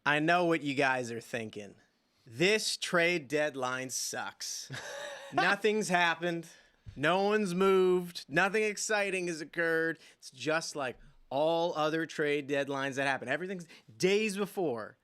I know what you guys are thinking. This trade deadline sucks. Nothing's happened. No one's moved. Nothing exciting has occurred. It's just like all other trade deadlines that happen. Everything's days before.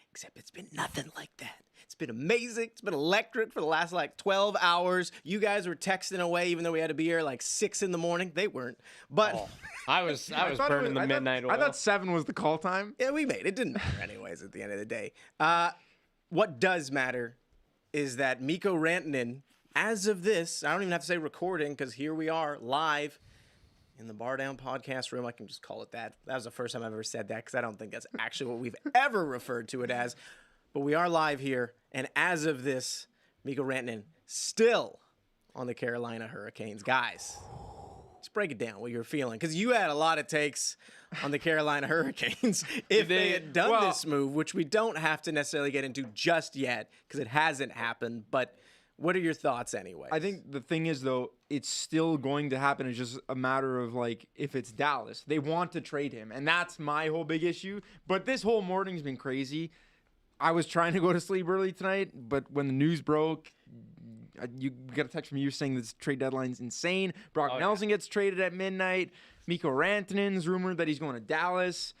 Except it's been nothing like that. It's been amazing. It's been electric for the last 12 hours. You guys were texting away even though we had to be here 6 in the morning. They weren't. But I was burning the midnight oil. I thought 7 was the call time. yeah, we made it. It didn't matter anyways at the end of the day. What does matter is that Mikko Rantanen, as of this, I don't even have to say recording because here we are live in the BarDown podcast room. I can just call it that. That was the first time I've ever said that because I don't think that's actually what we've ever referred to it as. But we are live here, and as of this, Mikko Rantanen still on the Carolina Hurricanes. Guys, let's break it down what you're feeling because you had a lot of takes on the Carolina Hurricanes if they had done this move, which we don't have to necessarily get into just yet because it hasn't happened. But what are your thoughts anyway? I think the thing is, though, it's still going to happen. It's just a matter of, if it's Dallas. They want to trade him, and that's my whole big issue. But this whole morning's been crazy. I was trying to go to sleep early tonight, but when the news broke, you got a text from you saying this trade deadline's insane. Brock Nelson gets traded at midnight. Mikko Rantanen's rumored that he's going to Dallas.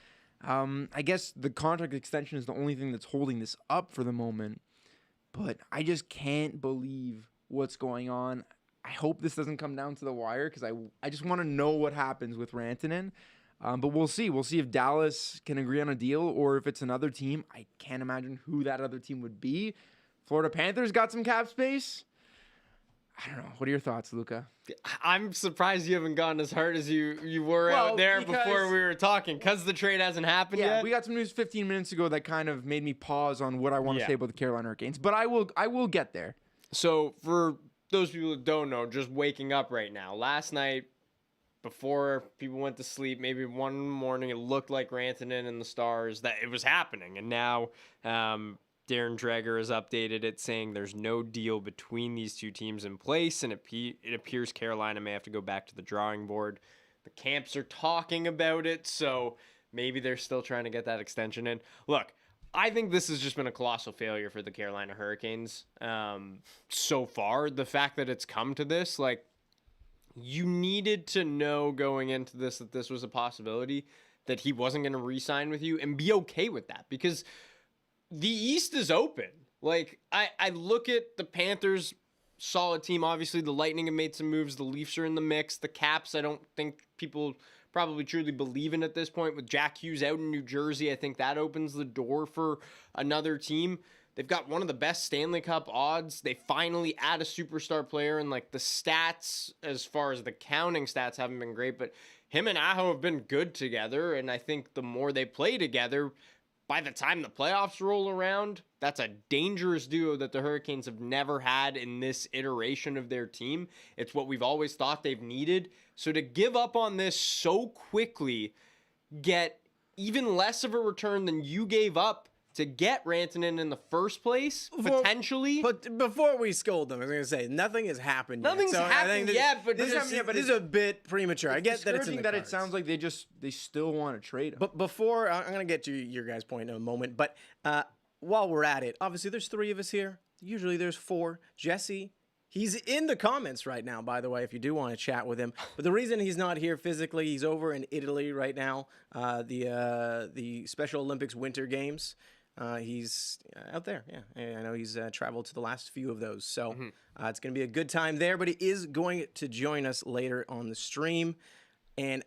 I guess the contract extension is the only thing that's holding this up for the moment. But I just can't believe what's going on. I hope this doesn't come down to the wire because I just want to know what happens with Rantanen. But we'll see. We'll see if Dallas can agree on a deal or if it's another team. I can't imagine who that other team would be. Florida Panthers got some cap space. I don't know. What are your thoughts, Luca? I'm surprised you haven't gotten as hard as you were out there before we were talking because the trade hasn't happened yet. We got some news 15 minutes ago that kind of made me pause on what I want to say about the Carolina Hurricanes. But I will get there. So for those people that don't know, just waking up right now, last night, before people went to sleep, maybe one morning, it looked like Rantanen and the Stars, that it was happening. And now Darren Dreger has updated it saying there's no deal between these two teams in place, and it appears Carolina may have to go back to the drawing board. The camps are talking about it, so maybe they're still trying to get that extension in. Look, I think this has just been a colossal failure for the Carolina Hurricanes so far. The fact that it's come to this, you needed to know going into this that this was a possibility, that he wasn't going to re-sign with you, and be okay with that because the East is open. I look at the Panthers, solid team. Obviously, the Lightning have made some moves. The Leafs are in the mix. The Caps, I don't think people probably truly believe in at this point. With Jack Hughes out in New Jersey, I think that opens the door for another team. They've got one of the best Stanley Cup odds. They finally add a superstar player, and the stats, as far as the counting stats, haven't been great, but him and Aho have been good together, and I think the more they play together, by the time the playoffs roll around, that's a dangerous duo that the Hurricanes have never had in this iteration of their team. It's what we've always thought they've needed. So to give up on this so quickly, get even less of a return than you gave up to get Rantanen in the first place, potentially. But before we scold them, I was going to say, nothing has happened yet. Nothing's happened yet, but this is a bit premature. I get that it's in the cards. It sounds like they still want to trade him. But before, I'm going to get to your guys' point in a moment, but while we're at it, obviously there's 3 of us here. Usually there's 4. Jesse, he's in the comments right now, by the way, if you do want to chat with him. But the reason he's not here physically, he's over in Italy right now, the Special Olympics Winter Games. He's out there, I know he's traveled to the last few of those, so it's going to be a good time there, but he is going to join us later on the stream, and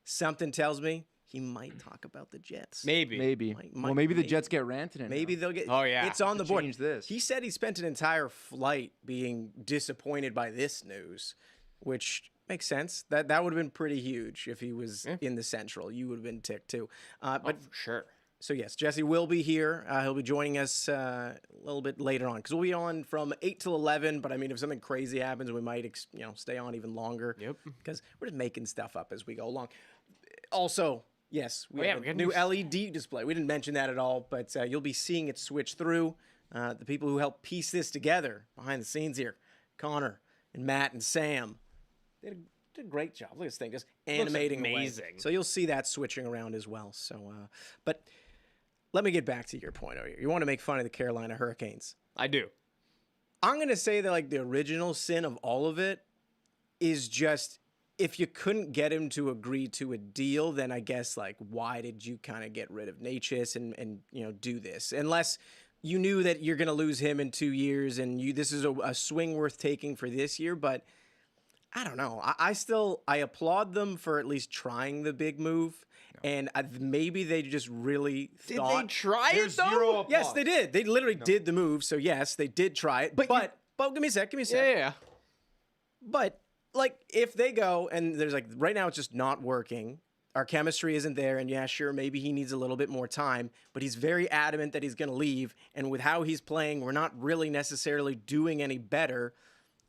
something tells me he might talk about the Jets. Maybe. Maybe the Jets get Rantanen. Maybe they'll get... Oh, yeah. It's on the board. Change this. He said he spent an entire flight being disappointed by this news, which... makes sense. That would have been pretty huge if he was in the Central. You would have been ticked, too. But for sure. So, yes, Jesse will be here. He'll be joining us a little bit later on because we'll be on from 8 till 11. But, I mean, if something crazy happens, we might stay on even longer. Yep. Because we're just making stuff up as we go along. Also, yes, we have a new LED display. We didn't mention that at all, but you'll be seeing it switch through. The people who helped piece this together behind the scenes here, Connor and Matt and Sam, they did a great job. Look at this thing, just animating away. amazing. So you'll see that switching around as well. So, but let me get back to your point over here. You want to make fun of the Carolina Hurricanes. I do. I'm going to say that like the original sin of all of it is just if you couldn't get him to agree to a deal, then I guess like why did you kind of get rid of Natchez and do this? Unless you knew that you're going to lose him in 2 years and this is a swing worth taking for this year, but I don't know. I applaud them for at least trying the big move. And maybe they just really thought. Did they try it though? Zero applause. Yes, they did. They literally did the move. So yes, they did try it. But give me a sec. Yeah. But like if they go and there's like right now it's just not working. Our chemistry isn't there, and yeah, sure, maybe he needs a little bit more time, but he's very adamant that he's going to leave. And with how he's playing, we're not really necessarily doing any better.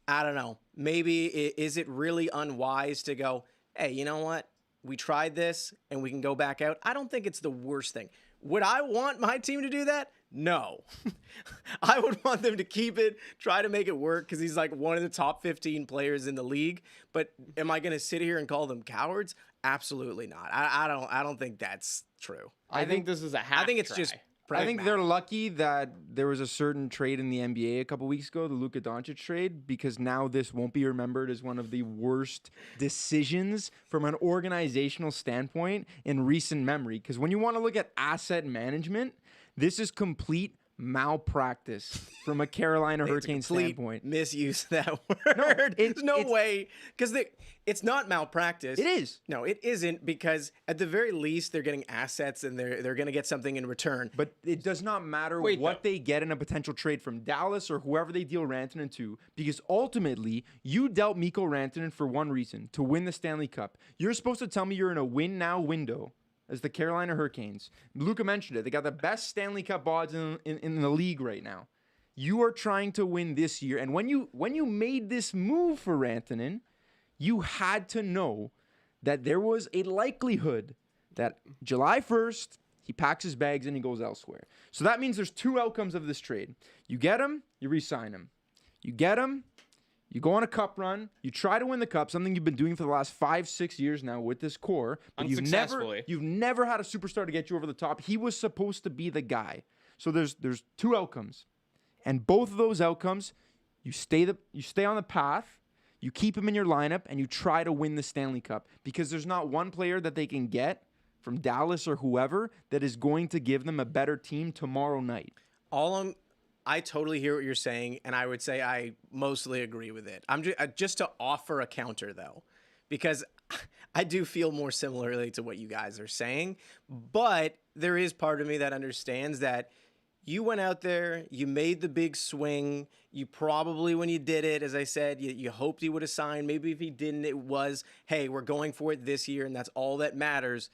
I don't know. Maybe is it really unwise to go, hey, you know what? We tried this and we can go back out. I don't think it's the worst thing. Would I want my team to do that? No. I would want them to keep it, try to make it work because he's like one of the top 15 players in the league. But am I going to sit here and call them cowards? Absolutely not. I don't think that's true. I think this is a half I think it's try. just I think they're lucky that there was a certain trade in the NBA a couple weeks ago, the Luca Doncic trade, because now this won't be remembered as one of the worst decisions from an organizational standpoint in recent memory. Because when you want to look at asset management, this is complete malpractice from a Carolina Hurricanes standpoint. Misuse that word. There's no way because it's not malpractice. It is. No, it isn't because at the very least they're getting assets and they're going to get something in return. But it does not matter what they get in a potential trade from Dallas or whoever they deal Rantanen to, because ultimately you dealt Mikko Rantanen for one reason: to win the Stanley Cup. You're supposed to tell me you're in a win now window as the Carolina Hurricanes. Luca mentioned it. They got the best Stanley Cup odds in the league right now. You are trying to win this year. And when you made this move for Rantanen, you had to know that there was a likelihood that July 1st, he packs his bags and he goes elsewhere. So that means there's two outcomes of this trade. You get him, you re-sign him. You get him, you go on a cup run, you try to win the cup, something you've been doing for the last 5-6 years now with this core. But you've never had a superstar to get you over the top. He was supposed to be the guy. So there's two outcomes. And both of those outcomes, you stay on the path, you keep him in your lineup, and you try to win the Stanley Cup. Because there's not one player that they can get from Dallas or whoever that is going to give them a better team tomorrow night. I totally hear what you're saying, and I would say I mostly agree with it. I'm just to offer a counter, though, because I do feel more similarly to what you guys are saying, but there is part of me that understands that you went out there, you made the big swing, you probably, when you did it, as I said, you hoped he would have signed. Maybe if he didn't, it was, hey, we're going for it this year, and that's all that matters.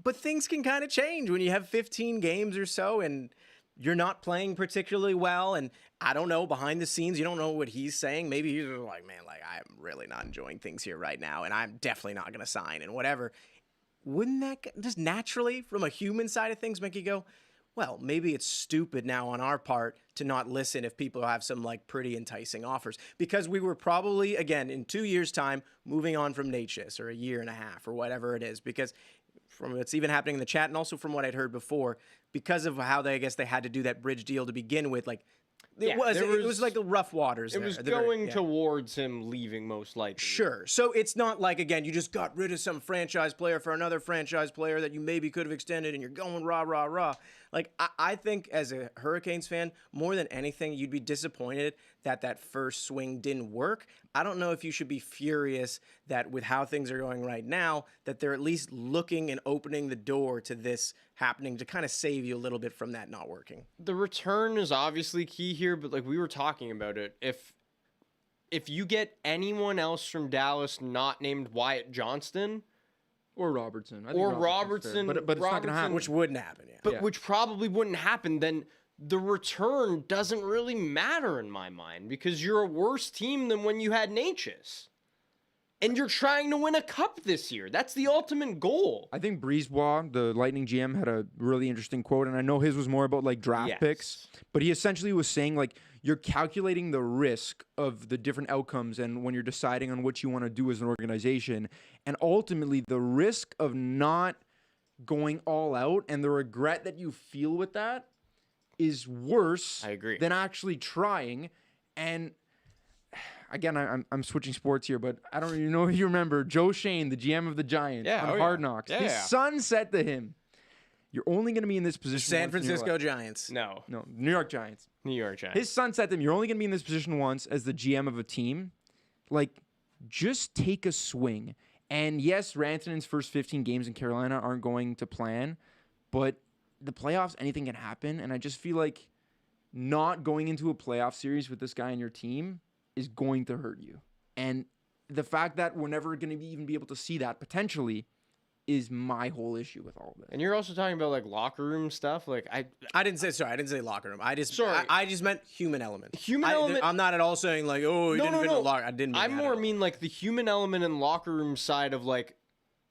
But things can kind of change when you have 15 games or so, and you're not playing particularly well, and I don't know, behind the scenes, you don't know what he's saying. Maybe he's like, man, like, I'm really not enjoying things here right now, and I'm definitely not going to sign, and whatever. Wouldn't that just naturally, from a human side of things, make you go, well, maybe it's stupid now on our part to not listen if people have some, like, pretty enticing offers. Because we were probably, again, in 2 years' time, moving on from Natchez, or a year and a half, or whatever it is, because from what's even happening in the chat, and also from what I'd heard before, because of how I guess they had to do that bridge deal to begin with, like it was like the rough waters. It was going towards him leaving, most likely. Sure. So it's not like, again, you just got rid of some franchise player for another franchise player that you maybe could have extended, and you're going rah rah rah. Like I think as a Hurricanes fan, more than anything, you'd be disappointed that first swing didn't work. I don't know if you should be furious that with how things are going right now, that they're at least looking and opening the door to this happening to kind of save you a little bit from that not working. The return is obviously key here, but like we were talking about it, if you get anyone else from Dallas not named Wyatt Johnston or Robertson, but it's not going to happen, which wouldn't happen, which probably wouldn't happen, then the return doesn't really matter in my mind, because you're a worse team than when you had Natchez. And you're trying to win a cup this year. That's the ultimate goal. I think Brisebois, the Lightning GM, had a really interesting quote, and I know his was more about like draft picks, but he essentially was saying like you're calculating the risk of the different outcomes and when you're deciding on what you want to do as an organization, and ultimately the risk of not going all out, and the regret that you feel with that is worse I agree. than actually trying. And again, I'm switching sports here, but I don't even know if you remember Joe Shane, the GM of the Giants on Hard Knocks. Yeah, His yeah. son said to him, "You're only going to be in this position San once in your Francisco life." Giants. No, New York Giants. New York Giants. His son said to him, "You're only going to be in this position once as the GM of a team. Like, just take a swing." And yes, Rantanen's first 15 games in Carolina aren't going to plan, but the playoffs, anything can happen. And I just feel like not going into a playoff series with this guy on your team is going to hurt you. And the fact that we're never going to even be able to see that potentially is my whole issue with all of this. And you're also talking about like locker room stuff. Like I didn't say locker room. I just Sorry. I just meant human element. Human element- I'm not at all saying like, oh, you didn't fit in the locker. I didn't. I mean that more at all. mean like the human element and locker room side of like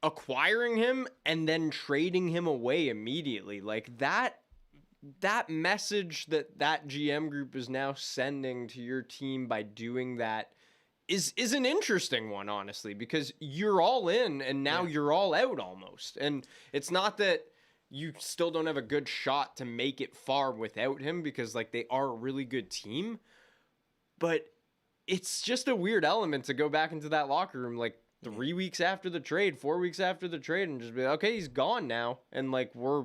acquiring him and then trading him away immediately. Like that message that GM group is now sending to your team by doing that is an interesting one, honestly, because you're all in and now you're all out almost. And it's not that you still don't have a good shot to make it far without him, because like they are a really good team, but it's just a weird element to go back into that locker room like 3 weeks after the trade, 4 weeks after the trade, and just be like, okay, he's gone now, and like we're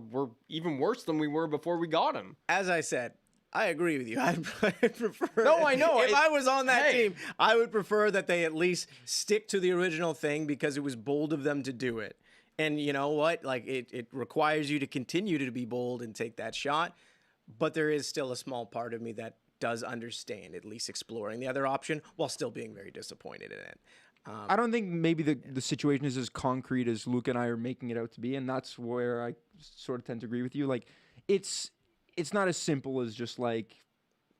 even worse than we were before we got him. As I said, I agree with you. I'd prefer. No, I know. If I was on that Hey. team, I would prefer that they at least stick to the original thing because it was bold of them to do it. And you know what? Like it requires you to continue to be bold and take that shot. But there is still a small part of me that does understand at least exploring the other option while still being very disappointed in it. I don't think maybe the situation is as concrete as Luca and I are making it out to be, and that's where I sort of tend to agree with you. Like, it's not as simple as just like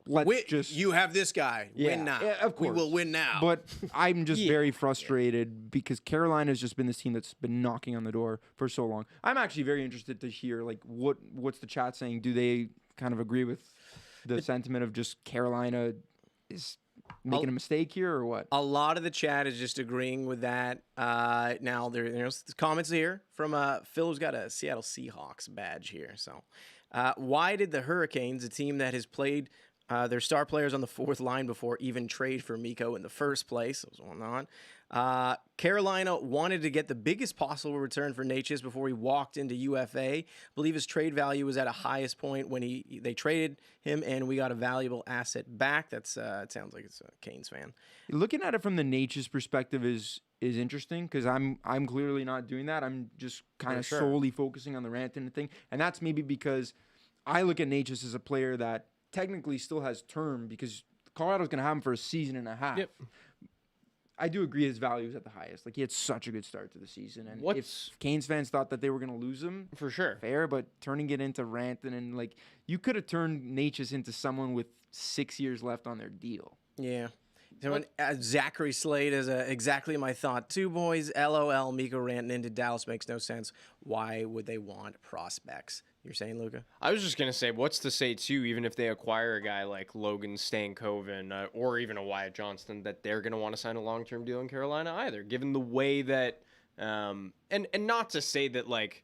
You have this guy. Win now. Yeah, of course. We will win now. But I'm just very frustrated because Carolina has just been this team that's been knocking on the door for so long. I'm actually very interested to hear like what's the chat saying. Do they kind of agree with the sentiment of just Carolina is making a mistake here or what? A lot of the chat is just agreeing with that. Now there's comments here from Phil, who's got a Seattle Seahawks badge here. So, why did the Hurricanes, a team that has played their star players on the fourth line before, even trade for Mikko in the first place? It was going on. Carolina wanted to get the biggest possible return for Natchez before he walked into UFA. I believe his trade value was at a highest point when they traded him, and we got a valuable asset back. That's it sounds like it's a Canes fan. Looking at it from the Natchez perspective is interesting because I'm clearly not doing that. I'm just kind of solely focusing on the Rantanen thing, and that's maybe because I look at Natchez as a player that technically still has term because Colorado's going to have him for a season and a half. Yep. I do agree his value is at the highest. Like, he had such a good start to the season. And if Canes fans thought that they were going to lose him, for sure, fair, but turning it into Rantanen, like, you could have turned Natchez into someone with 6 years left on their deal. Yeah. So Zachary Slade is exactly my thought. Two boys, LOL, Mikko Rantanen to Dallas makes no sense. Why would they want prospects? You're saying, Luca? I was just going to say, what's to say, too, even if they acquire a guy like Logan Stankoven or even a Wyatt Johnston, that they're going to want to sign a long-term deal in Carolina either, given the way that and not to say that, like,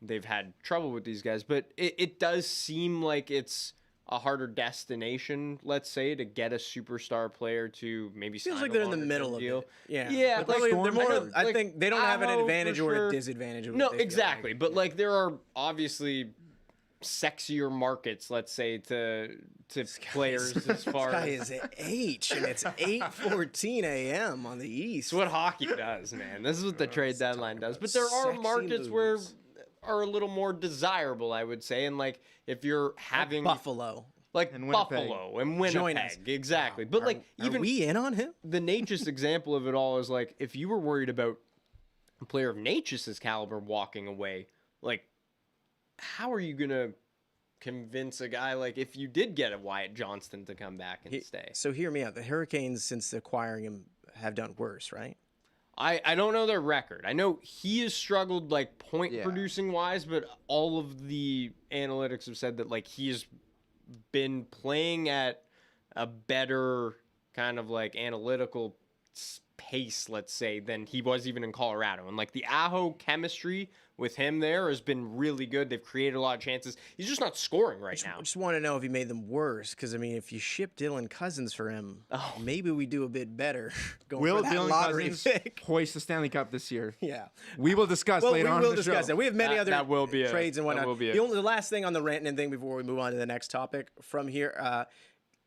they've had trouble with these guys, but it does seem like it's a harder destination, let's say, to get a superstar player to maybe sign feels like a they're in the longer-term middle deal. of it. Yeah. Yeah. They're more, I like, think they don't have an Aho, advantage for or sure. a disadvantage. Of No, what they feel exactly. like. But, like, there are obviously sexier markets, let's say, to players as far This as... guy is H, and it's 8:14 a.m. on the East. It's what hockey does, man. This is what the trade deadline does. But there are sexy markets where moves. are a little more desirable, I would say. And, like, if you're having... Buffalo. Like And Winnipeg. Buffalo and Join us. Winnipeg, exactly. But like Are even we in on him? the Natchez example of it all is like if you were worried about a player of Natchez's caliber walking away, like how are you gonna convince a guy like if you did get a Wyatt Johnston to come back and stay? So hear me out. The Hurricanes, since acquiring him, have done worse, right? I don't know their record. I know he has struggled like point producing wise, but all of the analytics have said that like he's been playing at a better kind of like analytical pace, let's say, than he was even in Colorado. And like the Aho chemistry with him there has been really good. They've created a lot of chances. He's just not scoring right now. I just want to know if he made them worse, because I mean, if you ship Dylan Cousins for him, maybe we do a bit better. Going Will for that Dylan lottery Cousins pick. hoist the Stanley Cup this year? Yeah, We will discuss well, later on. we will in the discuss show. that. We have many other that will be trades and whatnot. That will be The last thing on the Rantanen thing before we move on to the next topic from here.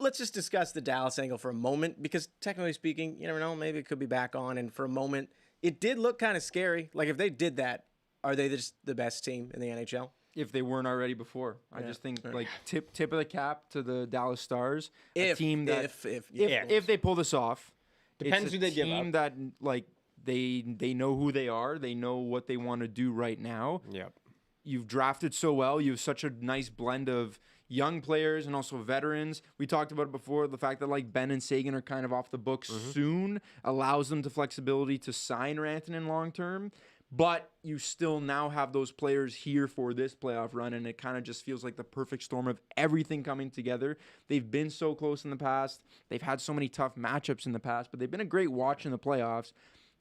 Let's just discuss the Dallas angle for a moment, because technically speaking, you never know, maybe it could be back on. And for a moment, it did look kind of scary. Like, if they did that, are they just the best team in the NHL? If they weren't already before, I just think like tip of the cap to the Dallas Stars, a team that if they pull this off, Depends it's a who they give team up. that like they know who they are, they know what they want to do right now. Yep. You've drafted so well. You have such a nice blend of young players and also veterans. We talked about it before. The fact that like Ben and Sagan are kind of off the books soon allows them the flexibility to sign Rantanen long term. But you still now have those players here for this playoff run, and it kind of just feels like the perfect storm of everything coming together. They've been so close in the past. They've had so many tough matchups in the past, but they've been a great watch in the playoffs.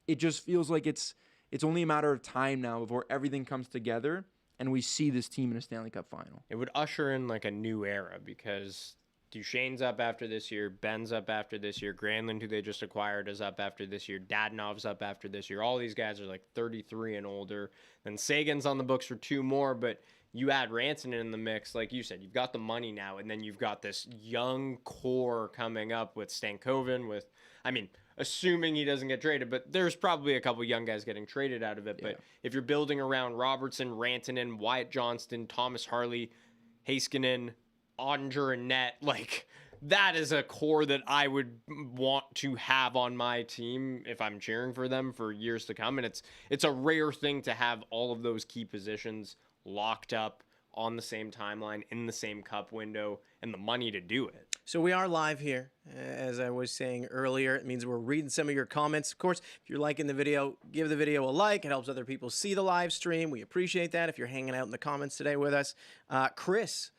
It just feels like it's only a matter of time now before everything comes together and we see this team in a Stanley Cup final. It would usher in like a new era, because Duchesne's up after this year, Ben's up after this year, Granlund, who they just acquired, is up after this year, Dadonov's up after this year. All these guys are like 33 and older. Then Sagan's on the books for 2 more, but you add Rantanen in the mix, like you said, you've got the money now, and then you've got this young core coming up with Stankoven, with, I mean, assuming he doesn't get traded, but there's probably a couple young guys getting traded out of it. But if you're building around Robertson, Rantanen, Wyatt Johnston, Thomas Harley, Heiskanen, Ottinger, and Net, like, that is a core that I would want to have on my team if I'm cheering for them for years to come. And it's a rare thing to have all of those key positions locked up on the same timeline, in the same cup window, and the money to do it. So we are live here. As I was saying earlier, it means we're reading some of your comments. Of course, if you're liking the video, give the video a like. It helps other people see the live stream. We appreciate that if you're hanging out in the comments today with us. Chris,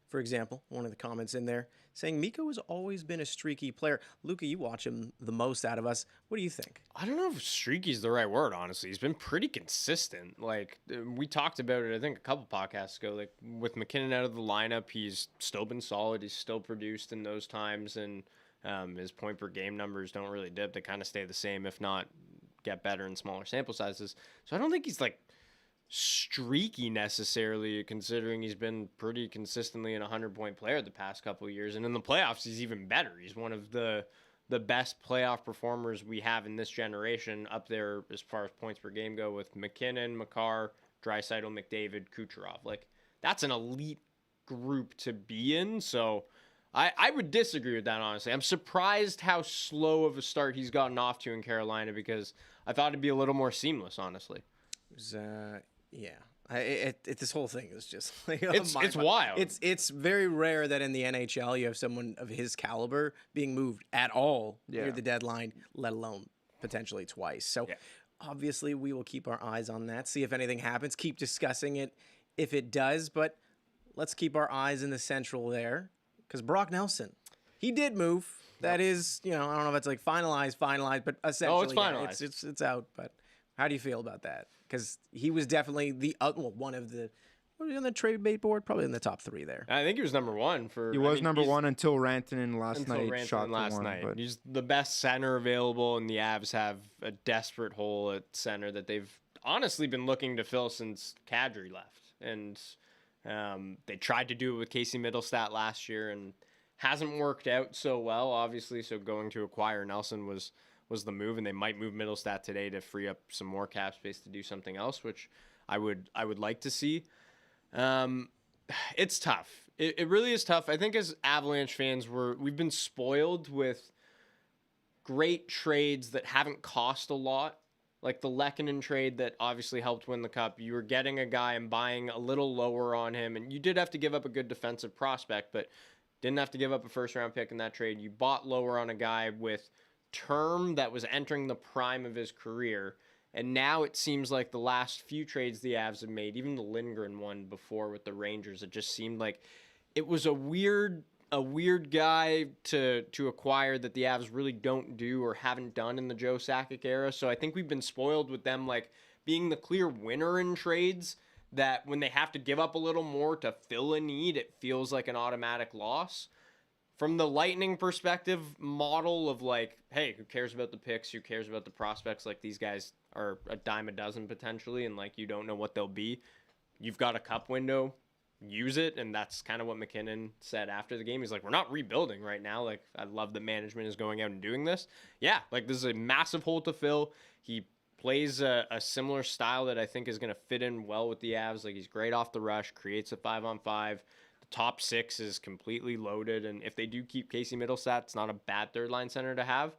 for example, one of the comments in there, saying Mikko has always been a streaky player. Luca, you watch him the most out of us. What do you think? I don't know if streaky is the right word, honestly. He's been pretty consistent. Like, we talked about it, I think, a couple podcasts ago. Like, with McKinnon out of the lineup, he's still been solid. He's still produced in those times, and his point per game numbers don't really dip. They kind of stay the same, if not get better in smaller sample sizes. So I don't think he's, like, streaky necessarily, considering he's been pretty consistently an 100-point player the past couple of years, and in the playoffs he's even better. He's one of the best playoff performers we have in this generation, up there as far as points per game go with McKinnon, Makar, Draisaitl, McDavid, Kucherov. Like, that's an elite group to be in. So I would disagree with that, honestly. I'm surprised how slow of a start he's gotten off to in Carolina, because I thought it'd be a little more seamless, honestly. It was, this whole thing is just like it's wild. It's very rare that in the NHL you have someone of his caliber being moved at all near the deadline, let alone potentially twice. So obviously we will keep our eyes on that, see if anything happens, keep discussing it if it does. But let's keep our eyes in the Central there, because Brock Nelson, he did move. That is, I don't know if it's like finalized, but essentially it's finalized. It's out. But how do you feel about that? Because he was definitely one of the, was he on the trade bait board? Probably in the top 3 there. I think he was number 1 for. He was number 1 until Rantanen last night shot last one, night. But He's the best center available, and the Avs have a desperate hole at center that they've honestly been looking to fill since Kadri left. And they tried to do it with Casey Middlestat last year, and hasn't worked out so well, obviously. So going to acquire Nelson was the move, and they might move Middlestat today to free up some more cap space to do something else, which I would like to see. It's tough. It really is tough. I think as Avalanche fans, we've been spoiled with great trades that haven't cost a lot, like the Lehkonen trade that obviously helped win the cup. You were getting a guy and buying a little lower on him, and you did have to give up a good defensive prospect, but didn't have to give up a first-round pick in that trade. You bought lower on a guy with term that was entering the prime of his career, and now it seems like the last few trades the Avs have made, even the Lindgren one before with the Rangers, it just seemed like it was a weird a weird guy to acquire that the Avs really don't do or haven't done in the Joe Sakic era. So I think we've been spoiled with them like being the clear winner in trades, that when they have to give up a little more to fill a need, it feels like an automatic loss. From the Lightning perspective model of like, hey, who cares about the picks? Who cares about the prospects? Like, these guys are a dime a dozen potentially, and like, you don't know what they'll be. You've got a cup window, use it. And that's kind of what McKinnon said after the game. He's like, we're not rebuilding right now. Like, I love that management is going out and doing this. Yeah, like, this is a massive hole to fill. He plays a similar style that I think is going to fit in well with the Avs. Like, he's great off the rush, creates a 5-on-5. Top six is completely loaded, and if they do keep Casey Middlestat, it's not a bad third line center to have.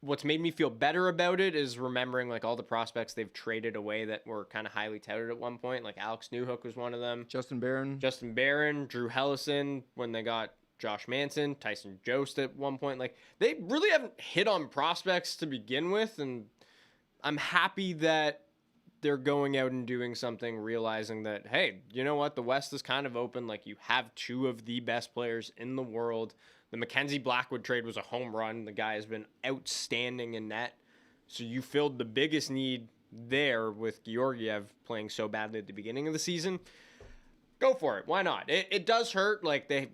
What's made me feel better about it is remembering like all the prospects they've traded away that were kind of highly touted at one point. Like Alex Newhook was one of them. Justin Barron, Drew Hellison when they got Josh Manson, Tyson Jost at one point. Like, they really haven't hit on prospects to begin with, and I'm happy that they're going out and doing something, realizing that, hey, you know what? The West is kind of open. Like, you have two of the best players in the world. The Mackenzie Blackwood trade was a home run. The guy has been outstanding in net. So you filled the biggest need there with Georgiev playing so badly at the beginning of the season. Go for it. Why not? It does hurt. Like, their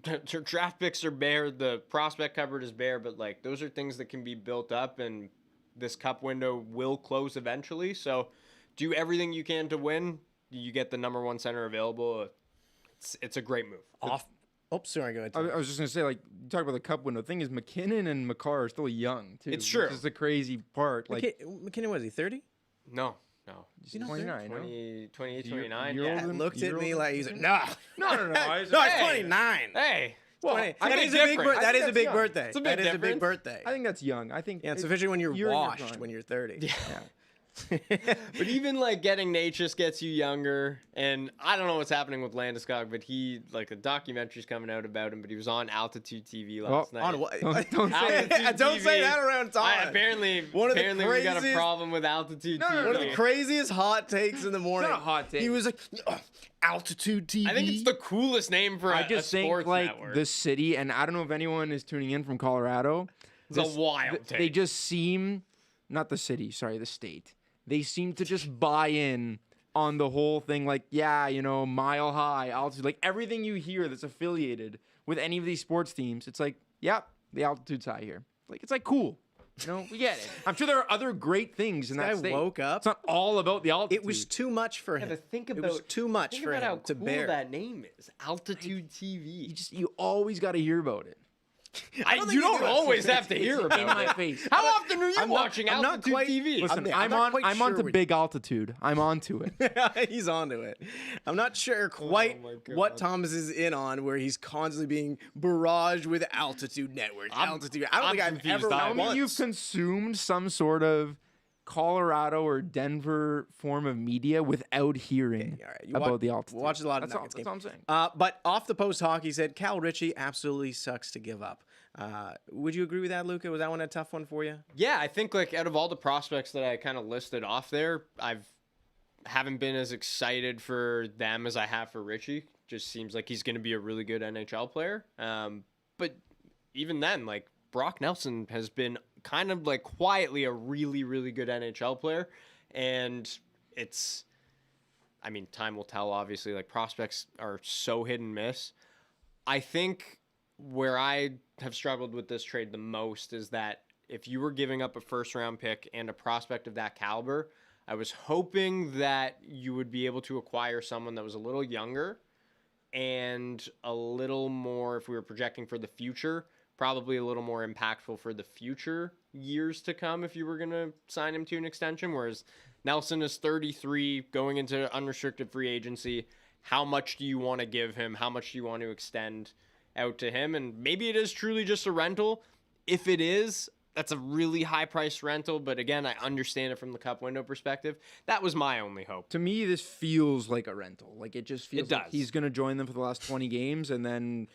draft picks are bare. The prospect cupboard is bare. But, like, those are things that can be built up. And this cup window will close eventually. So do everything you can to win. You get the number one center available. It's a great move. Sorry, go ahead. I was just gonna say, like, you talk about the cup window. Thing is, McKinnon and McCarr are still young too. It's true. This is the crazy part. Like, McKinnon, was he 30? No. He's 29, no? 28, 29. You're Yeah. older than- Looked you're at me older like than he's like, McKinnon? no. No. No, it's Hey. 29. Hey. Well, that I is think a big different. That is a that's big young. birthday. It's a big That is a big difference. birthday. I think that's young. I think Yeah, it's especially when you're in your washed prime. when you're 30. Yeah. Yeah. But even like getting Nate just gets you younger, and I don't know what's happening with Landeskog, but he, like, a documentary's coming out about him, but he was on Altitude TV last night. On what? Don't say it. Altitude Don't say TV. that around Tom. Apparently One of the we got a craziest- problem with Altitude TV. One of the craziest hot takes in the morning. not a hot take. He was like, Altitude TV. I think it's the coolest name for I a just think sports like network. the city, and I don't know if anyone is tuning in from Colorado. It's a wild take. They just seem, not the city, sorry, the state. They seem to just buy in on the whole thing. Like, yeah, you know, mile high altitude, like everything you hear that's affiliated with any of these sports teams. It's like, yep, the altitude's high here. Like, it's like cool. You know, we get it. I'm sure there are other great things in that guy state. woke up. It's not all about the altitude. It was too much for him. Yeah, but think it about was too much think for about him how to cool bear. that name is. Altitude TV. You always got to hear about it. You think you don't do. always have to hear In about my it. face. How often are you I'm not- watching I'm not Altitude quite- TV? Listen, I'm not quite I'm on sure to what- big altitude. I'm on to it. He's onto it. I'm not sure quite my God. what Thomas is in on, where he's constantly being barraged with altitude networks. Altitude. I don't I'm think I've confused ever either. Tell me once. you've consumed some sort of Colorado or Denver form of media without hearing All right, you about watch, the altitude. Watch a lot of That's all, Nuggets that's all I'm saying. But off the post hockey said Cal Ritchie absolutely sucks to give up. Would you agree with that, Luca? Was that one a tough one for you? Yeah, I think like out of all the prospects that I kind of listed off there, haven't been as excited for them as I have for Richie. Just seems like he's going to be a really good NHL player. But even then, like, Brock Nelson has been kind of like quietly a really, really good NHL player. And time will tell, obviously. Like, prospects are so hit and miss. I think where I have struggled with this trade the most is that if you were giving up a first-round pick and a prospect of that caliber, I was hoping that you would be able to acquire someone that was a little younger and a little more, if we were projecting for the future, probably a little more impactful for the future years to come if you were going to sign him to an extension. Whereas Nelson is 33, going into unrestricted free agency. How much do you want to give him? How much do you want to extend out to him? And maybe it is truly just a rental. If it is, that's a really high-priced rental. But again, I understand it from the cup window perspective. That was my only hope. To me, this feels like a rental. Like, it just feels It like does. he's going to join them for the last 20 games, and then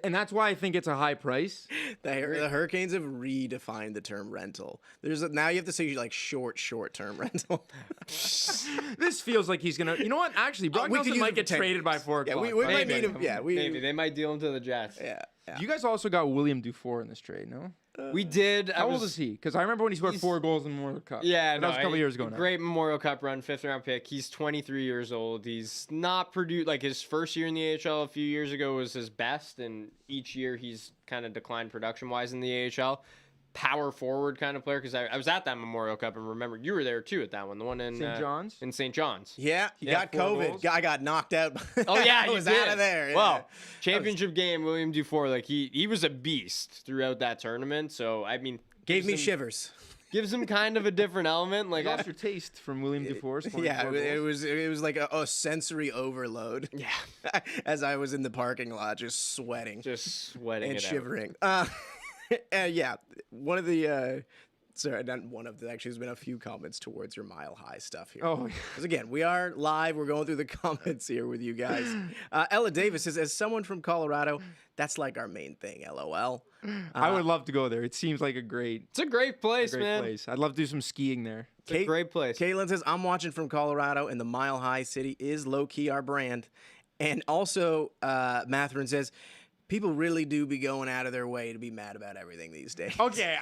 And that's why I think it's a high price. The Hurricanes have redefined the term rental. Now you have to say like short-term rental. This feels like he's gonna. You know what? Actually, Brock we could Nelson use might it get for 10 traded by years. 4 o'clock. Yeah, we might Maybe. need him. Yeah, Maybe they might deal him to the Jets. Yeah. You guys also got William Dufour in this trade, no? We did. How old is he? Because I remember when he scored 4 goals in the Memorial Cup. Yeah, But that was a couple years ago now. Great Memorial Cup run, 5th-round pick. He's 23 years old. He's not produced like his first year in the AHL a few years ago was his best, and each year he's kind of declined production-wise in the AHL. Power forward kind of player because I was at that Memorial Cup and remember you were there too at that one, the one in St. John's? In St. John's. Yeah, he Yeah, got 4 COVID. goals. I got knocked out. Oh yeah, I you was did. out of there. Yeah. Well, championship game, William Dufour, like he was a beast throughout that tournament. So I mean, Gave me shivers. gives him kind of a different element. Like You lost your taste from William Dufour. scoring Yeah, 4 it goals. was like a sensory overload. yeah, As I was in the parking lot, just sweating just sweating and it out. shivering. Yeah, one of the. Sorry, not one of the. Actually, there's been a few comments towards your Mile High stuff here. Oh, Because again, we are live. We're going through the comments here with you guys. Ella Davis says, as someone from Colorado, that's like our main thing. LOL. I would love to go there. It seems like a great It's a great place, man. place. I'd love to do some skiing there. It's a great place. Caitlin says, I'm watching from Colorado, and the Mile High City is low-key our brand. And also, Matherin says, people really do be going out of their way to be mad about everything these days. Okay,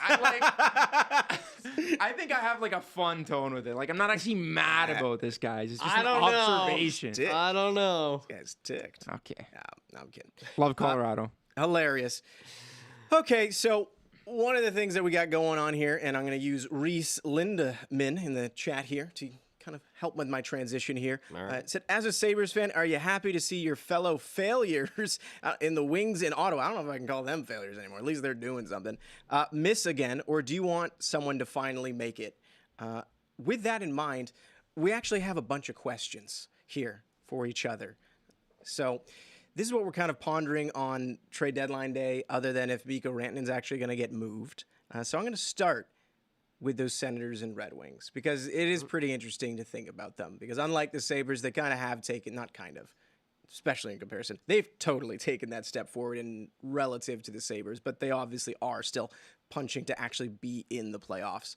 I think I have like a fun tone with it. Like I'm not actually mad about this, guys. It's just I an don't know. observation. Dick. I don't know. This guy's ticked. Okay, No, I'm kidding. love Colorado. Hilarious. Okay, so one of the things that we got going on here, and I'm going to use Reese Lindeman in the chat here to kind of help with my transition here. All right. It said, as a Sabres fan, are you happy to see your fellow failures in the Wings in Ottawa? I don't know if I can call them failures anymore. At least they're doing something. Miss again, or do you want someone to finally make it? With that in mind, we actually have a bunch of questions here for each other. So this is what we're kind of pondering on trade deadline day, other than if Mikko Rantanen's actually going to get moved. So I'm going to start with those Senators and Red Wings because it is pretty interesting to think about them. Because unlike the Sabres, they kind of have taken, not kind of, especially in comparison, they've totally taken that step forward in relative to the Sabres, but they obviously are still punching to actually be in the playoffs.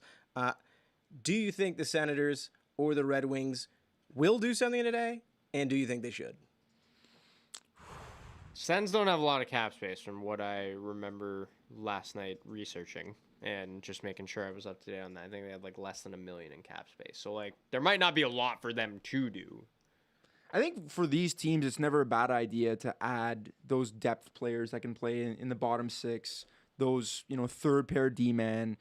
Do you think the Senators or the Red Wings will do something today? And do you think they should? Sens don't have a lot of cap space from what I remember last night researching and just making sure I was up to date on that. I think they had like less than $1 million in cap space. So like there might not be a lot for them to do. I think for these teams, it's never a bad idea to add those depth players that can play in the bottom 6, those, third pair D-man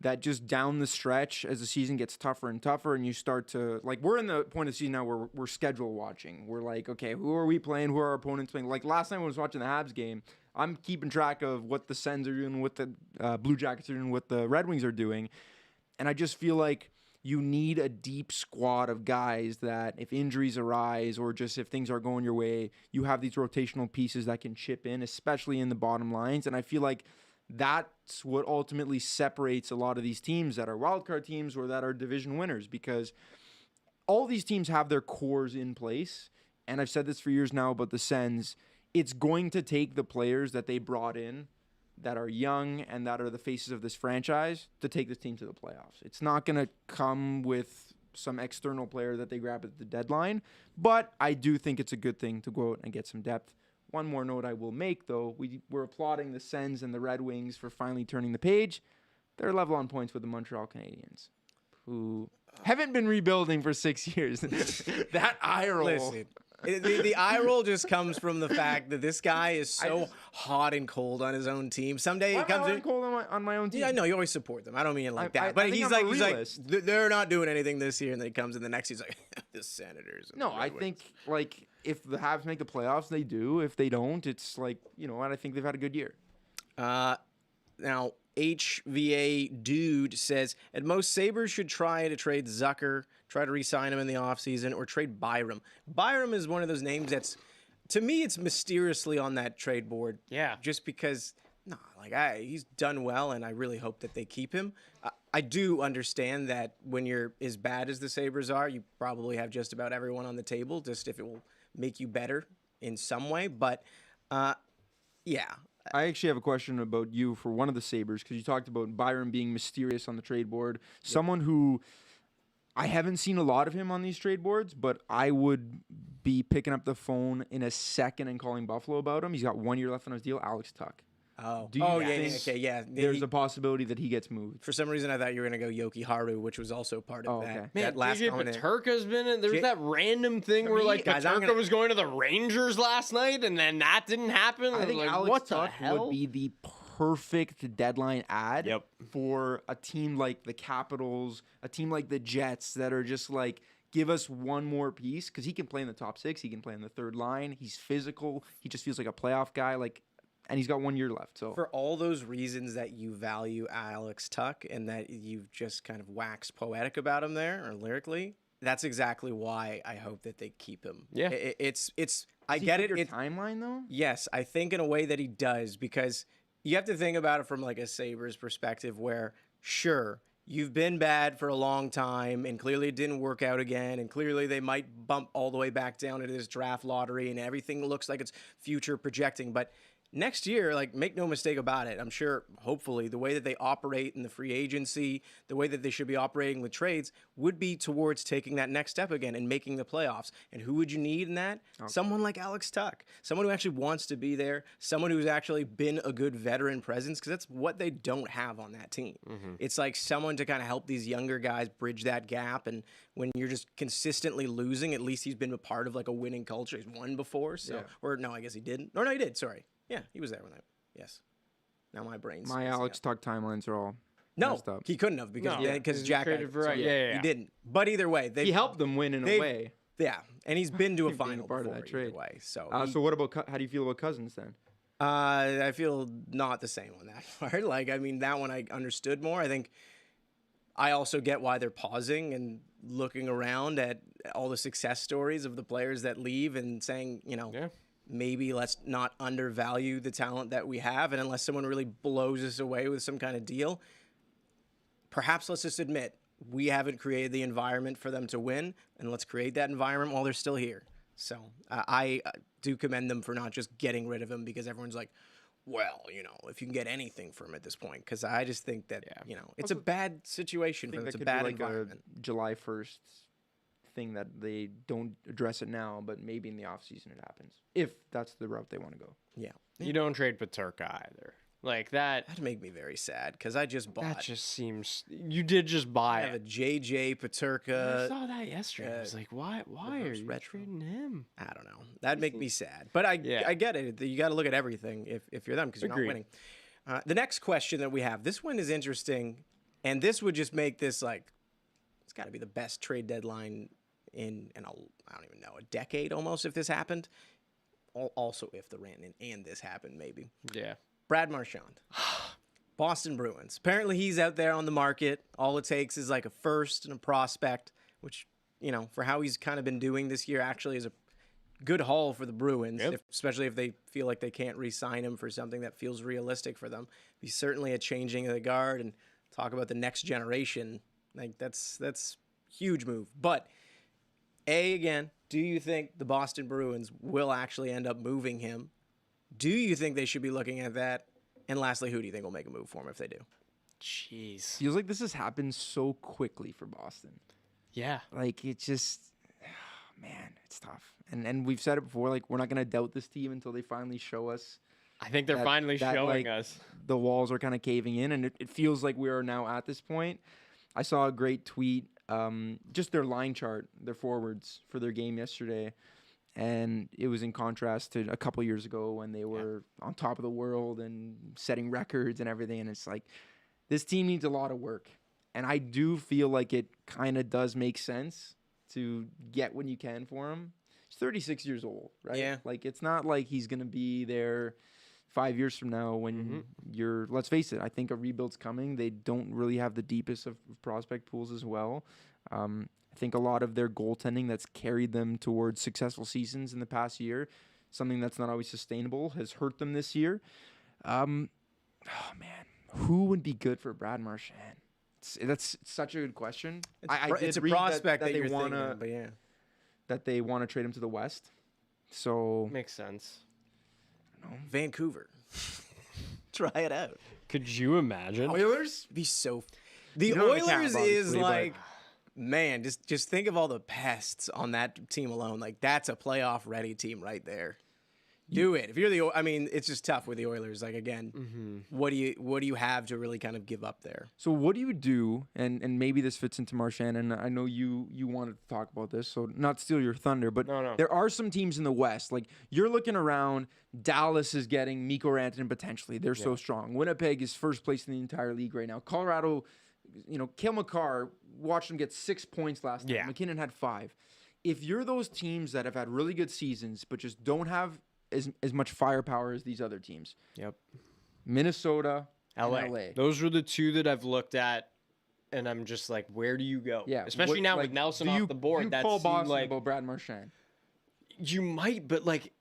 that just down the stretch as the season gets tougher and tougher and you start to, like, we're in the point of the season now where we're schedule watching. We're like, okay, who are we playing? Who are our opponents playing? Like last night when I was watching the Habs game, I'm keeping track of what the Sens are doing, what the Blue Jackets are doing, what the Red Wings are doing. And I just feel like you need a deep squad of guys that if injuries arise or just if things are going your way, you have these rotational pieces that can chip in, especially in the bottom lines. And I feel like that's what ultimately separates a lot of these teams that are wildcard teams or that are division winners, because all these teams have their cores in place. And I've said this for years now about the Sens. It's going to take the players that they brought in that are young and that are the faces of this franchise to take this team to the playoffs. It's not going to come with some external player that they grab at the deadline, but I do think it's a good thing to go out and get some depth. One more note I will make, though, we're applauding the Sens and the Red Wings for finally turning the page. They're level on points with the Montreal Canadiens, who haven't been rebuilding for 6 years. That eye roll. Listen, the eye roll just comes from the fact that this guy is so hot and cold on his own team. Someday he comes in. cold on my own team. Yeah, I know you always support them. I don't mean it like that. I But think he's I'm a like, realist. they're not doing anything this year, and then he comes in the next. He's like, the Senators. and No, the I Red Wings." think like if the Habs make the playoffs, they do. If they don't, it's like what I think they've had a good year. Now, HVA Dude says, at most, Sabres should try to trade Zucker, try to re-sign him in the offseason, or trade Byram. Byram is one of those names that's, to me, it's mysteriously on that trade board. Yeah. Just because, he's done well, and I really hope that they keep him. I do understand that when you're as bad as the Sabres are, you probably have just about everyone on the table, just if it will make you better in some way. But Yeah. I actually have a question about you for one of the Sabres because you talked about Byron being mysterious on the trade board. Someone who I haven't seen a lot of him on these trade boards, but I would be picking up the phone in a second and calling Buffalo about him. He's got 1 year left on his deal. Alex Tuck. Oh, Do you yeah, think okay, yeah. there's a possibility that he gets moved? For some reason, I thought you were going to go Yoki Haru, which was also part of okay. that. Man, that last JJ comment in. Paterka's been in. There was that random thing where like guys, I'm Paterka gonna- was going to the Rangers last night, and then that didn't happen. I think like, Alex what Tuck the hell? would be the perfect deadline ad Yep. for a team like the Capitals, a team like the Jets that are just like, give us one more piece because he can play in the top six. He can play in the third line. He's physical. He just feels like a playoff guy. And he's got 1 year left. So For all those reasons that you value Alex Tuck and that you've just kind of waxed poetic about him there or lyrically, that's exactly why I hope that they keep him. Yeah. It's I Does he get fit it. your timeline though. Yes, I think in a way that he does because you have to think about it from like a Sabres perspective where, sure, you've been bad for a long time and clearly it didn't work out again and clearly they might bump all the way back down into this draft lottery and everything looks like it's future projecting. But next year, like, make no mistake about it, I'm sure, hopefully, the way that they operate in the free agency, the way that they should be operating with trades would be towards taking that next step again and making the playoffs. And who would you need in that? Okay. Someone like Alex Tuck, someone who actually wants to be there, someone who's actually been a good veteran presence, because that's what they don't have on that team. Mm-hmm. It's like someone to kind of help these younger guys bridge that gap. And when you're just consistently losing, at least he's been a part of like a winning culture. He's won before. So, or no, I guess he didn't. Or no, he did. Sorry. Yeah, he was there when yes. Now my brain's My Alex Tuck timelines are all messed up. He couldn't have because Jack he didn't. But either way, he helped them win in a way. Yeah, and he's been to a Being final part of before that trade. either way. So so what about how do you feel about Cousins then? I feel not the same on that part. Like, I mean, that one I understood more. I think I also get why they're pausing and looking around at all the success stories of the players that leave and saying, maybe let's not undervalue the talent that we have. And unless someone really blows us away with some kind of deal, perhaps let's just admit we haven't created the environment for them to win, and let's create that environment while they're still here. So I do commend them for not just getting rid of him because everyone's like, well, if you can get anything from him at this point. Because I just think that, it's a bad situation for them. It's a bad environment. July 1st thing that they don't address it now, but maybe in the offseason it happens. If that's the route they want to go. Yeah. You don't trade Paterka either. Like that. That'd make me very sad because I just bought. That just seems. You did just buy I have a JJ Paterka. I saw that yesterday. I was like, why are you trading him? I don't know. That'd make me sad. But I get it. You got to look at everything if you're them because you're not winning. The next question that we have, this one is interesting, and this would just make this like, it's got to be the best trade deadline in I don't even know, a decade almost if this happened. Also if the Rantanen and this happened maybe. Yeah. Brad Marchand. Boston Bruins. Apparently he's out there on the market. All it takes is like a first and a prospect, which, for how he's kind of been doing this year actually is a good haul for the Bruins, especially if they feel like they can't re-sign him for something that feels realistic for them. He's certainly a changing of the guard and talk about the next generation. Like that's huge move. But again, do you think the Boston Bruins will actually end up moving him? Do you think they should be looking at that? And lastly, who do you think will make a move for him if they do? Jeez. Feels like this has happened so quickly for Boston. Yeah. Like, it just, man, it's tough. And we've said it before, like, we're not going to doubt this team until they finally show us. I think they're finally showing us. The walls are kind of caving in, and it feels like we are now at this point. I saw a great tweet, just their line chart, their forwards for their game yesterday. And it was in contrast to a couple years ago when they were on top of the world and setting records and everything. And it's like, this team needs a lot of work. And I do feel like it kind of does make sense to get what you can for him. He's 36 years old, right? Yeah. Like, it's not like he's going to be there 5 years from now when you're, let's face it, I think a rebuild's coming. They don't really have the deepest of prospect pools as well. I think a lot of their goaltending that's carried them towards successful seasons in the past year, something that's not always sustainable, has hurt them this year. Oh, man. Who would be good for Brad Marchand? That's such a good question. It's a prospect that you're thinking, but that they want to trade him to the West. So makes sense. don't know. Vancouver. Try it out. Could you imagine? Oilers? Be so. The You don't have a cap, Oilers is obviously, but- like, man, just think of all the pests on that team alone. Like that's a playoff ready team right there. Do it. If you're the, I mean, it's just tough with the Oilers. Like again, what do you have to really kind of give up there? So what do you do? And maybe this fits into Marchand, and I know you wanted to talk about this, so not steal your thunder, but No. there are some teams in the West. Like you're looking around, Dallas is getting Mikko Rantanen potentially. They're so strong. Winnipeg is first place in the entire league right now. Colorado, Kale McCarr, watched them get 6 points last night. Yeah. McKinnon had 5. If you're those teams that have had really good seasons but just don't have as much firepower as these other teams, Yep. Minnesota, LA. and LA. Those were the two that I've looked at, and I'm just like, where do you go? Yeah, Especially now with Nelson off the board. You That call seemed Boston like about Brad Marchand. you might, but like,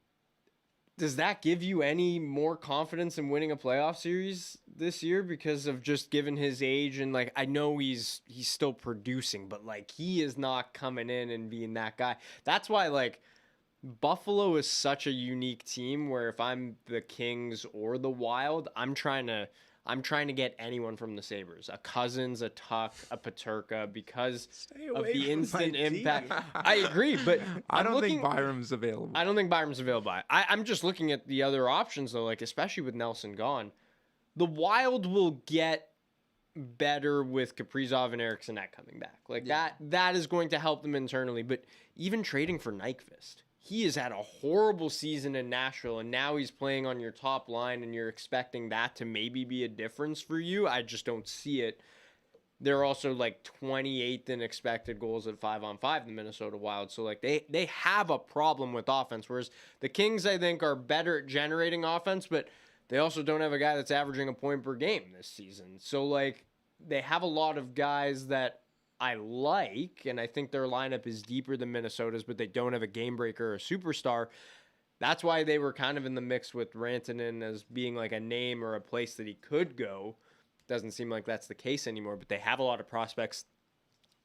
does that give you any more confidence in winning a playoff series this year because of just given his age and like I know he's still producing, but like he is not coming in and being that guy. That's why like Buffalo is such a unique team where if I'm the Kings or the Wild, I'm trying to get anyone from the Sabres, a Cousins, a Tuck, a Paterka, because Stay of away the from instant my impact. team. I agree, but I don't looking, think Byram's available. I don't think Byram's available. I'm just looking at the other options though, like especially with Nelson gone, the Wild will get better with Kaprizov and Eriksson coming back. Like that is going to help them internally. But even trading for Nyquist, he has had a horrible season in Nashville, and now he's playing on your top line, and you're expecting that to maybe be a difference for you. I just don't see it. They're also like 28th in expected goals at 5-on-5, the Minnesota Wild. So like they have a problem with offense, whereas the Kings, I think, are better at generating offense, but they also don't have a guy that's averaging a point per game this season. So like they have a lot of guys that I like, and I think their lineup is deeper than Minnesota's, but they don't have a game breaker or a superstar. That's why they were kind of in the mix with Rantanen as being like a name or a place that he could go. Doesn't seem like that's the case anymore, but they have a lot of prospects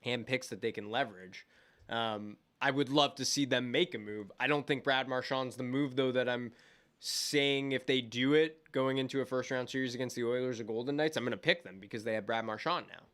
and picks that they can leverage. I would love to see them make a move. I don't think Brad Marchand's the move, though, that I'm saying if they do it going into a first-round series against the Oilers or Golden Knights, I'm going to pick them because they have Brad Marchand now.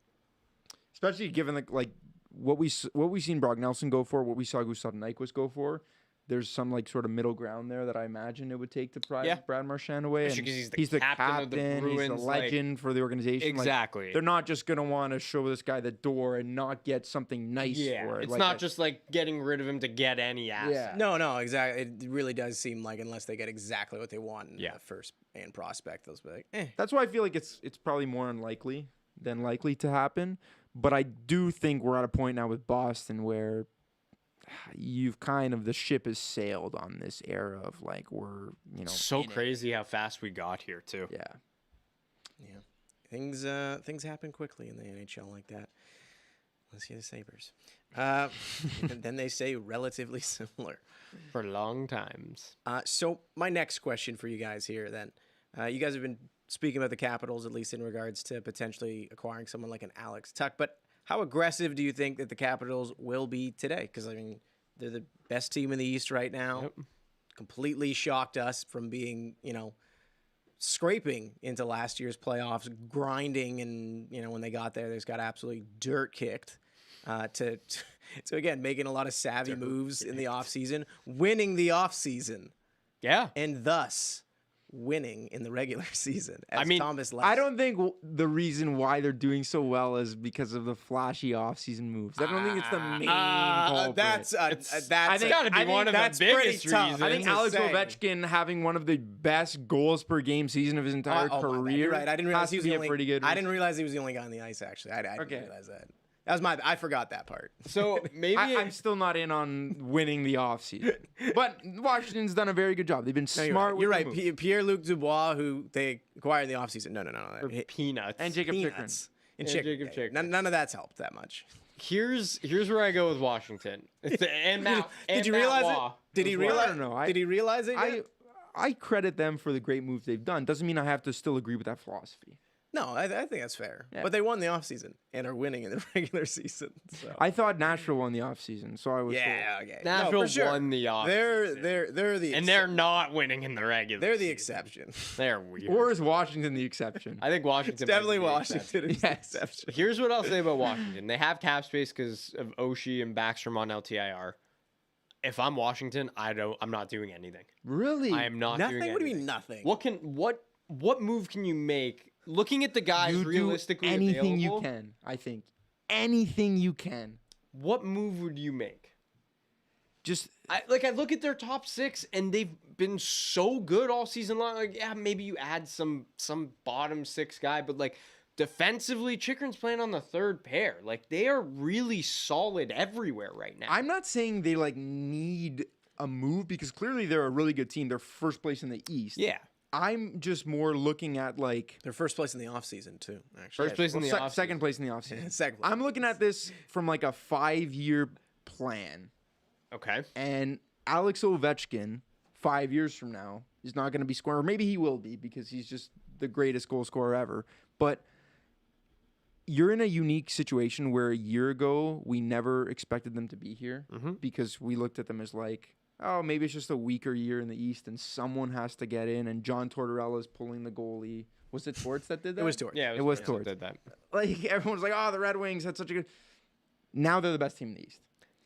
Especially given like what we seen Brock Nelson go for, what we saw Gustav Nyquist go for. There's some like sort of middle ground there that I imagine it would take to prize Brad Marchand away. Especially And 'cause he's the captain of the captain, he's Bruins, the like- legend for the organization. Like, Exactly. they're not just gonna want to show this guy the door and not get something nice Yeah, for it. it's Like not just like getting rid of him to get any asset. No, exactly. It really does seem like unless they get exactly what they want in Yeah. the first and prospect, they'll be like, eh. That's why I feel like it's probably more unlikely than likely to happen. But I do think we're at a point now with Boston where you've kind of the ship has sailed on this era of like we're So in it. crazy how fast we got here too. Yeah. Things happen quickly in the NHL like that. Let's see the Sabres. And then they say relatively similar. For long times. So my next question for you guys here then. You guys have been speaking about the Capitals, at least in regards to potentially acquiring someone like an Alex Tuck. But how aggressive do you think that the Capitals will be today? Because, I mean, they're the best team in the East right now. Yep. Completely shocked us from being, scraping into last year's playoffs, grinding. And, when they got there, they just got absolutely dirt kicked. To again, making a lot of savvy moves in the offseason, winning the offseason. Yeah. And thus winning in the regular season. As I mean, Thomas left. I don't think the reason why they're doing so well is because of the flashy offseason moves. I don't think it's the main culprit. That's It's I gotta be one of the that's pretty biggest tough. reasons. I think to Alex say. Ovechkin having one of the best goals per game season of his entire My bad. career. You're right. I didn't realize has he was to the be only. a pretty good. I didn't realize he was the only guy on the ice. Actually, I didn't realize that. That was I forgot that part. So maybe I'm still not in on winning the offseason. But Washington's done a very good job. They've been No, smart You're with right. the move. Pierre-Luc Dubois, who they acquired in the offseason. No. or peanuts. And Jacob Chikrin. Peanuts. And Yeah, Chikrin. Jacob Chikrin. None of that's helped that much. Here's where I go with Washington. And Matt, Did you Matt realize Waugh it? Did he as well. realize? I don't know. Did he realize it? Yet? I credit them for the great moves they've done. Doesn't mean I have to still agree with that philosophy. No, I think that's fair. Yeah. But they won the offseason and are winning in the regular season. So. I thought Nashville won the offseason, so I was Yeah, okay. Nashville No, for sure. won the off. They're the And they're not winning in the regular. they're the season. exception. They're weird. Or is Washington the exception? I think Washington. might Definitely be the Washington is Yes. the exception. Here's what I'll say about Washington. They have cap space because of Oshie and Backstrom on LTIR. If I'm Washington, I'm not doing anything. Really? I am not Nothing? doing anything. What do you mean nothing? What move can you make? Looking at the guys You realistically do anything available, you can, I think. Anything you can. what move would you make? Just I look at their top 6 and they've been so good all season long. Like, yeah, maybe you add some bottom 6 guy, but like defensively, Chikrin's playing on the 3rd pair. Like they are really solid everywhere right now. I'm not saying they like need a move because clearly they're a really good team. They're first place in the East. yeah. I'm just more looking at like They're first place in the offseason, too, actually. First place in the offseason. second place in the offseason. Second place. I'm looking at this from like a 5-year plan. Okay. And Alex Ovechkin, 5 years from now, is not going to be scoring. Or maybe he will be because he's just the greatest goal scorer ever. But you're in a unique situation where a year ago, we never expected them to be here because we looked at them as like, oh, maybe it's just a weaker year in the East and someone has to get in. And John Tortorella is pulling the goalie. Was it Torts that did that? It was Torts. Yeah, It was Torts Torts. that did that. Like, everyone's like, oh, the Red Wings had such a good... Now they're the best team in the East.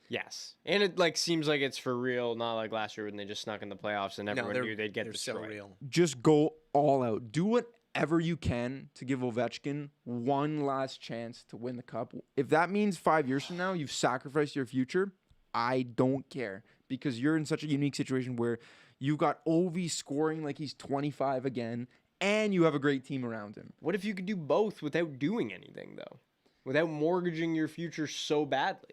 Yes. And it like seems like it's for real, not like last year when they just snuck in the playoffs and everyone knew they'd get they're destroyed. so real. Just go all out. Do whatever you can to give Ovechkin one last chance to win the cup. If that means 5 years from now you've sacrificed your future, I don't care because you're in such a unique situation where you've got Ovi scoring like he's 25 again and you have a great team around him. What if you could do both without doing anything though? Without mortgaging your future so badly?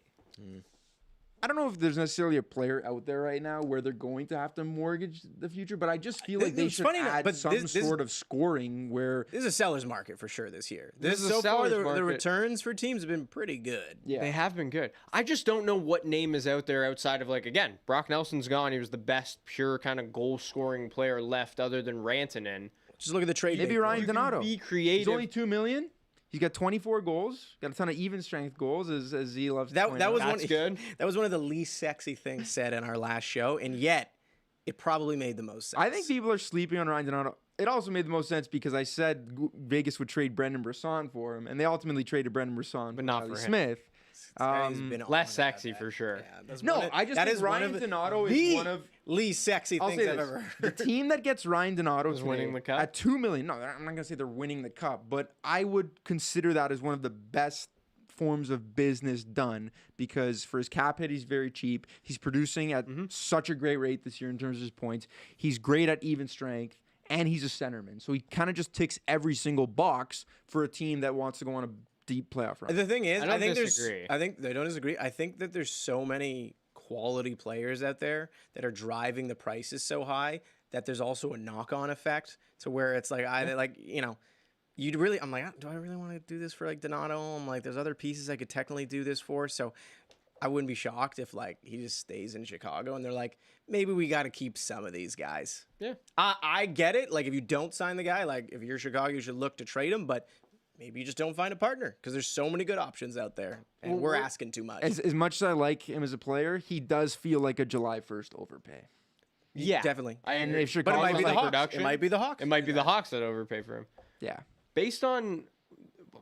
I don't know if there's necessarily a player out there right now where they're going to have to mortgage the future, but I just feel like they It's should funny enough, add but some this- sort of scoring where This is a seller's market for sure this year. This is a so far, seller's the market. returns for teams have been pretty good. They have been good. I just don't know what name is out there outside of like again, Brock Nelson's gone. He was the best pure kind of goal scoring player left other than Rantanen. Just look at the trade. maybe date. Ryan You can Donato. be He's creative. only $2 million. He's got 24 goals. Got a ton of even strength goals, as he loves. to That point that out. was That's one. good. That was one of the least sexy things said in our last show, and yet it probably made the most sense. I think people are sleeping on Ryan Donato. It also made the most sense because I said Vegas would trade Brendan Brisson for him, and they ultimately traded Brendan Brisson, But not Riley for him. Smith. This guy's been on less about sexy that. for sure. Yeah, that's No, one of- I just that think is one Ryan of Donato is the one of. least sexy I'll things say I've this: ever the heard. team that gets Ryan Donato Is today winning the cup? at $2 million. No, I'm not gonna say they're winning the cup, but I would consider that as one of the best forms of business done because for his cap hit, he's very cheap. He's producing at such a great rate this year in terms of his points. He's great at even strength, and he's a centerman. So he kind of just ticks every single box for a team that wants to go on a deep playoff run. The thing is, I don't think disagree. there's. I think they don't disagree. I think that there's so many quality players out there that are driving the prices so high that there's also a knock-on effect to where it's like you'd really. I'm like, do I really want to do this for like Donato? I'm like, there's other pieces I could technically do this for. So I wouldn't be shocked if like he just stays in Chicago and they're like, maybe we got to keep some of these guys. Yeah. I get it. Like if you don't sign the guy, like if you're Chicago, you should look to trade him, but. Maybe you just don't find a partner because there's so many good options out there, and we're asking too much. As much as I like him as a player, he does feel like a July 1st overpay. Yeah. Definitely. And if But it Chicago might be the like Hawks. production, It might be the Hawks. It might be the Hawks that overpay for him. Yeah. Based on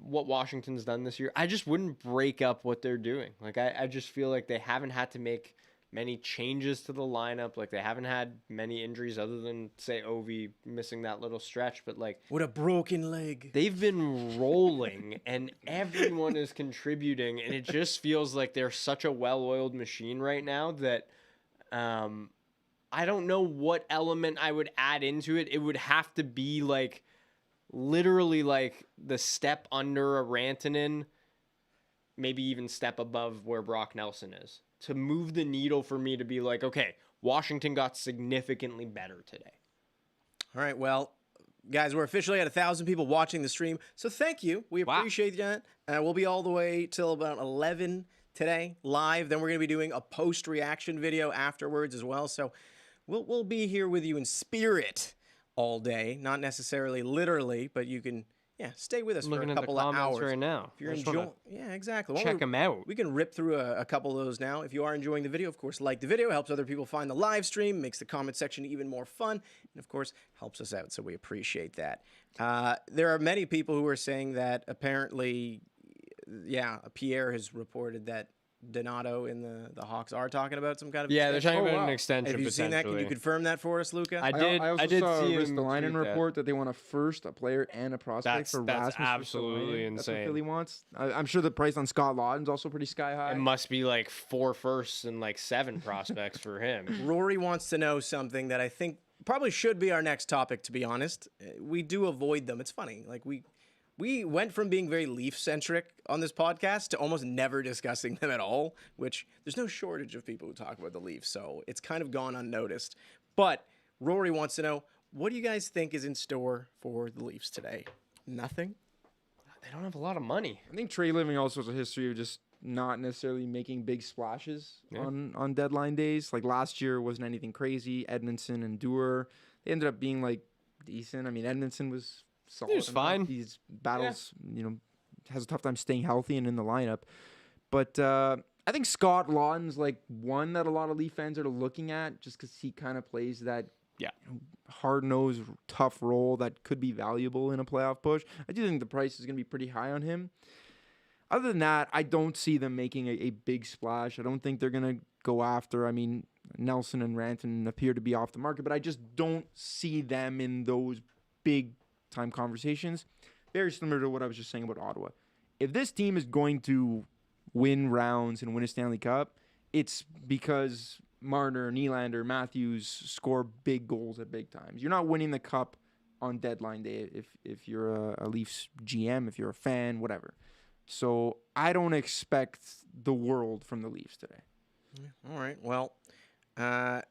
what Washington's done this year, I just wouldn't break up what they're doing. Like I just feel like they haven't had to make many changes to the lineup. Like they haven't had many injuries other than say Ovi missing that little stretch. But like With a broken leg. they've been rolling and everyone is contributing, and it just feels like they're such a well-oiled machine right now that I don't know what element I would add into it. It would have to be like literally like the step under a Rantanen, maybe even step above where Brock Nelson is, to move the needle for me to be like, okay, Washington got significantly better today. All right, well, guys, we're officially at 1,000 people watching the stream, so thank you. We Wow. appreciate that. We'll be all the way till about 11 today live. Then we're going to be doing a post-reaction video afterwards as well. So we'll be here with you in spirit all day, not necessarily literally, but you can stay with us for Looking a at the couple of comments hours. right now. If you're I just wanna enjoying, yeah, exactly. Well, check them out. we can rip through a couple of those now. If you are enjoying the video, of course, like the video, helps other people find the live stream, makes the comment section even more fun, and of course, helps us out. So we appreciate that. There are many people who are saying that apparently, Pierre has reported that Donato and the Hawks are talking about some kind of Yeah, they're extension. talking about wow. an extension. Have you seen that? Can you potentially. confirm that for us, Luca? I I did. also I did saw see a him Ristolainen tweet that. report that they want a player and a prospect for That's Rasmus absolutely Ristolainen. That's what insane. Philly wants. I'm sure the price on Scott Lawton's also pretty sky high. It must be like 4 firsts and like 7 prospects for him. Rory wants to know something that I think probably should be our next topic, to be honest. We do avoid them. It's funny. Like we went from being very Leaf-centric on this podcast to almost never discussing them at all, which there's no shortage of people who talk about the Leafs, so it's kind of gone unnoticed. But Rory wants to know, what do you guys think is in store for the Leafs today? Nothing? They don't have a lot of money. I think Trey Living also has a history of just not necessarily making big splashes on deadline days. Like last year wasn't anything crazy. Edmondson and Dewar, they ended up being like decent. I mean, Edmondson was solid. He was fine. These battles, has a tough time staying healthy and in the lineup. But I think Scott Lawton's like one that a lot of Leaf fans are looking at just because he kind of plays that hard-nosed, tough role that could be valuable in a playoff push. I do think the price is going to be pretty high on him. Other than that, I don't see them making a big splash. I don't think they're going to go after, Nelson and Rantanen appear to be off the market, but I just don't see them in those big-time conversations. Very similar to what I was just saying about Ottawa. If this team is going to win rounds and win a Stanley Cup, it's because Marner, Nylander, Matthews score big goals at big times. You're not winning the cup on deadline day if you're a Leafs GM, if you're a fan, whatever. So I don't expect the world from the Leafs today. All right. Well, a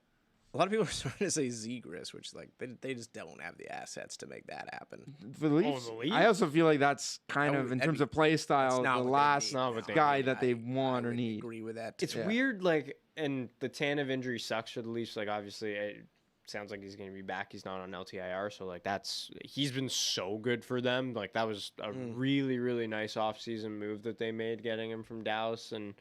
lot of people are starting to say Zegras, which is like they just don't have the assets to make that happen. For the Leafs, the Leafs? I also feel like that's kind of, in that'd terms be- of play style, not the what they last need. Not what they guy need. that they want or would need. Agree with that. It's too. weird, like, and the Tanev injury sucks for the Leafs. Like, obviously, it sounds like he's going to be back. He's not on LTIR, so like he's been so good for them. Like that was a really, really nice offseason move that they made, getting him from Dallas and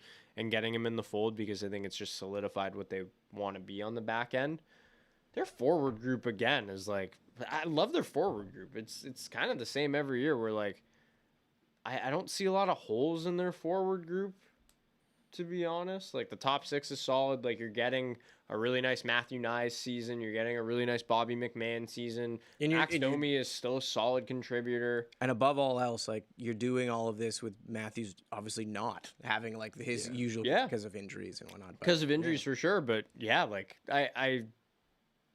getting him in the fold, because I think it's just solidified what they want to be on the back end. Their forward group again is like, I love their forward group. It's kind of the same every year. Where like I don't see a lot of holes in their forward group, to be honest. Like the top 6 is solid. Like you're getting a really nice Matthew Nyes season. You're getting a really nice Bobby McMahon season. Max Domi is still a solid contributor. And above all else, like you're doing all of this with Matthews obviously not having like his usual because of injuries and whatnot. Because of injuries for sure. But yeah, like I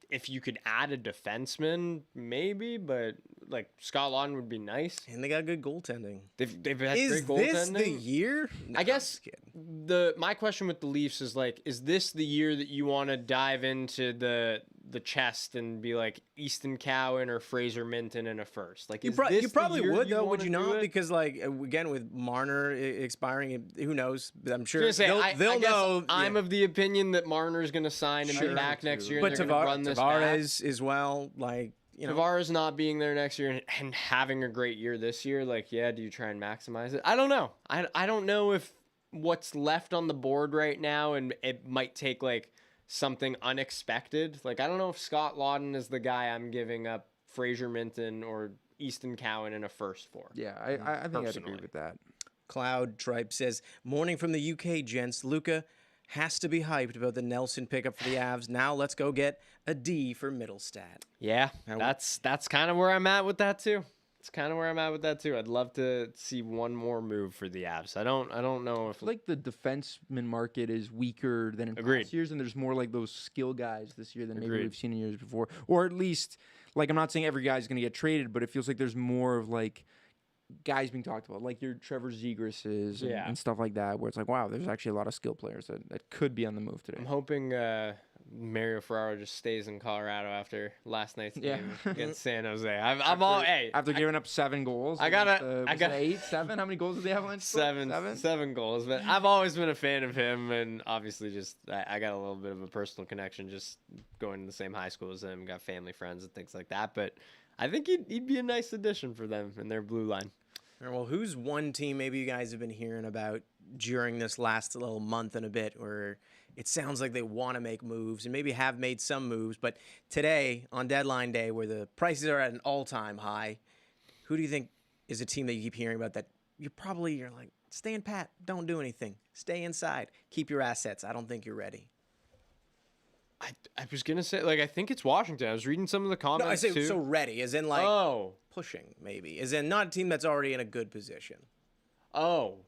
if you could add a defenseman, maybe, but like Scott Lawton would be nice. And they got good goaltending. They've had Is great goaltending. this the year? No, I guess I'm just kidding. my question with the Leafs is like, is this the year that you want to dive into the chest and be like Easton Cowan or Fraser Minton in a first? Like, You probably would though, would you not? Because like again, with Marner expiring, who knows? I'm sure they'll know. I'm of the opinion that Marner's going to sign and be back next year. But and they're gonna run this back. Tavares as well, like. Tavares not being there next year and having a great year this year, like, do you try and maximize it? I don't know. I don't know if what's left on the board right now, and it might take, like, something unexpected. Like, I don't know if Scott Lawton is the guy I'm giving up Fraser Minton or Easton Cowan in a first for. Yeah, I think I'd agree with that. Cloud Tribe says, morning from the UK, gents. Luca has to be hyped about the Nelson pickup for the Avs. Now let's go get a D for Middlestat. Yeah, that's kind of where I'm at with that too. I'd love to see one more move for the Avs. I don't know if Like the defenseman market is weaker than in past years, and there's more like those skill guys this year than maybe we've seen in years before. Or at least, like, I'm not saying every guy's going to get traded, but it feels like there's more of like guys being talked about, like your Trevor Zegrases and stuff like that, where it's like, wow, there's actually a lot of skill players that could be on the move today. I'm hoping Mario Ferraro just stays in Colorado after last night's game against San Jose. After giving up 7 goals, I got 8, 7. How many goals did the Avalanche score? 7 goals. But I've always been a fan of him, and obviously just I got a little bit of a personal connection, just going to the same high school as him, got family friends and things like that. But I think he'd be a nice addition for them in their blue line. All right, well, who's one team maybe you guys have been hearing about during this last little month and a bit where it sounds like they want to make moves and maybe have made some moves, but today on deadline day where the prices are at an all-time high, who do you think is a team that you keep hearing about that you're like, stay in pat, don't do anything, stay inside, keep your assets. I don't think you're ready. I was gonna say, like, I think it's Washington. I was reading some of the comments No, I say too. so ready, as in like Oh, pushing maybe, as in not a team that's already in a good position. oh.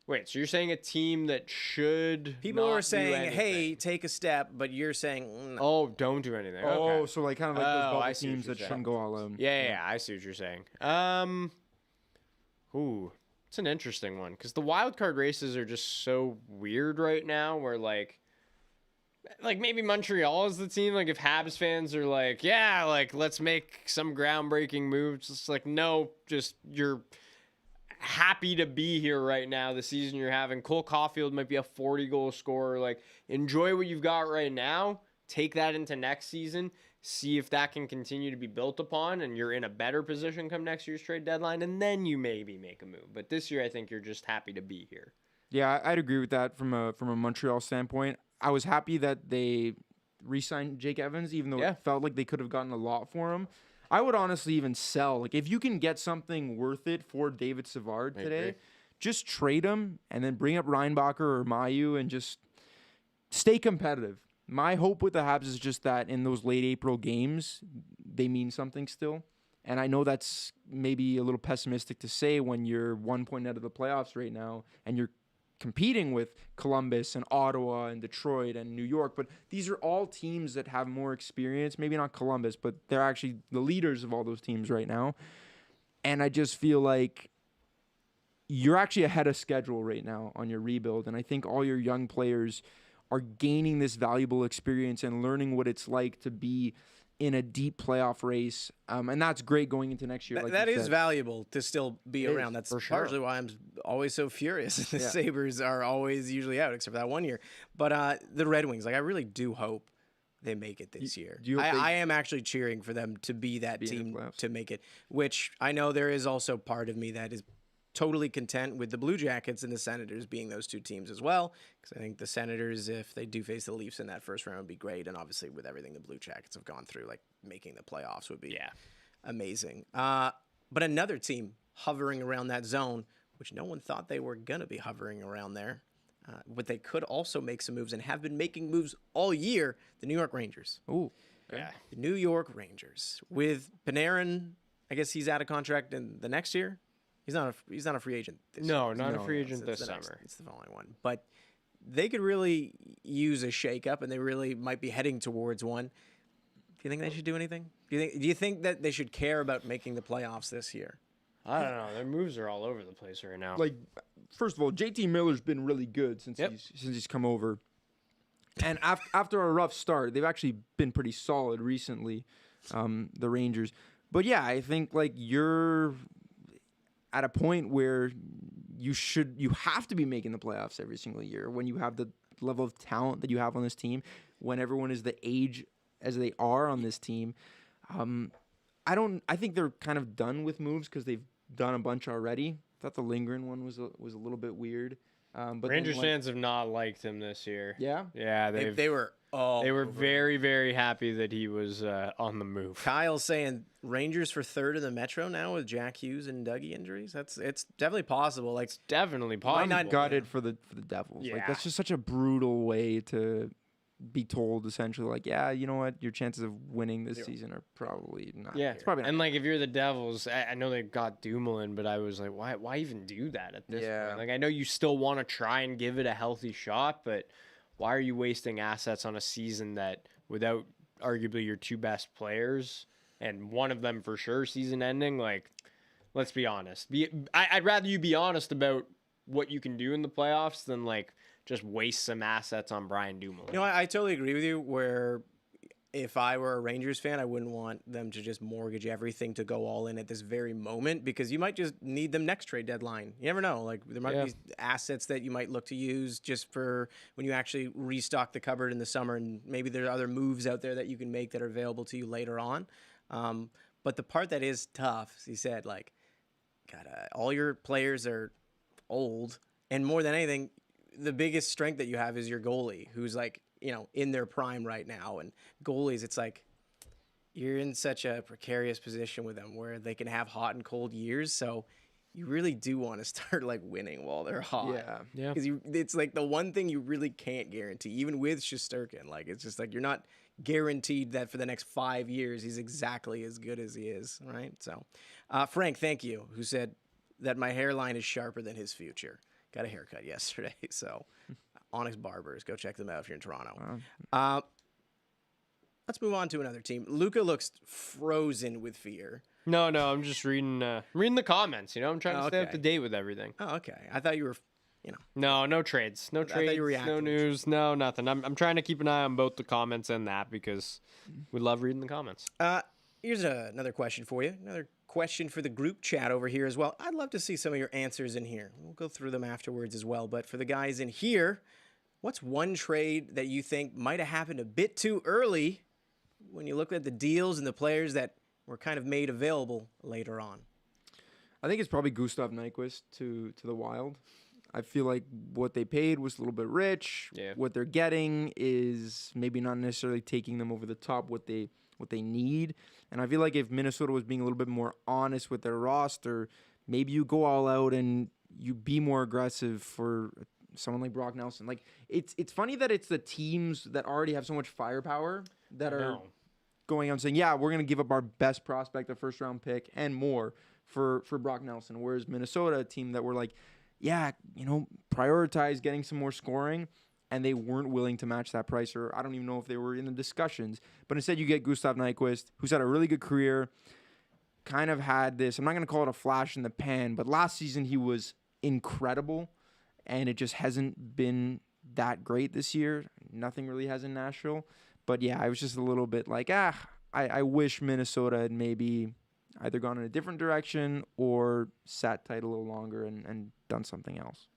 Wait, so you're saying a team that should People not are do saying, anything. hey, take a step, but you're saying, no. Oh, don't do anything. Oh, Okay. so like kind of like those Oh, bubble I see what teams you're that saying. shouldn't go all out. Yeah, I see what you're saying. Ooh, it's an interesting one because the wild card races are just so weird right now. Where like maybe Montreal is the team. Like if Habs fans are like, yeah, like let's make some groundbreaking moves. It's like no, just you're happy to be here right now. The season you're having. Cole Caulfield might be a 40-goal scorer. Like enjoy what you've got right now. Take that into next season. See if that can continue to be built upon and you're in a better position come next year's trade deadline, and then you maybe make a move. But this year, I think you're just happy to be here. Yeah, I'd agree with that from a Montreal standpoint. I was happy that they re-signed Jake Evans, even though it felt like they could have gotten a lot for him. I would honestly even sell. Like if you can get something worth it for David Savard today, just trade him and then bring up Reinbacher or Mayu and just stay competitive. My hope with the Habs is just that in those late April games, they mean something still. And I know that's maybe a little pessimistic to say when you're 1 point out of the playoffs right now and you're competing with Columbus and Ottawa and Detroit and New York. But these are all teams that have more experience. Maybe not Columbus, but they're actually the leaders of all those teams right now. And I just feel like you're actually ahead of schedule right now on your rebuild. And I think all your young players are gaining this valuable experience and learning what it's like to be in a deep playoff race. And that's great going into next year. That is valuable to still be around. That's partially why I'm always so furious. The Sabres are always usually out, except for that one year. But the Red Wings, like I really do hope they make it this year. I am actually cheering for them to be that team to make it, which I know there is also part of me that is totally content with the Blue Jackets and the Senators being those two teams as well, because I think the Senators, if they do face the Leafs in that first round, would be great, and obviously with everything the Blue Jackets have gone through, like making the playoffs would be amazing. But another team hovering around that zone, which no one thought they were going to be hovering around there, but they could also make some moves and have been making moves all year, the New York Rangers. Ooh. Yeah. The New York Rangers. With Panarin, I guess he's out of contract in the next year. He's not a free agent this year. No, not a free agent this summer. It's the following one. But they could really use a shakeup, and they really might be heading towards one. Do you think they should do anything? Do you think that they should care about making the playoffs this year? I don't know. Their moves are all over the place right now. Like, first of all, JT Miller's been really good since he's come over. And after a rough start, they've actually been pretty solid recently, the Rangers. But yeah, I think like you're at a point where you have to be making the playoffs every single year when you have the level of talent that you have on this team, when everyone is the age as they are on this team. I think they're kind of done with moves because they've done a bunch already. I thought the Lindgren one was a little bit weird. But Rangers fans have not liked him this year. Yeah? Yeah, They were very, very happy that he was on the move. Kyle's saying Rangers for third in the Metro now with Jack Hughes and Dougie injuries. It's definitely possible. Like, It's definitely possible. I'm gutted for the Devils. Yeah. Like that's just such a brutal way to be told, essentially, like, yeah, you know what, your chances of winning this season are probably not. Yeah, it's probably not. And like if you're the Devils, I know they got Dumoulin, but I was like, why even do that at this point? Like I know you still want to try and give it a healthy shot, but why are you wasting assets on a season that without arguably your two best players and one of them for sure season ending? Like, let's be honest. I'd rather you be honest about what you can do in the playoffs than like just waste some assets on Brian Dumoulin. You know, I totally agree with you. Where if I were a Rangers fan, I wouldn't want them to just mortgage everything to go all in at this very moment, because you might just need them next trade deadline. You never know. Like there might be assets that you might look to use just for when you actually restock the cupboard in the summer, and maybe there are other moves out there that you can make that are available to you later on. But the part that is tough, as he said, like, God, all your players are old, and more than anything, the biggest strength that you have is your goalie, who's like, in their prime right now. And goalies, it's like you're in such a precarious position with them where they can have hot and cold years. So you really do want to start like winning while they're hot. Yeah. Because it's like the one thing you really can't guarantee, even with Shesterkin. Like, it's just like you're not guaranteed that for the next 5 years he's exactly as good as he is, right? So, Frank, thank you, who said that my hairline is sharper than his future. Got a haircut yesterday, so Onyx Barbers, go check them out if you're in Toronto. Let's move on to another team. Luca looks frozen with fear. No, I'm just reading the comments. I'm trying to stay up to date with everything. Oh, okay. I thought you were, No trades, no trades, you were no reacting. news, no nothing. I'm trying to keep an eye on both the comments and that because we love reading the comments. Here's another question for you. Another question for the group chat over here as well. I'd love to see some of your answers in here. We'll go through them afterwards as well. But for the guys in here, what's one trade that you think might have happened a bit too early when you look at the deals and the players that were kind of made available later on? I think it's probably Gustav Nyquist to the Wild. I feel like what they paid was a little bit rich. Yeah. What they're getting is maybe not necessarily taking them over the top what they need. And I feel like if Minnesota was being a little bit more honest with their roster, maybe you go all out and you be more aggressive for someone like Brock Nelson. Like it's funny that it's the teams that already have so much firepower that are going out and saying, yeah, we're going to give up our best prospect, a first-round pick, and more for Brock Nelson. Whereas Minnesota, a team that were like, yeah, prioritize getting some more scoring, and they weren't willing to match that price, or I don't even know if they were in the discussions. But instead, you get Gustav Nyquist, who's had a really good career, kind of had this, I'm not going to call it a flash in the pan, but last season he was incredible, and it just hasn't been that great this year. Nothing really has in Nashville. But yeah, I was just a little bit like, I wish Minnesota had maybe either gone in a different direction or sat tight a little longer and done something else.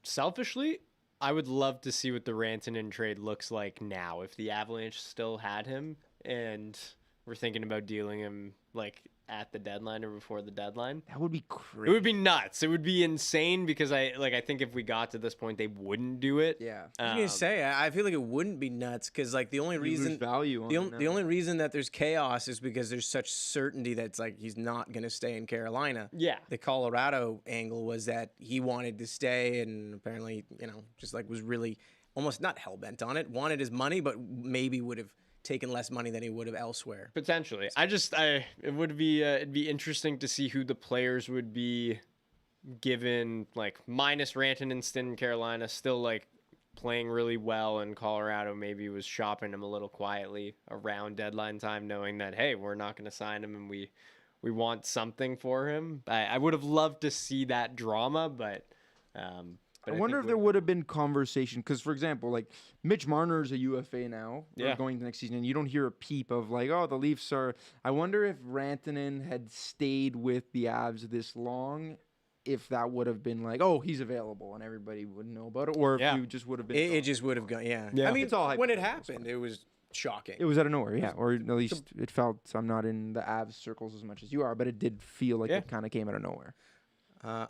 Selfishly, I would love to see what the Rantanen trade looks like now if the Avalanche still had him and we're thinking about dealing him like at the deadline or before the deadline. That would be crazy. It would be nuts. It would be insane because I think if we got to this point, they wouldn't do it. Yeah. I was gonna say, I feel like it wouldn't be nuts because like the only You reason lose value on the only reason that there's chaos is because there's such certainty that it's like he's not gonna stay in Carolina. Yeah. The Colorado angle was that he wanted to stay and apparently just like was really almost not hell bent on it, wanted his money, but maybe would have taken less money than he would have elsewhere. Potentially. It would be it'd be interesting to see who the players would be given, like minus Rantanen and Stin in Carolina, still like playing really well in Colorado. Maybe was shopping him a little quietly around deadline time, knowing that, hey, we're not going to sign him and we want something for him. I would have loved to see that drama, but I wonder if there would have been conversation because, for example, like Mitch Marner's a UFA now, Yeah. going to next season, and you don't hear a peep of like, oh, the Leafs are. I wonder if Rantanen had stayed with the Avs this long, if that would have been like, oh, he's available, and everybody would know about it, or if you just would have been. It just would have gone, yeah. Yeah. I mean, It's all when it hypothetical. happened, it was shocking. It was out of nowhere, yeah, or at least it felt. I'm not in the Avs circles as much as you are, but it did feel like it kind of came out of nowhere.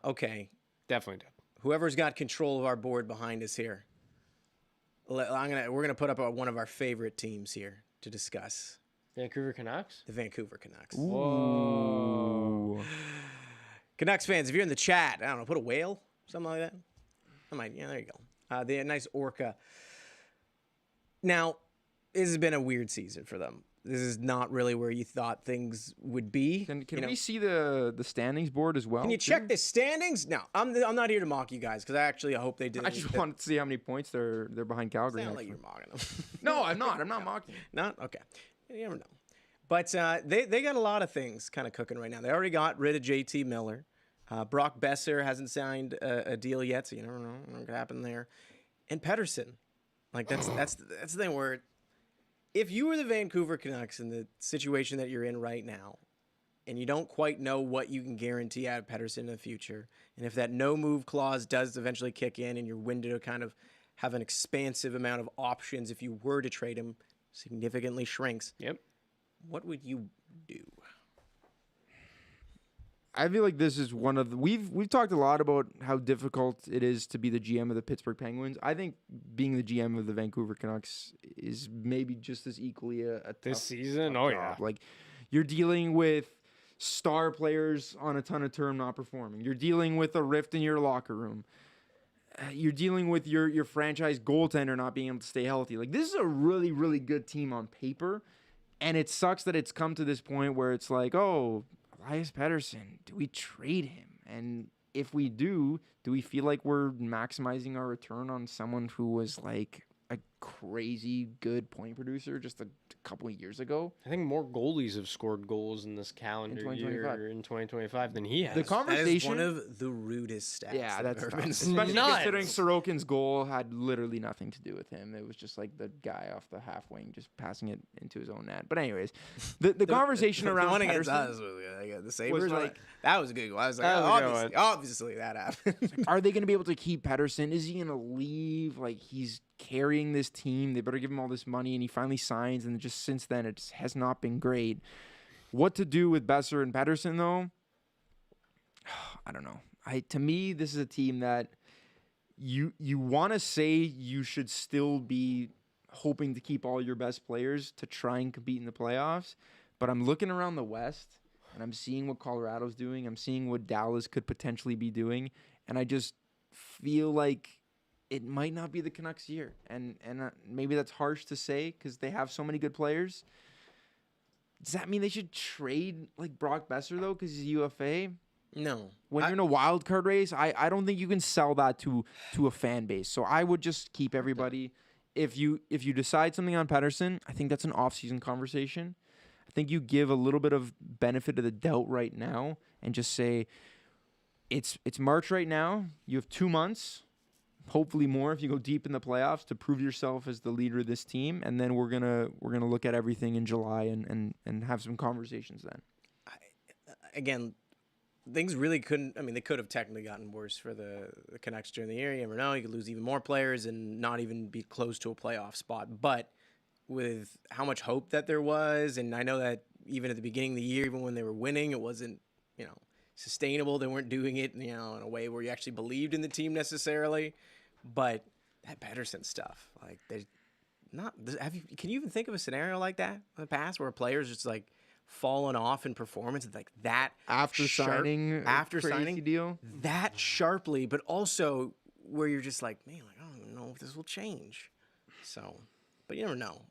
Okay, definitely did. whoever's got control of our board behind us here, we're gonna put up one of our favorite teams here to discuss: Vancouver Canucks? the Vancouver Canucks. Ooh. Canucks fans, if you're in the chat, I don't know, put a whale, something like that. There you go. The nice orca. Now, this has been a weird season for them. This is not really where you thought things would be. Can we see the standings board as well? Can you too? check the standings? No, I'm not here to mock you guys because I hope they did. I just wanted to see how many points they're behind Calgary. Sound like actually. you're mocking them. No, I'm not. I'm not mocking. Not okay. You never know. But they got a lot of things kind of cooking right now. They already got rid of JT Miller. Brock Besser hasn't signed a deal yet, so you never know what could happen there. And Pettersson, like that's the thing where if you were the Vancouver Canucks in the situation that you're in right now, and you don't quite know what you can guarantee out of Pettersson in the future, and if that no move clause does eventually kick in and your window to kind of have an expansive amount of options if you were to trade him significantly shrinks. Yep. what would you do? I feel like this is one of the, we've talked a lot about how difficult it is to be the GM of the Pittsburgh Penguins. I think being the GM of the Vancouver Canucks is maybe just as equally a tough, This season, tough job. Like, you're dealing with star players on a ton of term not performing. You're dealing with a rift in your locker room. You're dealing with your franchise goaltender not being able to stay healthy. Like, this is a really, really good team on paper, and it sucks that it's come to this point where it's like, oh, Elias Pettersson, do we trade him? And if we do we feel like we're maximizing our return on someone who was like a crazy good point producer just a couple of years ago? I think more goalies have scored goals in this calendar year in 2025 than he has. The conversation, that is one of the rudest stats. Yeah, that's ever tough. been Especially nuts. considering Sorokin's goal had literally nothing to do with him. It was just like the guy off the half wing just passing it into his own net. But anyways, the conversation around the one against Pettersson, us was the Sabres. like, that was a good goal. I was like, That was a good one. obviously that happened. are they going to be able to keep Pettersson? Is he going to leave? Like, he's carrying this team. They better give him all this money, and he finally signs, and just since then it has not been great. What to do with Besser and Pettersson, though? I don't know. To me, this is a team that you want to say you should still be hoping to keep all your best players to try and compete in the playoffs, but I'm looking around the West, and I'm seeing what Colorado's doing. I'm seeing what Dallas could potentially be doing, and I just feel like it might not be the Canucks' year. And maybe that's harsh to say because they have so many good players. Does that mean they should trade like Brock Besser, though, because he's UFA? No. When you're in a wild card race, I don't think you can sell that to a fan base. So I would just keep everybody. If you decide something on Pettersson, I think that's an off-season conversation. I think you give a little bit of benefit of the doubt right now and just say, it's March right now. You have 2 months, hopefully more if you go deep in the playoffs, to prove yourself as the leader of this team, and then we're gonna look at everything in July and have some conversations then. Again, things really couldn't. I mean, they could have technically gotten worse for the Canucks during the year. You never know. You could lose even more players and not even be close to a playoff spot. But with how much hope that there was, and I know that even at the beginning of the year, even when they were winning, it wasn't, sustainable. They weren't doing it, in a way where you actually believed in the team necessarily. But that Pettersson stuff, like, there's not. Can you even think of a scenario like that in the past where a player's just like fallen off in performance like that After signing deal that sharply, but also where you're just like, man, like, I don't even know if this will change. So, but you never know.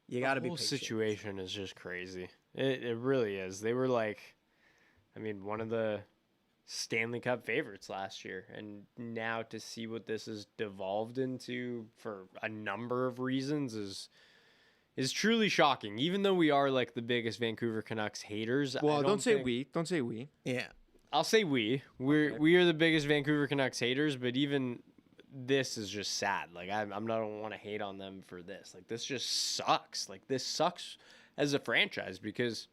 You got to be patient. The whole situation is just crazy. It really is. They were like, one of the Stanley Cup favorites last year, and now to see what this has devolved into for a number of reasons is truly shocking. Even though we are like the biggest Vancouver Canucks haters. Well, don't say we. Don't say we. Yeah. I'll say we. We are the biggest Vancouver Canucks haters, but even this is just sad. Like, I don't want to hate on them for this. Like, this just sucks. Like, this sucks as a franchise because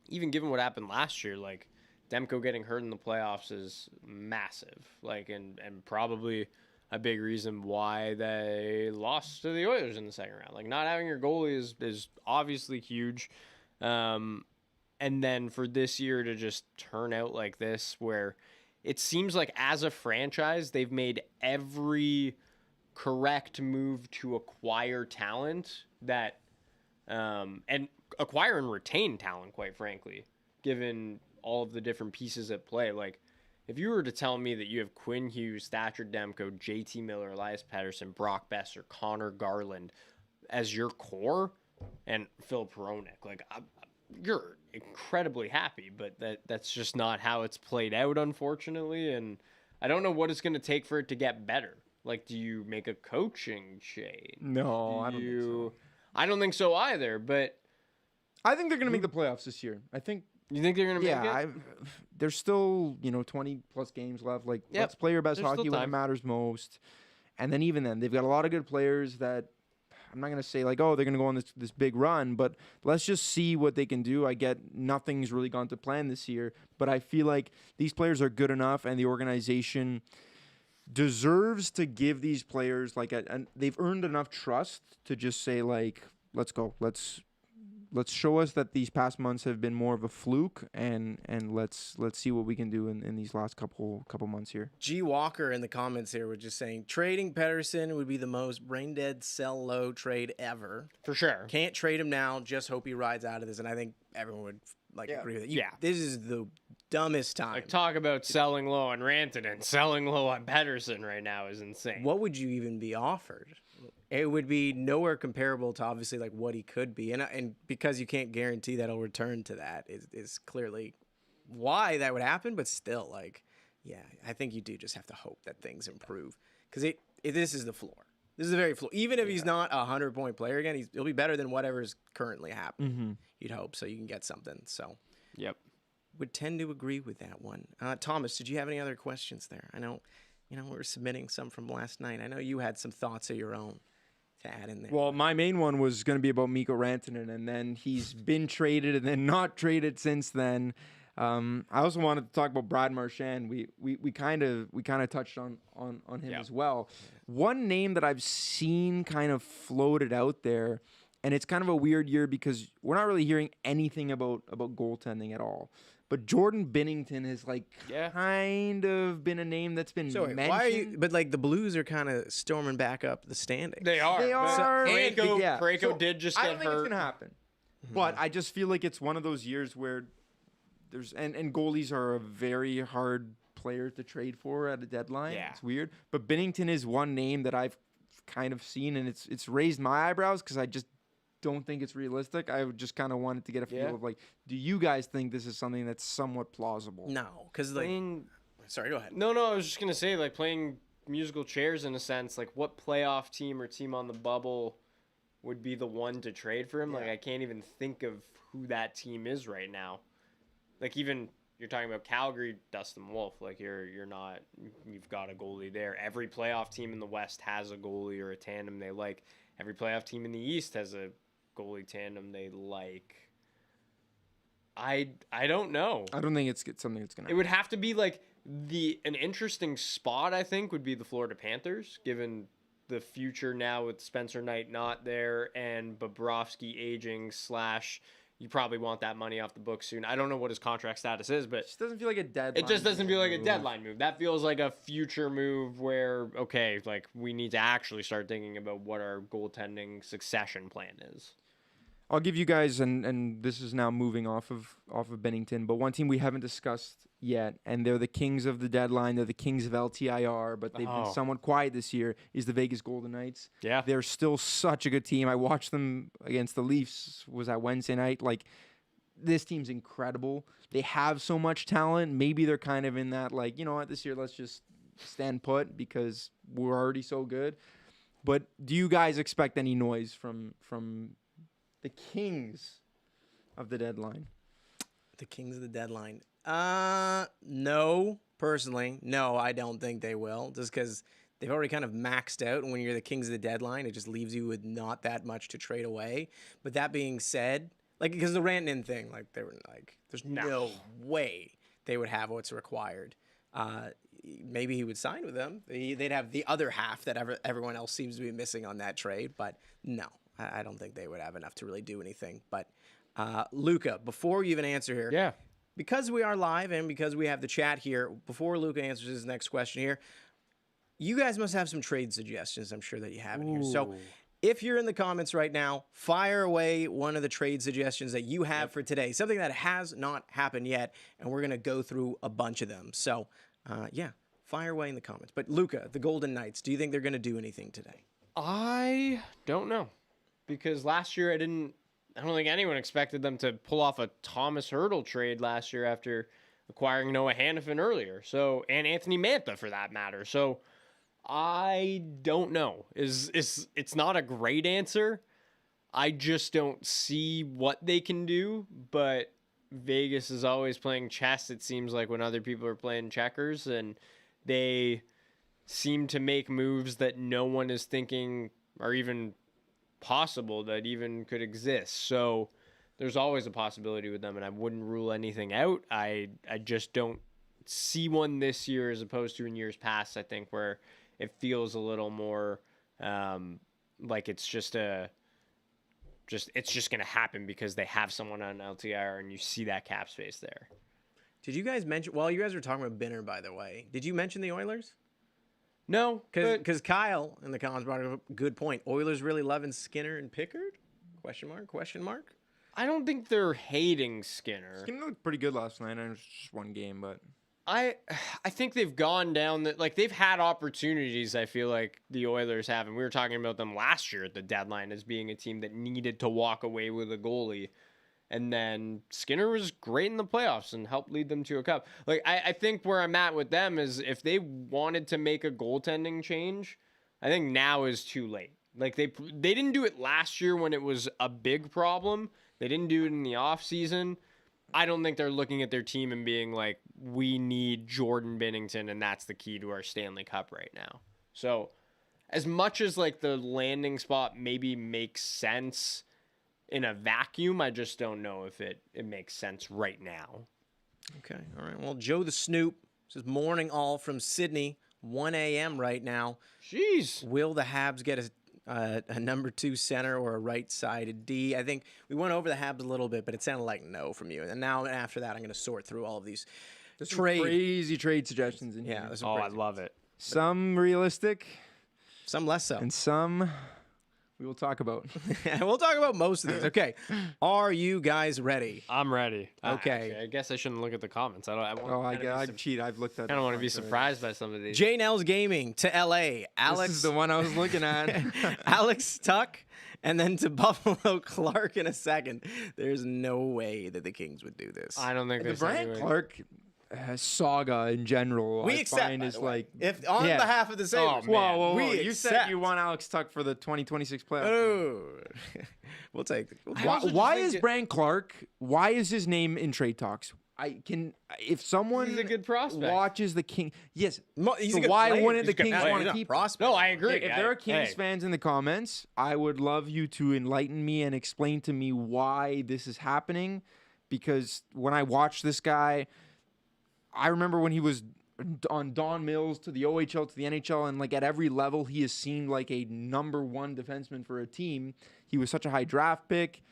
even given what happened last year, like, Demko getting hurt in the playoffs is massive. Like, and probably a big reason why they lost to the Oilers in the second round. Like, not having your goalie is obviously huge. And then for this year to just turn out like this, where it seems like as a franchise, they've made every correct move to acquire talent and acquire and retain talent, quite frankly, given all of the different pieces at play. Like, if you were to tell me that you have Quinn Hughes, Thatcher Demko, JT Miller, Elias Pettersson, Brock Besser, Connor Garland as your core, and Phil Peronik, like, you're incredibly happy, but that's just not how it's played out, unfortunately. And I don't know what it's going to take for it to get better. Like, do you make a coaching change? No, I don't think so. I don't think so either, but I think they're going to make the playoffs this year. You think they're going to make it? There's still, 20-plus games left. Like, let's play your best hockey when it matters most. And then even then, they've got a lot of good players that I'm not going to say, like, oh, they're going to go on this big run, but let's just see what they can do. I get nothing's really gone to plan this year, but I feel like these players are good enough, and the organization deserves to give these players, like, and they've earned enough trust to just say, like, let's go. show us that these past months have been more of a fluke, and let's see what we can do in these last couple months here. G Walker in the comments here was just saying trading Pedersen would be the most brain dead sell low trade ever. For sure. Can't trade him now. Just hope he rides out of this. And I think everyone would agree with it. Yeah. This is the dumbest time. Like, talk about selling low on Rantanen. Selling low on Pedersen right now is insane. What would you even be offered? It would be nowhere comparable to obviously like what he could be, and because you can't guarantee that he'll return to that is clearly why that would happen. But still, like, yeah, I think you do just have to hope that things improve because this is the floor. This is the very floor. Even if he's not a 100-point player again, he'll be better than whatever's currently happening. Mm-hmm. You'd hope so you can get something. So, Yep. would tend to agree with that one. Thomas, did you have any other questions there? I know, we were submitting some from last night. I know you had some thoughts of your own to add in there. Well, my main one was going to be about Mikko Rantanen, and then he's been traded and then not traded since then. I also wanted to talk about Brad Marchand. We kind of touched on him as well. One name that I've seen kind of floated out there, and it's kind of a weird year because we're not really hearing anything about goaltending at all. But Jordan Binnington has kind of been a name that's been mentioned. Why are you? But like the Blues are kind of storming back up the standings. They are. Parayko did just get hurt. I don't think it's gonna happen. But I just feel like it's one of those years where there's and goalies are a very hard player to trade for at a deadline. Yeah. It's weird. But Binnington is one name that I've kind of seen, and it's raised my eyebrows because I just don't think it's realistic. I just kind of wanted to get a feel of like, do you guys think this is something that's somewhat plausible? No, because like, sorry, go ahead. No, I was just gonna say, like, playing musical chairs in a sense. Like, what playoff team or team on the bubble would be the one to trade for him? Like, I can't even think of who that team is right now. Like, even you're talking about Calgary, Dustin Wolf. Like, you've got a goalie there. Every playoff team in the West has a goalie or a tandem they like. Every playoff team in the East has a goalie tandem they like. I don't know. I don't think it's something that's gonna happen. It would have to be like an interesting spot, I think, would be the Florida Panthers, given the future now with Spencer Knight not there and Bobrovsky aging / you probably want that money off the books soon. I don't know what his contract status is, but it just doesn't feel like a deadline. It just doesn't feel like a deadline move. That feels like a future move where, okay, like we need to actually start thinking about what our goaltending succession plan is. I'll give you guys, and this is now moving off of Bennington, but one team we haven't discussed yet, and they're the kings of the deadline. They're the kings of LTIR, but they've been somewhat quiet this year, is the Vegas Golden Knights. Yeah. They're still such a good team. I watched them against the Leafs, was that Wednesday night. Like, this team's incredible. They have so much talent. Maybe they're kind of in that, like, you know what, this year let's just stand put because we're already so good. But do you guys expect any noise from the kings of the deadline? The kings of the deadline. No, personally. No, I don't think they will. Just because they've already kind of maxed out. And when you're the kings of the deadline, it just leaves you with not that much to trade away. But that being said, like, because the Rantanen thing, like, they were like, there's no way they would have what's required. Maybe he would sign with them. They'd have the other half that everyone else seems to be missing on that trade. But no. I don't think they would have enough to really do anything. But Luca, before you even answer here, because we are live and because we have the chat here, before Luca answers his next question here, you guys must have some trade suggestions. I'm sure that you have in here. So if you're in the comments right now, fire away one of the trade suggestions that you have for today, something that has not happened yet, and we're going to go through a bunch of them. So, fire away in the comments. But Luca, the Golden Knights, do you think they're going to do anything today? I don't know. Because last year I don't think anyone expected them to pull off a Thomas Hertl trade last year after acquiring Noah Hannafin earlier. So, and Anthony Mantha for that matter. So I don't know. It's not a great answer. I just don't see what they can do, but Vegas is always playing chess, it seems like, when other people are playing checkers, and they seem to make moves that no one is thinking are even possible that even could exist. So there's always a possibility with them, and I wouldn't rule anything out. I just don't see one this year as opposed to in years past, I think, where it feels a little more like it's just a it's just going to happen because they have someone on LTIR and you see that cap space there. Did you guys mention, while you guys were talking about Binner, by the way, did you mention the Oilers? No, Because Kyle in the comments brought up a good point. Oilers really loving Skinner and Pickard? Question mark? I don't think they're hating Skinner. Skinner looked pretty good last night. It was just one game, but I think they've gone down that, like, they've had opportunities. I feel like the Oilers have, and we were talking about them last year at the deadline as being a team that needed to walk away with a goalie. And then Skinner was great in the playoffs and helped lead them to a cup. Like, I think where I'm at with them is if they wanted to make a goaltending change, I think now is too late. Like, they didn't do it last year when it was a big problem. They didn't do it in the offseason. I don't think they're looking at their team and being like, we need Jordan Binnington, and that's the key to our Stanley Cup right now. So as much as, like, the landing spot maybe makes sense in a vacuum, I just don't know if it makes sense right now. Okay, all right. Well, Joe the Snoop says, morning all from Sydney, 1 a.m. right now. Jeez. Will the Habs get a number 2 center or a right-sided D? I think we went over the Habs a little bit, but it sounded like no from you. And now after that, I'm going to sort through all of these crazy trade suggestions in here. Yeah. I love it. Some realistic, some less so. and some we will talk about. We'll talk about most of these. Okay. Are you guys ready? I'm ready. Okay. I guess I shouldn't look at the comments. I'd cheat. I've looked at. I don't want to be surprised by some of these. J. Nels Gaming to LA. Alex. This is the one I was looking at. Alex Tuck. And then to Buffalo Clark in a second. There's no way that the Kings would do this. I don't think The there's Brian any way. Clark saga in general, We I accept, find by is the way. like. If on Yeah. behalf of the Sabres. Whoa! we You said accept. you want Alex Tuck for the 2026 playoffs. Oh. We'll take it. Why is Brian Clark? Why is his name in trade talks? If someone He's a good prospect. watches the King, yes. He's so a good why player. wouldn't He's the a good Kings player. want He's to not keep? prospect. No, I agree. If there are Kings fans in the comments, I would love you to enlighten me and explain to me why this is happening. Because when I watched this guy, I remember when he was on Don Mills to the OHL to the NHL, and like at every level, he has seemed like a number 1 defenseman for a team. He was such a high draft pick.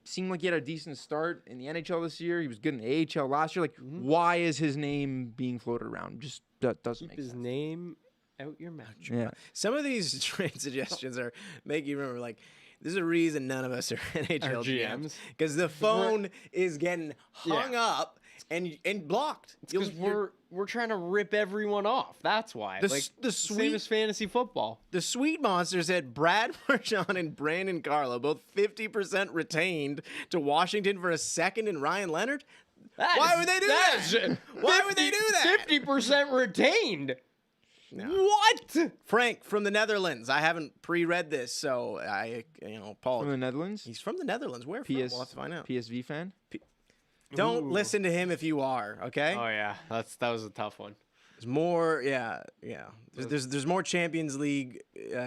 Seemed like he had a decent start in the NHL this year. He was good in the AHL last year. Like, why is his name being floated around? Just doesn't make Keep his sense. name out your mouth. Yeah. Some of these trade suggestions are make you remember, like, there's a reason none of us are NHL GMs. GMs. Because the phone is getting hung Yeah. up and blocked. Because we're trying to rip everyone off. That's why. The Like, the same sweet as fantasy football. The Sweet Monster said Brad Marchand and Brandon Carlo both 50% retained to Washington for a second and Ryan Leonard. Why would they do that? Why would they do that? 50% retained. No. What? Frank from the Netherlands. I haven't pre-read this, so I Paul. From the Netherlands? He's from the Netherlands. Where from? We'll have to find out. PSV fan? Don't Ooh. listen to him if you are, okay? Oh yeah, that was a tough one. There's more, yeah. There's more Champions League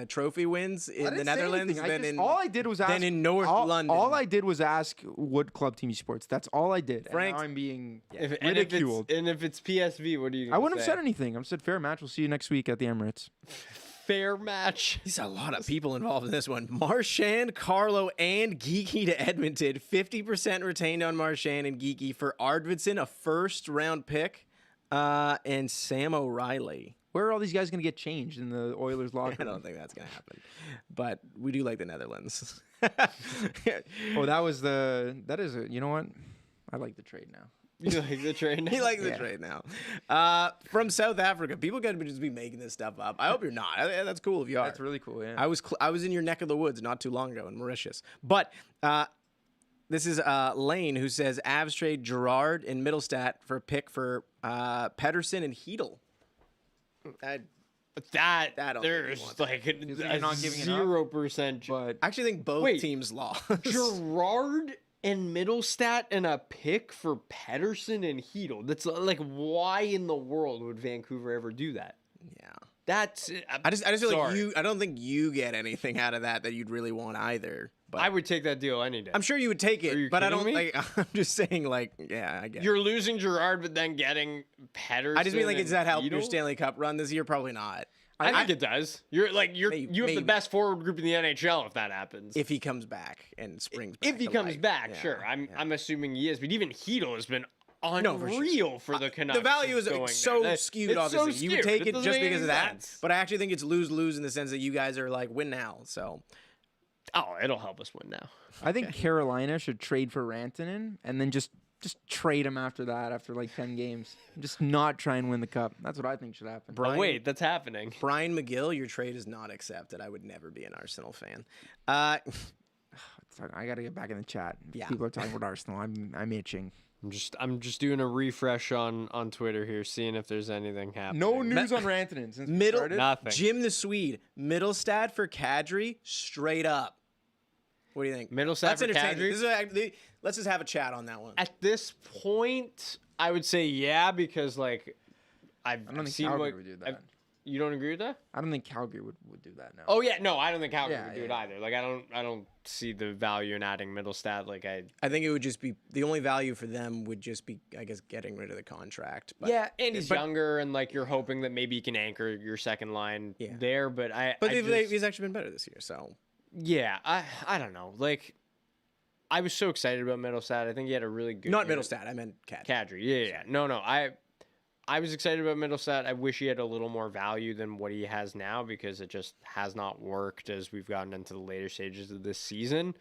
trophy wins in the Netherlands than in all I did was ask in North London. All I did was ask what club team he supports. That's all I did. Frank- And now I'm being Ridiculed. ridiculed. If it's PSV, what do you? I wouldn't have said anything. I said fair match. We'll see you next week at the Emirates. Fair match. There's a lot of people involved in this one. Marchand, Carlo, and Geeky to Edmonton. 50% retained on Marchand and Geeky for Arvidsson, a first-round pick, and Sam O'Reilly. Where are all these guys going to get changed in the Oilers locker I room? don't think that's going to happen. But we do like the Netherlands. Oh, that is you know what? I like the trade now. You like the trade? He likes the Yeah. trade now. From South Africa, people got to just be making this stuff up. I hope you're not. That's cool if you are. That's really cool, yeah. I was in your neck of the woods not too long ago in Mauritius. But this is Lane who says Avs trade Gerard and Middlestat for a pick for Pedersen and Hedel. I That don't think there's he wants like you're a not giving it up? 0%. But actually think both Wait. teams lost. Gerard and Middlestat and a pick for Pedersen and Hedel. That's like, why in the world would Vancouver ever do that? Yeah. That's I just feel like sorry. I don't think you get anything out of that you'd really want either. But I would take that deal any day. I'm sure you would take Are it, you but I kidding don't me? like. I'm just saying, like, yeah, I get. You're losing Gerard, but then getting Pedersen. I just mean like, does that help your Hedel? Stanley Cup run this year? Probably not. I think it does. You have Maybe. the best forward group in the NHL if that happens. If he comes back and springs back. If he to comes life. back, Yeah, sure. yeah. I'm assuming he is, but even Hedl has been No, for unreal for the Canucks. The value is going so there. skewed, It's obviously. so You would skewed. take It it doesn't just make because of any that. sense. But I actually think it's lose-lose in the sense that you guys are like, win now. So Oh, it'll help us win now. I think Carolina should trade for Rantanen and then just trade him after that, after like 10 games. Just not try and win the cup. That's what I think should happen. Brian- Oh, wait, that's happening. Brian McGill, your trade is not accepted. I would never be an Arsenal fan. I got to get back in the chat. Yeah. People are talking about Arsenal. I'm itching. I'm just doing a refresh on Twitter here, seeing if there's anything happening. No news on Rantanen since we Middle started. Nothing. Jim the Swede, Middlestad for Kadri, straight up. What do you think? Middlestad That's for entertaining. Kadri? This is actually, let's just have a chat on that one. At this point, I would say yeah, because like I don't think seen Calgary what would do that. you don't agree with that. I don't think Calgary would do that now. Oh yeah, no, I don't think Calgary Yeah, would do it yeah. either. Like I don't see the value in adding Middlestad. Like I think it would just be the only value for them would just be, I guess, getting rid of the contract. But, yeah, and he's but- younger, and like you're hoping that maybe he can anchor your second line Yeah. there. But he's actually been better this year. So yeah, I don't know. Like I was so excited about Middlestad. I think he had a really good not year. Middlestad, I meant Kadri. Kadri. Yeah. No. I was excited about Middlestad. I wish he had a little more value than what he has now because it just has not worked as we've gotten into the later stages of this season.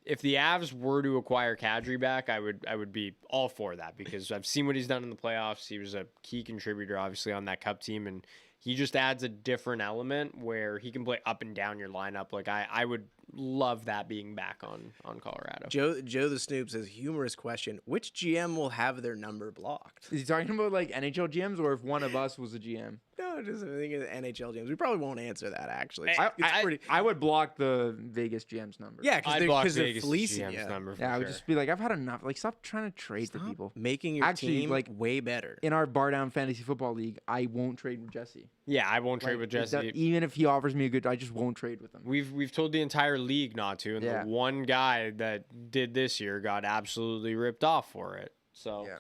If the Avs were to acquire Kadri back, I would be all for that because I've seen what he's done in the playoffs. He was a key contributor, obviously, on that Cup team, and he just adds a different element where he can play up and down your lineup. Like I would love that being back on Colorado. Joe the Snoop says, humorous question: which GM will have their number blocked? Is he talking about like NHL GMs or if one of us was a GM? No, just I think of NHL GMs. We probably won't answer that actually. I would block the Vegas GM's number. Yeah, I'd block because they're Vegas' fleecing GM's you. number for Yeah, I would sure. just be like, I've had enough. Like, stop trying to trade for people. Making your Actually, team like, way better. In our BarDown Fantasy Football League, I won't trade with Jesse. Yeah, I won't trade with Jesse. Even if he offers me a good, I just won't trade with him. We've told the entire league not to, and Yeah. the one guy that did this year got absolutely ripped off for it. So Yeah.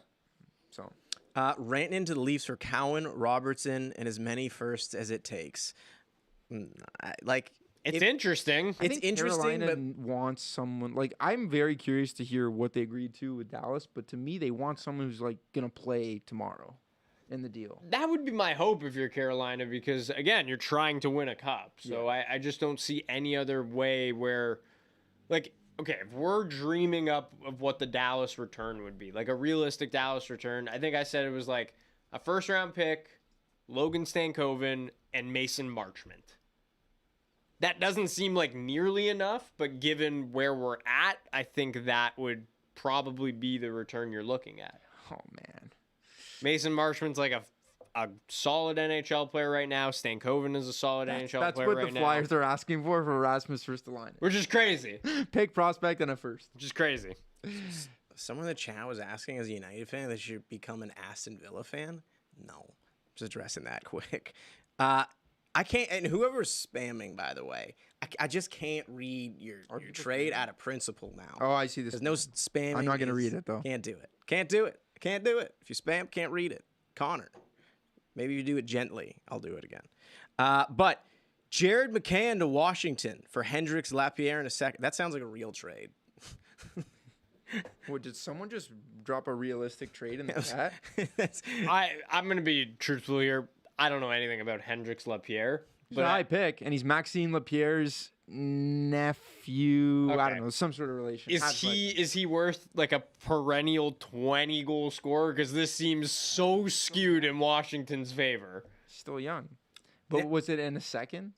So Ranting into the Leafs for Cowan, Robertson, and as many firsts as it takes. it's interesting. It's interesting, Carolina wants someone like I'm very curious to hear what they agreed to with Dallas, but to me, they want someone who's like gonna play tomorrow in the deal. That would be my hope if you're Carolina, because again, you're trying to win a cup. So I just don't see any other way where, like, okay, if we're dreaming up of what the Dallas return would be, like a realistic Dallas return, I think I said it was like a first round pick, Logan Stankoven, and Mason Marchment. That doesn't seem like nearly enough, but given where we're at, I think that would probably be the return you're looking at. Oh man. Mason Marchment's like a solid NHL player right now. Stankoven is a solid NHL That's player what right the now. Flyers are asking for Rasmus Ristolainen. Which is crazy. Pick, prospect, and a first. Which is crazy. someone in the chat was asking as a United fan that you should become an Aston Villa fan. No, just addressing that quick. I can't, and whoever's spamming, by the way, I just can't read your trade out of principle now. Oh, I see this. There's no spamming. I'm not gonna read it though. Can't do it. Can't do it. Can't do it. If you spam, can't read it. Connor, maybe you do it gently. I'll do it again. But Jared McCann to Washington for Hendricks, Lapierre in a second. That sounds like a real trade. What, did someone just drop a realistic trade in the chat? I'm gonna be truthful here. I don't know anything about Hendricks Lapierre, He's but a high pick, and he's Maxime Lapierre's nephew. I Okay. don't know, some sort of relation. is he worth like a perennial 20 goal scorer? Because this seems so skewed in Washington's favor. Still young. But was it in a second?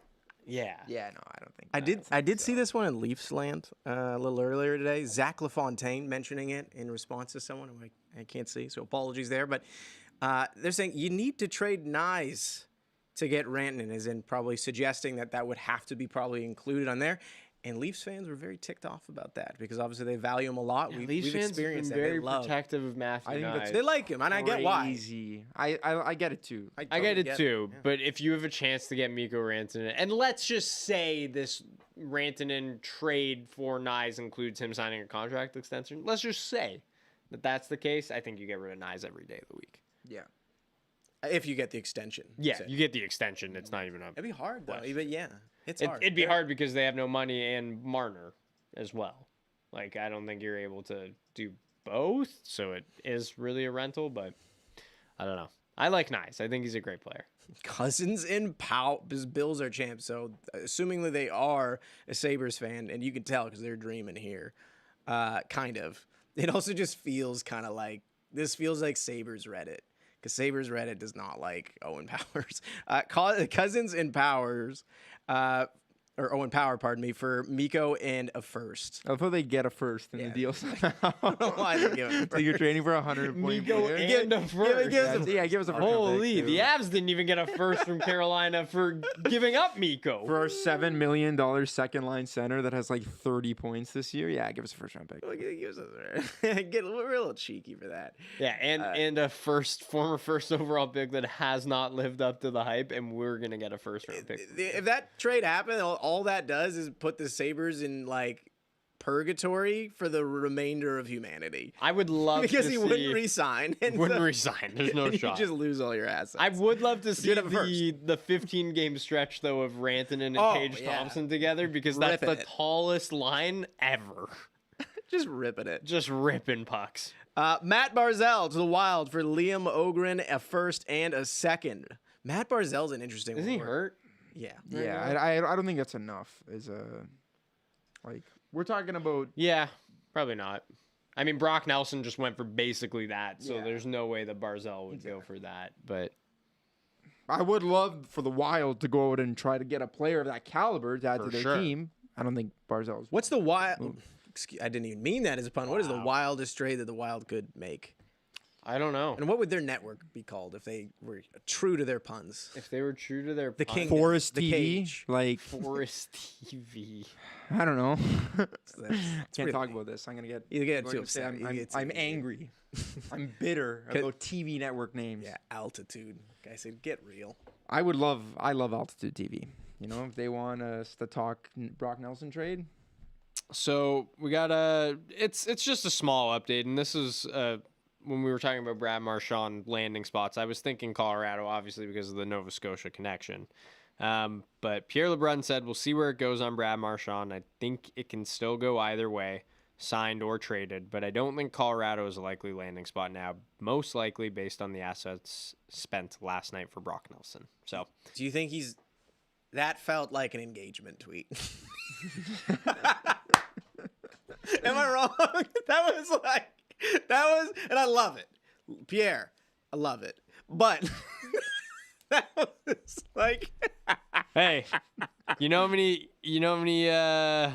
Yeah. Yeah, no, I don't think. I did see this one in Leafs land a little earlier today. Zach LaFontaine mentioning it in response to someone who I can't see, so apologies there. But they're saying you need to trade Nyes to get Rantanen, as in probably suggesting that would have to be probably included on there. And Leafs fans were very ticked off about that because obviously they value him a lot. Yeah, We've Leafs fans experienced have been that. very They love. protective of Matthew. I think that's- Knies. They like him, and I get why. Crazy. I get it too. I totally get it too, Yeah. but if you have a chance to get Mikko Rantanen, and let's just say this Rantanen trade for Nyes includes him signing a contract extension, let's just say that that's the case, I think you get rid of Nyes every day of the week. Yeah. If you get the extension. Yeah, So- you get the extension. It's not even up. It'd be hard though. West. But yeah, it's hard. It'd be hard because they have no money and Marner as well. Like, I don't think you're able to do both. So it is really a rental, but I don't know. I like Nice. I think he's a great player. Cousins and Powell, because Bills are champs. So assuming that they are a Sabres fan, and you can tell because they're dreaming here, kind of. It also just feels kind of like, this feels like Sabres Reddit. Because Sabres Reddit does not like Owen Powers. Cousins and Powers, or Owen Power, pardon me, for Mikko and a first. I thought they get a first in the deal somehow. Why they give it So you're trading for 100 point Mikko player? and a first. Give us a first. Holy, the Avs didn't even get a first from Carolina for giving up Mikko. For our $7 million second line center that has like 30 points this year, yeah, give us a first round pick. We're a little cheeky for that. Yeah, and a former first overall pick that has not lived up to the hype, and we're gonna get a first round pick. If that trade happened, all that does is put the Sabres in like purgatory for the remainder of humanity. I would love because to he see, wouldn't resign. Wouldn't resign. There's no you shot. just lose all your assets. I would love to see You'd have a first. the 15 game stretch though of Rantanen and Oh, Tage yeah. Thompson together because that's Ripping the it. tallest line ever. Just ripping it. Just ripping pucks. Matt Barzal to the Wild for Liam Ogren, a first and a second. Matt Barzal's an interesting one. Is he hurt? Yeah. Yeah, I don't think that's enough. Like we're talking about. Yeah, probably not. I mean, Brock Nelson just went for basically that, so Yeah. there's no way that Barzal would go for that. But I would love for the Wild to go out and try to get a player of that caliber to add For to their sure. team. I don't think Barzal's. What's the wild? I didn't even mean that as a pun. What is the wildest trade that the Wild could make? I don't know. And what would their network be called if they were true to their puns? If they were true to their The puns, king. Forest the TV? cage. Like Forest TV. I don't know. That's Can't really- talk about this. I'm gonna get. You get I'm too gonna say upset. You I'm get too I'm angry. angry. I'm bitter about TV network names. Yeah, altitude. Guy said, get real. I love Altitude TV. You know, if they want us to talk Brock Nelson trade, So we got it's just a small update, and this is when we were talking about Brad Marchand landing spots. I was thinking Colorado, obviously because of the Nova Scotia connection. But Pierre LeBrun said we'll see where it goes on Brad Marchand. I think it can still go either way, signed or traded. But I don't think Colorado is a likely landing spot now. Most likely based on the assets spent last night for Brock Nelson. So Do you think that felt like an engagement tweet? Am I wrong? And I love it. Pierre, I love it. But that was like, hey, you know how many that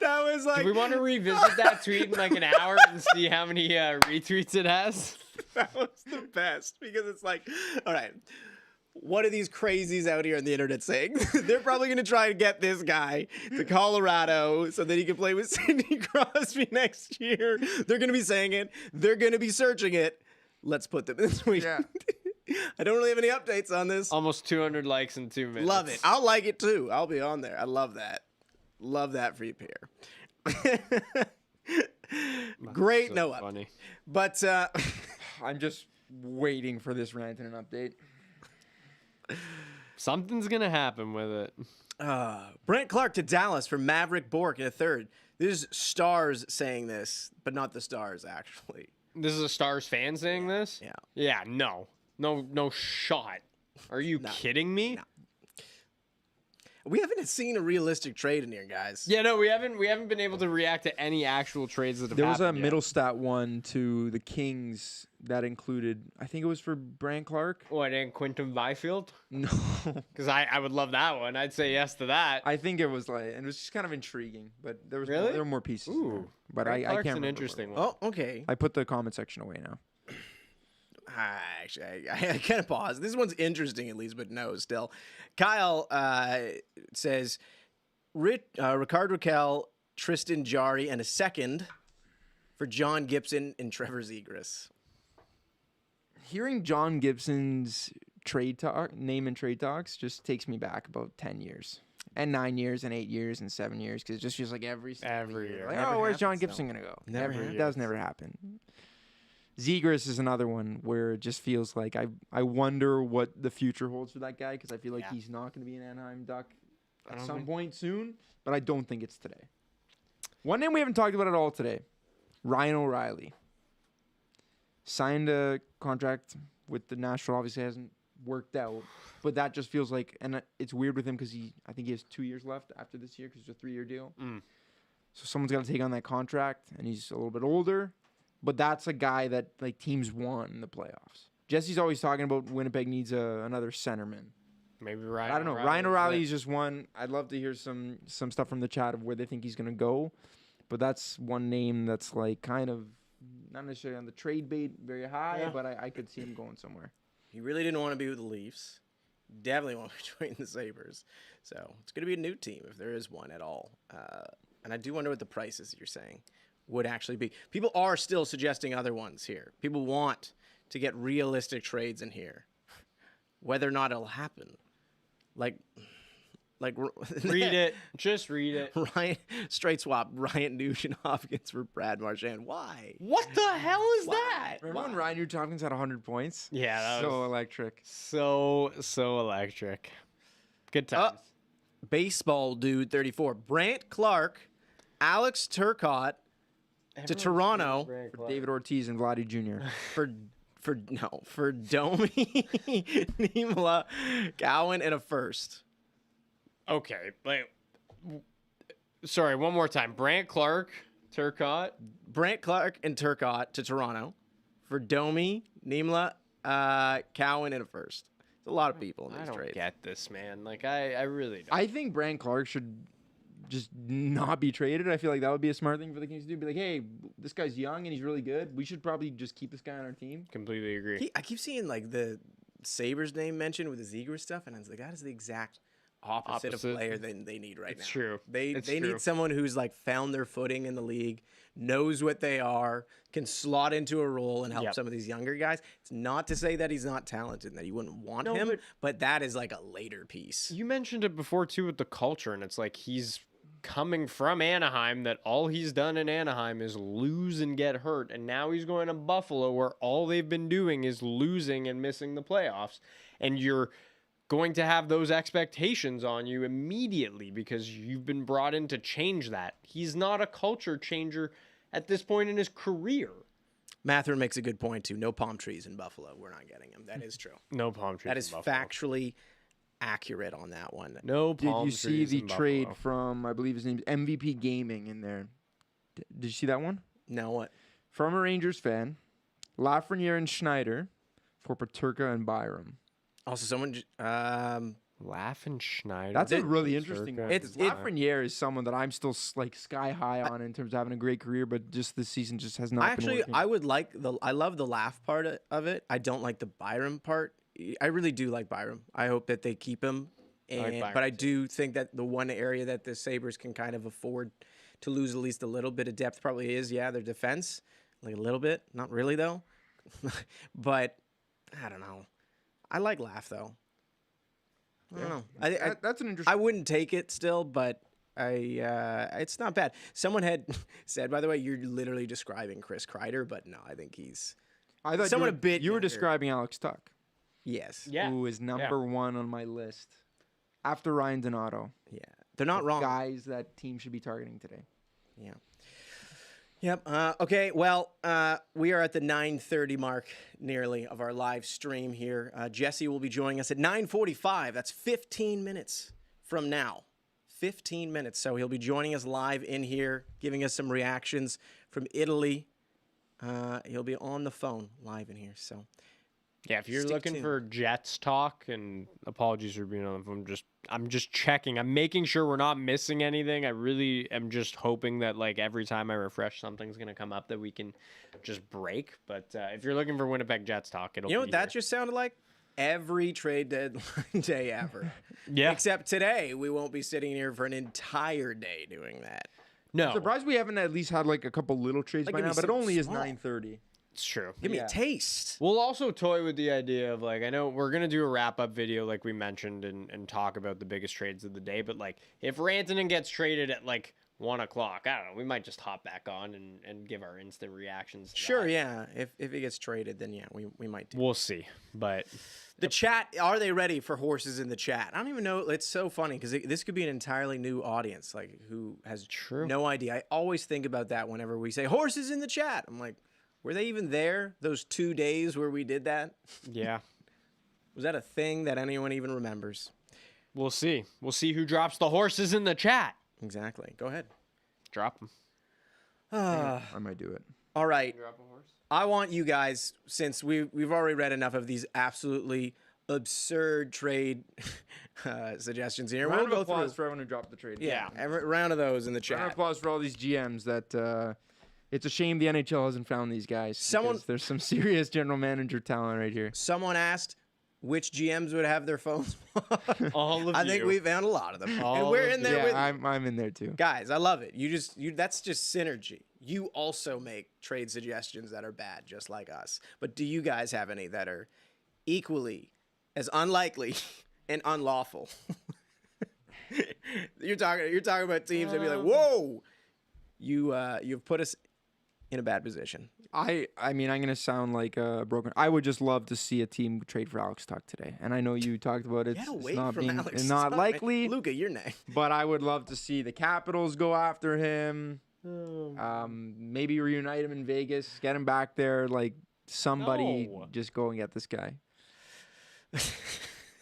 was like, do we want to revisit that tweet in like an hour and see how many retweets it has? that was the best because it's like, all right, what are these crazies out here on the internet saying? They're probably going to try to get this guy to Colorado so that he can play with Sidney Crosby next year. They're going to be saying it. They're going to be searching it. Let's put them in this week. Yeah. I don't really have any updates on this. Almost 200 likes in 2 minutes. Love it. I'll like it too. I'll be on there. I love that. Love that for you, Pierre. Great So no up. funny. But I'm just waiting for this Rantanen update. Something's gonna happen with it. Brent Clark to Dallas for Maverick Bork in a third. This is Stars saying this, but not the Stars actually. This is a Stars fan saying this? Yeah. Yeah, no shot. Are you kidding me? No. We haven't seen a realistic trade in here, guys. Yeah, no, we haven't been able to react to any actual trades that have There was a happened yet. middle stat one to the Kings that included, I think it was for Brant Clark. What, and Quinton Byfield? No, Because I would love that one. I'd say yes to that. I think it was like, and it was just kind of intriguing, but there was Really? there were more pieces. in there. Ooh, but Brant I Clark's can't an remember interesting what one. Oh, okay. I put the comment section away now. Actually, I kind of paused. This one's interesting at least, but no, still. Kyle says, Ricard Raquel, Tristan Jarry, and a second for John Gibson and Trevor Zegras. Hearing John Gibson's name and trade talks just takes me back about 10 years. And 9 years and 8 years and 7 years because it just feels like every Every year. Like, Never where's John happens, Gibson though. going to go? Never It happens. does never happen. Zegras is another one where it just feels like I wonder what the future holds for that guy because I feel like he's not going to be an Anaheim Duck at some point soon, but I don't think it's today. One name we haven't talked about at all today, Ryan O'Reilly. Signed a contract with the Nashville, obviously hasn't worked out, but that just feels like, and it's weird with him because I think he has 2 years left after this year because it's a 3-year deal. So someone's got to take on that contract, and he's a little bit older, but that's a guy that like teams want in the playoffs. Jesse's always talking about Winnipeg needs another centerman. Maybe Ryan. I don't know. Ryan O'Reilly is just one. I'd love to hear some stuff from the chat of where they think he's going to go, but that's one name that's like kind of not necessarily on the trade bait very high, but I could see him going somewhere. He really didn't want to be with the Leafs. Definitely want to join the Sabres. So it's going to be a new team if there is one at all. And I do wonder what the prices you're saying would actually be. People are still suggesting other ones here. People want to get realistic trades in here. Whether or not it'll happen. Like read it. Just read it. Ryan, straight swap. Ryan Nugent-Hopkins for Brad Marchand. Why? What the hell is that? Remember when Ryan Nugent-Hopkins had 100 points? Yeah, that so was electric. So electric. Good times. Baseball dude 34. Brant Clark, Alex Turcotte to Toronto For David Ortiz and Vladdy Jr. for Domi, Niemela, Cowan, and a first. Okay, sorry, one more time. Brant Clark, Turcotte. Brant Clark and Turcotte to Toronto for Domi, Niemela, Cowan, and a first. It's a lot of people in I these don't trades. get this, man. Like, I really don't. I think Brant Clark should just not be traded. I feel like that would be a smart thing for the Kings to do. Be like, hey, this guy's young and he's really good. We should probably just keep this guy on our team. Completely agree. I keep seeing like the Sabres name mentioned with the Zegras stuff, and I was like, that is the exact opposite of player than they need right now. It's true. They It's need true. someone who's like found their footing in the league, knows what they are, can slot into a role and help some of these younger guys. It's not to say that he's not talented and that you wouldn't want him, but that is like a later piece. You mentioned it before too with the culture, and it's like he's coming from Anaheim, that all he's done in Anaheim is lose and get hurt, and now he's going to Buffalo where all they've been doing is losing and missing the playoffs, and you're going to have those expectations on you immediately because you've been brought in to change that. He's not a culture changer at this point in his career. Matherin makes a good point too. No palm trees in Buffalo. We're not getting him. That is true. No palm trees. That is factually accurate on that one. No palm Did trees. you see the in trade Buffalo. from, I believe his name is MVP Gaming in there? Did you see that one? Now what? From a Rangers fan, Lafreniere and Schneider for Paterka and Byram. Also, someone. Laugh Schneider. That's a really interesting one. It's- Lafreniere is someone that I'm still like sky high on in terms of having a great career, but just this season just has not been working. I would like I love the laugh part of it. I don't like the Byram part. I really do like Byram. I hope that they keep him. But I do think that the one area that the Sabres can kind of afford to lose at least a little bit of depth probably is, their defense. Like a little bit. Not really, though. But I don't know. I like laugh, though. I don't know. That's an interesting. I wouldn't take it still, but it's not bad. Someone had said, by the way, you're literally describing Chris Kreider, but no, I think he's I thought someone you were, a bit you were younger. describing Alex Tuck, yes. Yeah. who is number one on my list after Ryan Donato. Yeah. They're not wrong. Guys that team should be targeting today. Yeah. Yep. Okay. Well, we are at the 9:30 mark nearly of our live stream here. Jesse will be joining us at 9:45. That's 15 minutes from now. 15 minutes. So he'll be joining us live in here, giving us some reactions from Italy. He'll be on the phone live in here. So Yeah, if you're Stick looking tuned. for Jets talk, and apologies for being on the phone, I'm just checking. I'm making sure we're not missing anything. I really am just hoping that like every time I refresh, something's gonna come up that we can just break. But if you're looking for Winnipeg Jets talk, it'll you know be what that here. just sounded like? Every trade deadline day ever. Yeah. Except today, we won't be sitting here for an entire day doing that. No, Surprised we haven't at least had like a couple little trades Like, by give me now, but it something only is small. 9:30. it's true. Give me Yeah. a taste. We'll also toy with the idea of like, I know we're going to do a wrap up video like we mentioned and talk about the biggest trades of the day. But like if Rantanen gets traded at like 1 o'clock. I don't know. We might just hop back on and give our instant reactions. To Sure, that. yeah. If he gets traded, then yeah, we might do. We'll see. But The chat, are they ready for horses in the chat? I don't even know. It's so funny because this could be an entirely new audience, like who has no idea. I always think about that whenever we say horses in the chat. I'm like, were they even there those 2 days where we did that? yeah, Was that a thing that anyone even remembers? we'll see. We'll see who drops the horses in the chat. Exactly. Go ahead. Drop them. I might do it. All right. Drop a horse. I want you guys, since we've already read enough of these absolutely absurd trade suggestions here. Round we'll of go applause through. for everyone who dropped the trade. Yeah, every round of those in the Round of chat. applause for all these GMs that it's a shame the NHL hasn't found these guys. Someone- There's some serious general manager talent right here. Someone asked which GMs would have their phones. All of I think you. we found a lot of them, and All we're of in there with Yeah, I'm in there too. guys. I love it. That's just synergy. You also make trade suggestions that are bad, just like us. But do you guys have any that are equally as unlikely and unlawful? You're talking about teams that be like, whoa, you've put us in a bad position. I mean, I'm gonna sound like broken. I would just love to see a team trade for Alex Tuck today, and I know you talked about it. Get It's away not from being, Alex. it's not Stop, likely, man. Luca, you're next. but I would love to see the Capitals go after him. Maybe reunite him in Vegas, get him back there. Like somebody, No. just go and get this guy.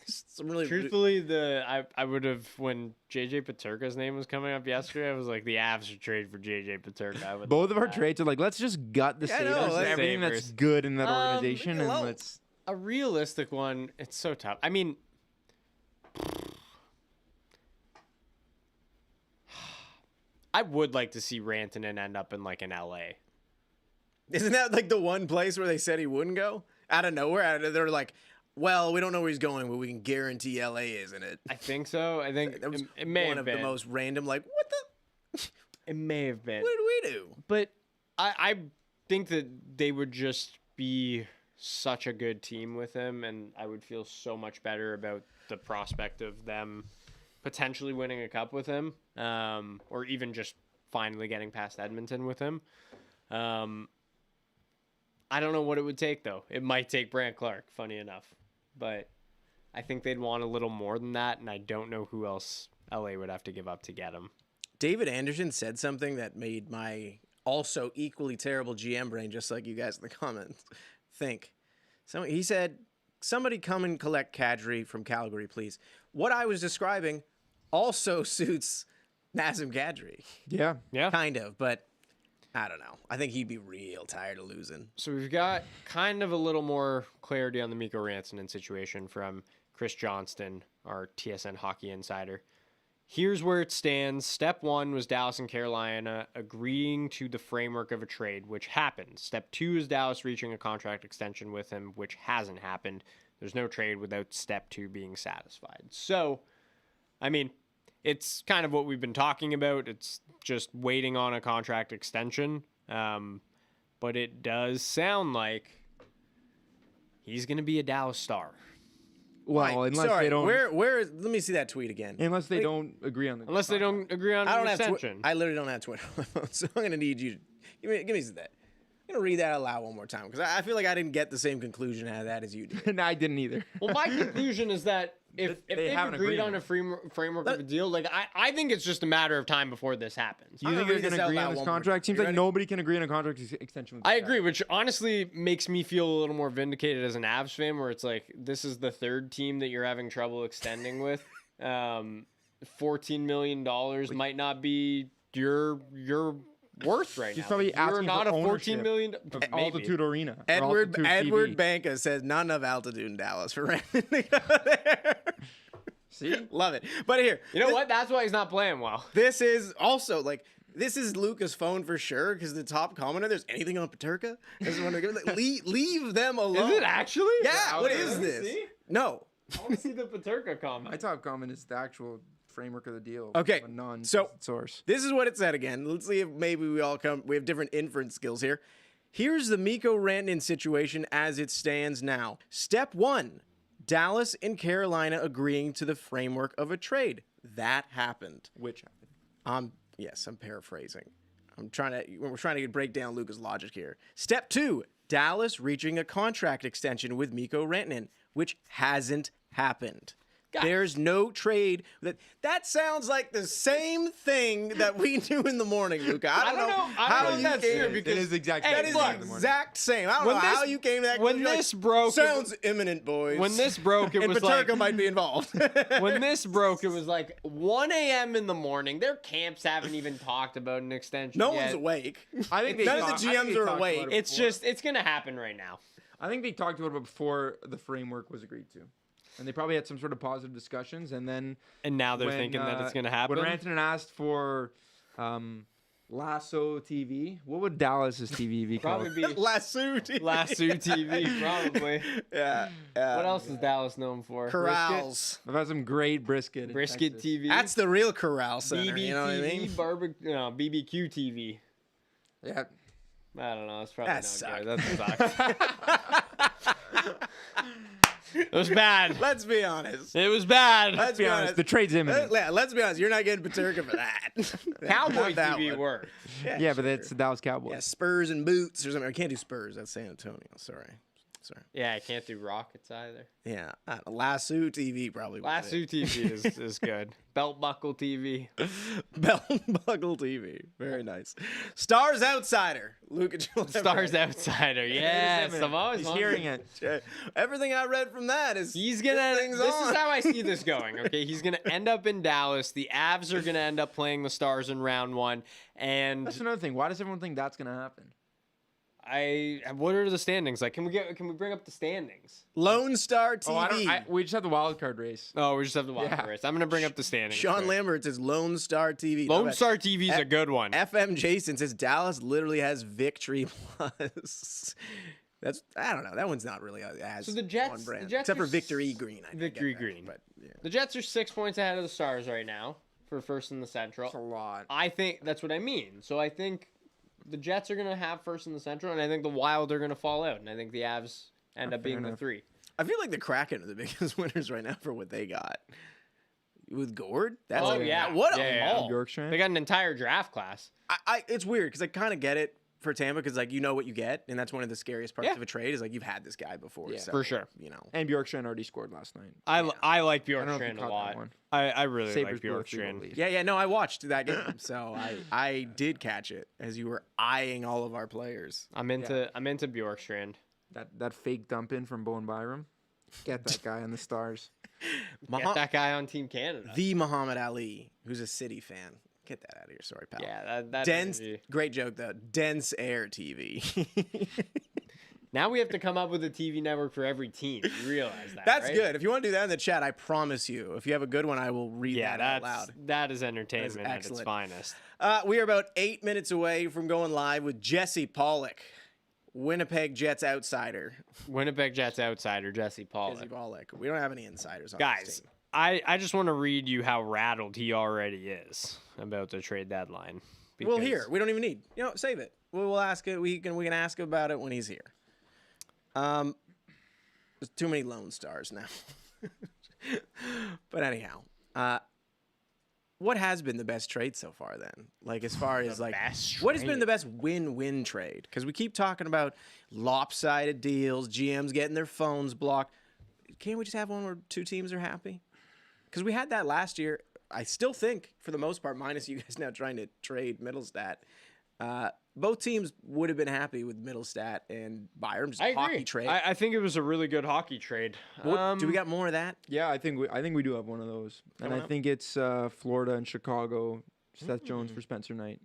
Some really Truthfully, I would have, when JJ Paterka's name was coming up yesterday, I was like, the Avs should trade for JJ Paterka. I would Both of our trades are like, let's just gut the Yeah, I Sabres, know, and let's- everything that's Sabres. good in that Um, organization, leave it and alone. let's. a realistic one. It's so tough. I mean, I would like to see Rantanen end up in like an LA. Isn't that like the one place where they said he wouldn't go? Out of nowhere, they're like, well, we don't know where he's going, but we can guarantee LA, isn't it? I think so. I think That was it may one have of been. the most random, like, what the? It may have been. What did we do? But I think that they would just be such a good team with him, and I would feel so much better about the prospect of them potentially winning a cup with him, or even just finally getting past Edmonton with him. I don't know what it would take, though. It might take Brant Clark, funny enough. But I think they'd want a little more than that, and I don't know who else LA would have to give up to get him. David Anderson said something that made my also equally terrible GM brain, just like you guys in the comments, think. So he said, somebody come and collect Kadri from Calgary, please. What I was describing also suits Nazem Kadri. Yeah. Yeah. Kind of, but I don't know. I think he'd be real tired of losing. So we've got kind of a little more clarity on the Mikko Rantanen situation from Chris Johnston, our TSN hockey insider. Here's where it stands. Step 1 was Dallas and Carolina agreeing to the framework of a trade, which happened. Step 2 is Dallas reaching a contract extension with him, which hasn't happened. There's no trade without step 2 being satisfied. So, I mean, it's kind of what we've been talking about. It's just waiting on a contract extension. But it does sound like he's going to be a Dallas Star. Well, Right, unless sorry, they don't. where is, let me see that tweet again. Unless they don't agree on the. Unless they don't agree on I an don't have extension. I literally don't have Twitter on my phone, so I'm gonna need you to give me that. I'm gonna read that out loud one more time because I feel like I didn't get the same conclusion out of that as you did. And I didn't either. Well, my conclusion is that if They they've have an agreed on a agreement. framework of a deal, like I think it's just a matter of time before this happens. Do you I'm think gonna they're read going this to out agree loud on this one more contract? time. Seems You like ready? nobody can agree on a contract extension. With I this guy. agree, which honestly makes me feel a little more vindicated as an Avs fan, where it's like this is the third team that you're having trouble extending with. $14 million might not be your worth right He's now. probably You're asking not for a $14 ownership million. of Maybe. Altitude Arena. or Edward Altitude TV. Banca says not enough altitude in Dallas for Randy to go there. See? Love it. But here, You know what? That's why he's not playing well. this is also like this is Luca's phone for sure because the top commenter. There's anything on Paterka? This is one of the- like, leave them alone. Is it actually? Yeah. What Okay, is let me this? see. No. I want to see the Paterka comment. My top comment is the actual framework of the deal. Okay, A non so- source. This is what it said again. Let's see if maybe we have different inference skills here. Here's the Mikko Rantanen situation as it stands now. Step 1, Dallas and Carolina agreeing to the framework of a trade. That happened. Which happened? Yes, I'm paraphrasing. We're trying to break down Luca's logic here. Step 2, Dallas reaching a contract extension with Mikko Rantanen, which hasn't happened. There's no trade. That sounds like the same thing that we do in the morning, Luca. I don't know how you came to It is exactly. That is the exact same. I don't know how you came to that. When this broke, sounds imminent, boys. When this broke, it and was Paterka like might be involved. when this broke, it was like 1 a.m. in the morning. Their camps haven't even talked about an extension. No yet. one's awake. I think None of the GMs are awake. It's gonna happen right now. I think they talked about it before the framework was agreed to. And they probably had some sort of positive discussions, and then now they're thinking that it's gonna happen. When Rantanen asked for Lasso TV, what would Dallas's TV be called? Probably be Lasso TV. Lasso TV, probably. Yeah. What else is Dallas known for? Corrals. I've had some great brisket. Brisket TV. That's the real corral center. BBQ, you know what I mean? BBQ TV. Yeah. I don't know. It's probably That not sucked. good. That sucked. It was bad. Let's be honest. It was bad. Let's be honest. The trade's imminent. Let's be honest. You're not getting Paterka for that. Cowboy Not that TV one. worked. Yeah, but it's the Dallas Cowboys. Yeah, Spurs and boots or something. I can't do Spurs. That's San Antonio. Sorry. Yeah, I can't do Rockets either. Yeah, Lasso TV probably. was Lasso it. TV is good. Belt buckle TV. Belt buckle TV. Very nice. Stars Outsider. Luca Stars Outsider. Yes, imminent. I'm always He's on hearing it. it. Everything I read from that is He's gonna. thing's This on. is how I see this going. Okay, he's gonna end up in Dallas. The Avs are gonna end up playing the Stars in round 1, and That's another thing. Why does everyone think that's gonna happen? What are the standings like? Can we bring up the standings? Lone Star TV. We just have the wild card race. Oh, we just have the wild Yeah. race. I'm gonna bring up the standings. Sean quick. Lambert's is Lone Star TV. Lone No, Star TV is a good one. FM Jason says Dallas literally has victory plus. I don't know. That one's not really as So the Jets- on brand. the Jets Except for are Victory Green. I Victory get that, Green. But yeah. The Jets are 6 points ahead of the Stars right now for first in the Central. That's a lot. I think that's what I mean. So I think the Jets are going to have first in the Central, and I think the Wild are going to fall out, and I think the Avs end up being the enough. 3. I feel like the Kraken are the biggest winners right now for what they got. With Gord? That's Oh, yeah. What a Yeah. haul. Yorkshire. They got an entire draft class. It's weird because I kind of get it for Tampa because like you know what you get, and that's one of the scariest parts Yeah. of a trade is like you've had this guy before. Yeah. So, For sure. You know. And Bjorkstrand already scored last night. I like I don't know if you Bjorkstrand a caught that lot. one. I really Sabres like blew a 3-goal Bjorkstrand. lead. Yeah, no, I watched that game, so I did catch it as you were eyeing all of our players. I'm into Bjorkstrand. That fake dump in from Bowen Byram. Get that guy on the Stars. Get that guy on Team Canada. The Muhammad Ali, who's a City fan. Get that out of here, sorry, pal. Yeah, that Dense, energy. great joke though. Dense Air TV. Now we have to come up with a TV network for every team. You realize that? That's right? good. If you want to do that in the chat, I promise you, if you have a good one, I will read Yeah, that out loud. that is entertainment at its excellent. finest. We are about 8 minutes away from going live with Jesse Pollock, Winnipeg Jets outsider. Winnipeg Jets outsider Jesse Pollock. Jesse Pollock. We don't have any insiders on this Guys, team. I just want to read you how rattled he already is about the trade deadline. Well, because- here we don't even need. Save it. We'll ask it. We can ask about it when he's here. There's too many Lone Stars now. But anyhow, what has been the best trade so far then? Like as far as like best what has been trade? the best win-win trade? Because we keep talking about lopsided deals, GMs getting their phones blocked. Can't we just have one where two teams are happy? Because we had that last year. I still think, for the most part, minus you guys now trying to trade Middlestat, both teams would have been happy with Middlestat and Byram. Just I a agree. hockey trade. I think it was a really good hockey trade. Do we got more of that? Yeah, I think we do have one of those, and Coming I up? think it's Florida and Chicago. Seth Jones for Spencer Knight.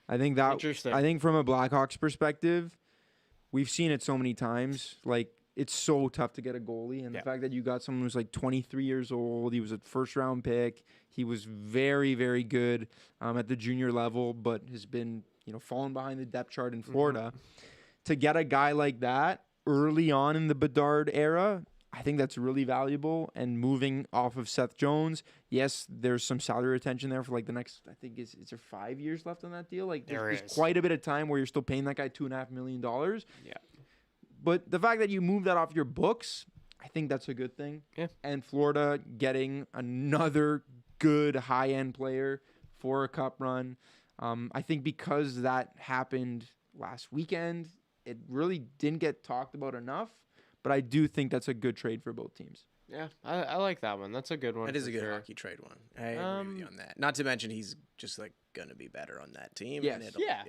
I think that. Interesting. I think from a Blackhawks perspective, we've seen it so many times. Like it's so tough to get a goalie, and Yeah. the fact that you got someone who's like 23 years old, he was a first-round pick. He was very, very good at the junior level, but has been fallen behind the depth chart in Florida. To get a guy like that early on in the Bedard era, I think that's really valuable. And moving off of Seth Jones, yes, there's some salary retention there for like the next, I think is there 5 years left on that deal? Like there's is. quite a bit of time where you're still paying that guy $2.5 million. Yeah. But the fact that you move that off your books, I think that's a good thing. Yeah. And Florida getting another good high-end player for a cup run. I think because that happened last weekend, it really didn't get talked about enough. But I do think that's a good trade for both teams. Yeah, I like that one. That's a good one. That is a good sure. hockey trade one. I agree with you on that. Not to mention he's just like gonna be better on that team. Yes. And Yeah.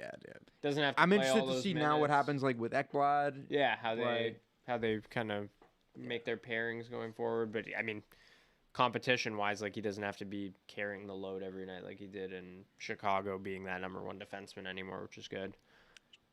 Doesn't have to I'm play interested all to those see now what minutes. happens like with Ekblad. Yeah, how Like- they kind of make their pairings going forward. But I mean, competition wise, like he doesn't have to be carrying the load every night like he did in Chicago, being that number one defenseman anymore, which is good.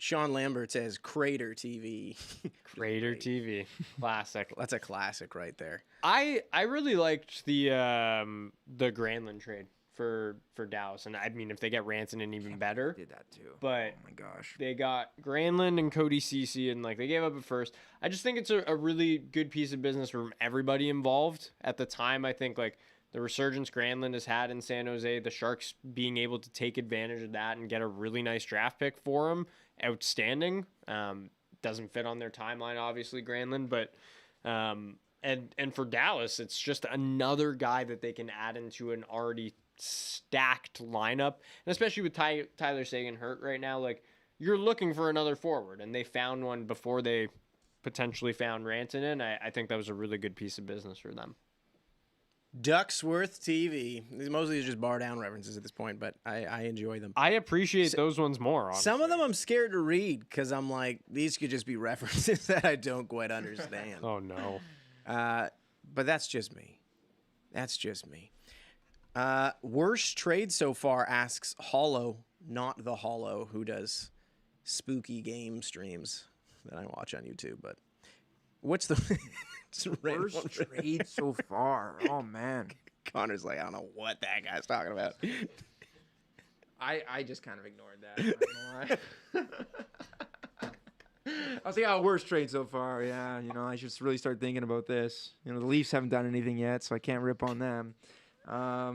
Sean Lambert says Crater TV. Crater TV, classic. That's a classic right there. I really liked the Granlund trade for Dallas, and I mean if they get Rantanen even better. Did that too. But oh my gosh. they got Granlund and Cody Ceci, and like they gave up at first. I just think it's a really good piece of business from everybody involved. At the time, I think like the resurgence Granlund has had in San Jose, the Sharks being able to take advantage of that and get a really nice draft pick for him, outstanding. Doesn't fit on their timeline, obviously, Granlund, but and for Dallas, it's just another guy that they can add into an already stacked lineup, and especially with Tyler Seguin hurt right now, like you're looking for another forward, and they found one before they potentially found Rantanen. I think that was a really good piece of business for them. Ducksworth TV. These mostly just BarDown references at this point, but I enjoy them. I appreciate those ones more. Honestly. Some of them I'm scared to read because I'm like, these could just be references that I don't quite understand. Oh no. But that's just me. That's just me. Worst trade so far, asks Hollow, not the Hollow, who does spooky game streams that I watch on YouTube. But what's the Worst trade so far? Oh man. Connor's like, I don't know what that guy's talking about. I just kind of ignored that. I'm not gonna lie. I was like, oh, worst trade so far. Yeah, I should really start thinking about this. The Leafs haven't done anything yet, so I can't rip on them. I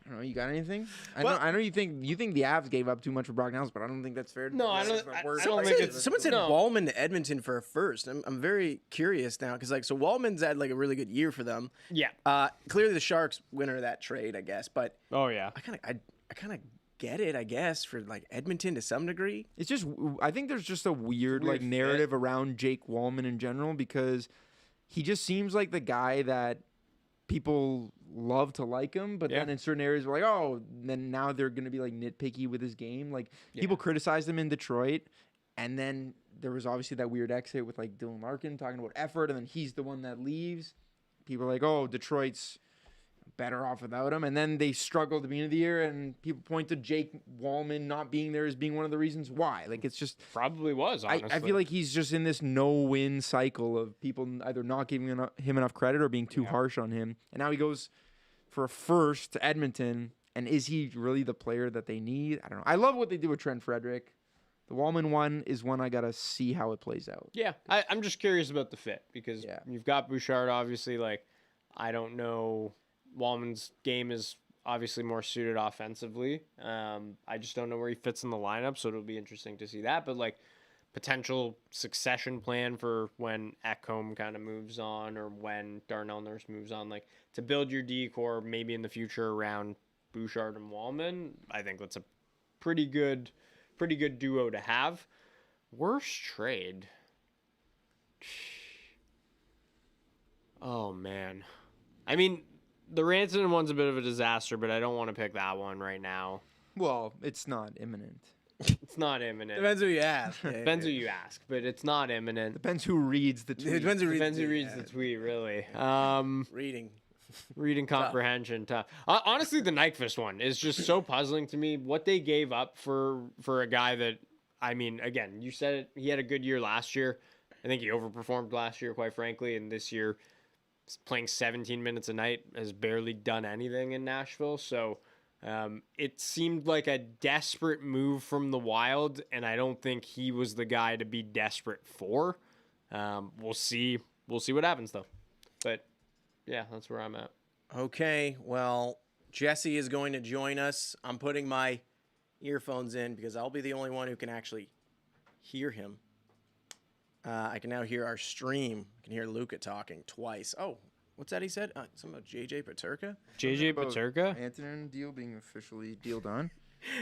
don't know. You got anything? I know you think the Avs gave up too much for Brock Nelson, but I don't think that's fair. No, I don't. Someone said Wallman to Edmonton for a first. I'm very curious now because so Wallman's had like a really good year for them. Yeah. Clearly the Sharks winner of that trade, I guess. But oh yeah, I kind of get it, I guess, for like Edmonton to some degree. It's just I think there's just a weird like narrative around Jake Wallman in general because he just seems like the guy that people love to like him, but then in certain areas we're like, oh, then now they're going to be like nitpicky with his game. Like people criticized him in Detroit, and then there was obviously that weird exit with like Dylan Larkin talking about effort, and then he's the one that leaves. People are like, oh, Detroit's better off without him, and then they struggled at the beginning of the year, and people point to Jake Wallman not being there as being one of the reasons why. Like it's just probably was. Honestly, I feel like he's just in this no-win cycle of people either not giving him enough credit or being too harsh on him, and now he goes for a first to Edmonton. And is he really the player that they need? I don't know. I love what they do with Trent Frederick. The Wallman one is one I gotta see how it plays out. Yeah, I'm just curious about the fit because you've got Bouchard, obviously. Like, I don't know. Wallman's game is obviously more suited offensively. I just don't know where he fits in the lineup, so it'll be interesting to see that. But like potential succession plan for when Ekholm kind of moves on or when Darnell Nurse moves on, like to build your D-core maybe in the future around Bouchard and Wallman. I think that's a pretty good duo to have. Worst trade. Oh man. I mean, the Rantanen one's a bit of a disaster, but I don't want to pick that one right now. Well, it's not imminent. It's not imminent. Depends who you ask. Depends who you ask, but it's not imminent. Depends who reads the tweet. It depends who reads the tweet, really. Reading comprehension, tough. Honestly, the Nyquist one is just so puzzling to me. What they gave up for a guy that, I mean, again, you said it, he had a good year last year. I think he overperformed last year, quite frankly, and this year playing 17 minutes a night has barely done anything in Nashville. So it seemed like a desperate move from the Wild, and I don't think he was the guy to be desperate for. We'll see what happens, though. But, yeah, that's where I'm at. Okay, well, Jesse is going to join us. I'm putting my earphones in because I'll be the only one who can actually hear him. I can now hear our stream. I can hear Luca talking twice. Oh, What's that he said? Something about JJ Paterka? JJ About Paterka? Antonin deal being officially deal done.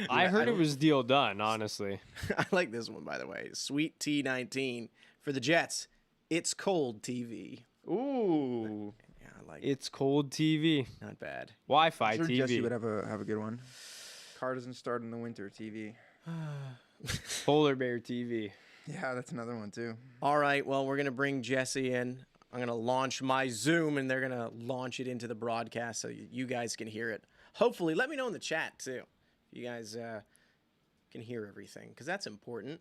I heard it was deal done, honestly. I like this one, by the way. Sweet T19 for the Jets. It's cold TV. Ooh. Yeah, I like it. It's cold TV. Not bad. Wi-Fi I'm sure TV. Jesse would have a good one. Car doesn't start in the winter TV. Polar Bear TV. Yeah, that's another one too. All right, well, we're going to bring Jesse in. I'm going to launch my Zoom, and they're going to launch it into the broadcast so you guys can hear it. Hopefully, let me know in the chat, too. If you guys can hear everything, because that's important.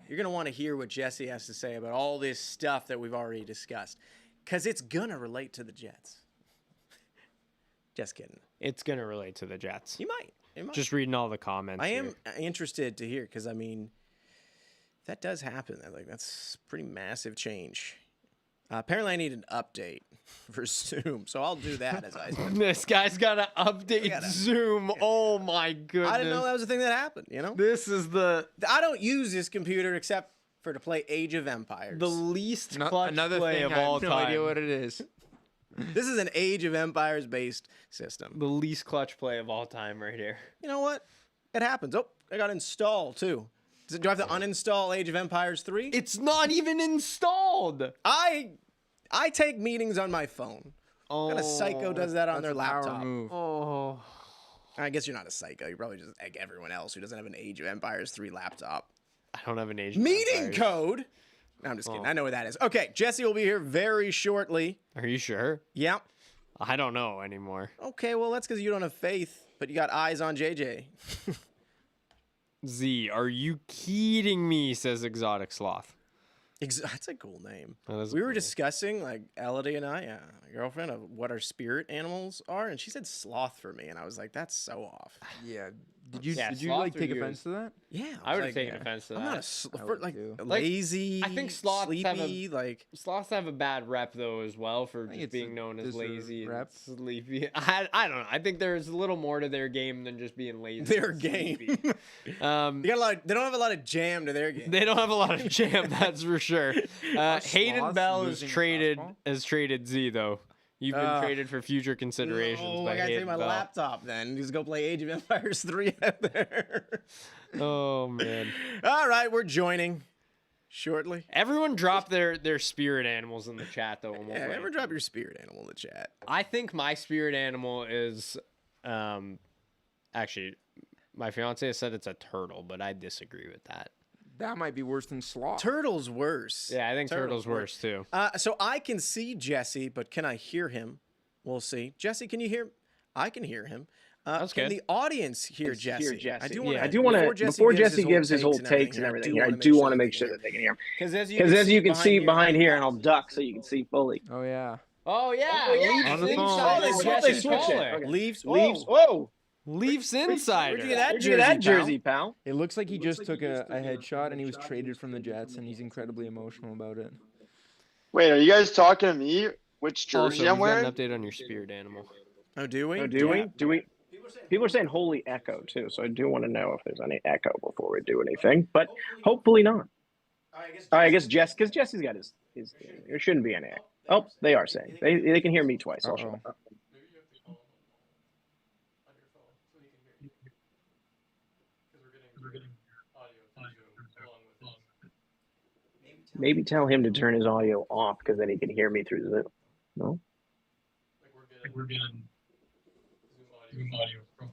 You're going to want to hear what Jesse has to say about all this stuff that we've already discussed, because it's going to relate to the Jets. Just kidding. It's going to relate to the Jets. You might. It might. Just reading all the comments. I am here. interested to hear, because, I mean, that does happen. Like, that's pretty massive change. Apparently, I need an update for Zoom, so I'll do that as I said. This guy's got to update gotta- Zoom. Oh, my goodness. I didn't know that was a thing that happened, you know? This is the I don't use this computer except for to play Age of Empires. least clutch Another play thing, of I all have no time. idea what it is. This is an Age of Empires based system. The least clutch play of all time right here. You know what? It happens. Oh, I got installed too. Do I have to uninstall Age of Empires 3? It's not even installed. I take meetings on my phone. Oh, What kind of psycho does that on That's their a power laptop? move. Oh. I guess you're not a psycho. You're probably just like everyone else who doesn't have an Age of Empires 3 laptop. I don't have an age. of Meeting Empires. code. No, I'm just kidding. I know what that is. Okay, Jesse will be here very shortly. Are you sure? Yep. I don't know anymore. Okay, well, that's because you don't have faith, but you got eyes on JJ. Z, are you kidding me? Says Exotic Sloth. That's a cool name. That is a We cool were name. discussing, like, Elodie and I, my girlfriend, of what our spirit animals are, and she said sloth for me, and I was like, that's so off. Yeah. Did you Yeah, did you sloth like or take yours? offense to that? Yeah, I was would have like, taken offense to I'm not a that. for, would like too. lazy. I think sloths have a- sleepy, like. Sloths have a bad rep though as well for think just it's being a known as deserved lazy and rep. sleepy. I don't know. I think there's a little more to their game than just being lazy. Their and game. sleepy. They got a lot. They don't have a lot of jam to their game. They don't have a lot of jam, that's for sure. Hayden sloths Bell losing has traded Z though. You've been traded for future considerations Oh, by I gotta take Hayden my Bell. laptop then. Just go play Age of Empires 3 out there. Oh man. All right, we're joining shortly. Everyone drop their spirit animals in the chat though. And we'll Yeah, rank ever drop your spirit animal in the chat? I think my spirit animal is, actually, my fiance has said it's a turtle, but I disagree with that. That might be worse than sloth. Turtle's worse. Yeah, I think turtle's worse too. So I can see Jesse, but can I hear him? We'll see. Jesse, can you hear? I can hear him. That's Can good. the audience hear Jesse? Jesse. I do Yeah. want to before Jesse gives his whole takes and everything here, I do want to make sure that they can hear him. Because as You can see behind here, and I'll duck so you can see fully. Oh yeah. Oh yeah, On the phone. Oh, they Jesse's switch it. caller. Okay. Leafs. Leaves. Whoa. Whoa! Leafs insider. Where'd you get Where'd you get that jersey, pal? It looks like he just took a headshot and he was traded from the Jets and he's incredibly emotional about it. Wait, are you guys talking to me? Which Also, jersey I'm we've got wearing? an update on your spirit animal. Oh, do we? Oh, do we? Do we? People are saying holy echo too, so I do want to know if there's any echo before we do anything, but hopefully not. I guess because Jesse's got his. There shouldn't be any echo. Oh, they are saying they can hear me twice. I'll shut up. Maybe tell him to turn his audio off because then he can hear me through Zoom. No? We're getting Zoom audio from.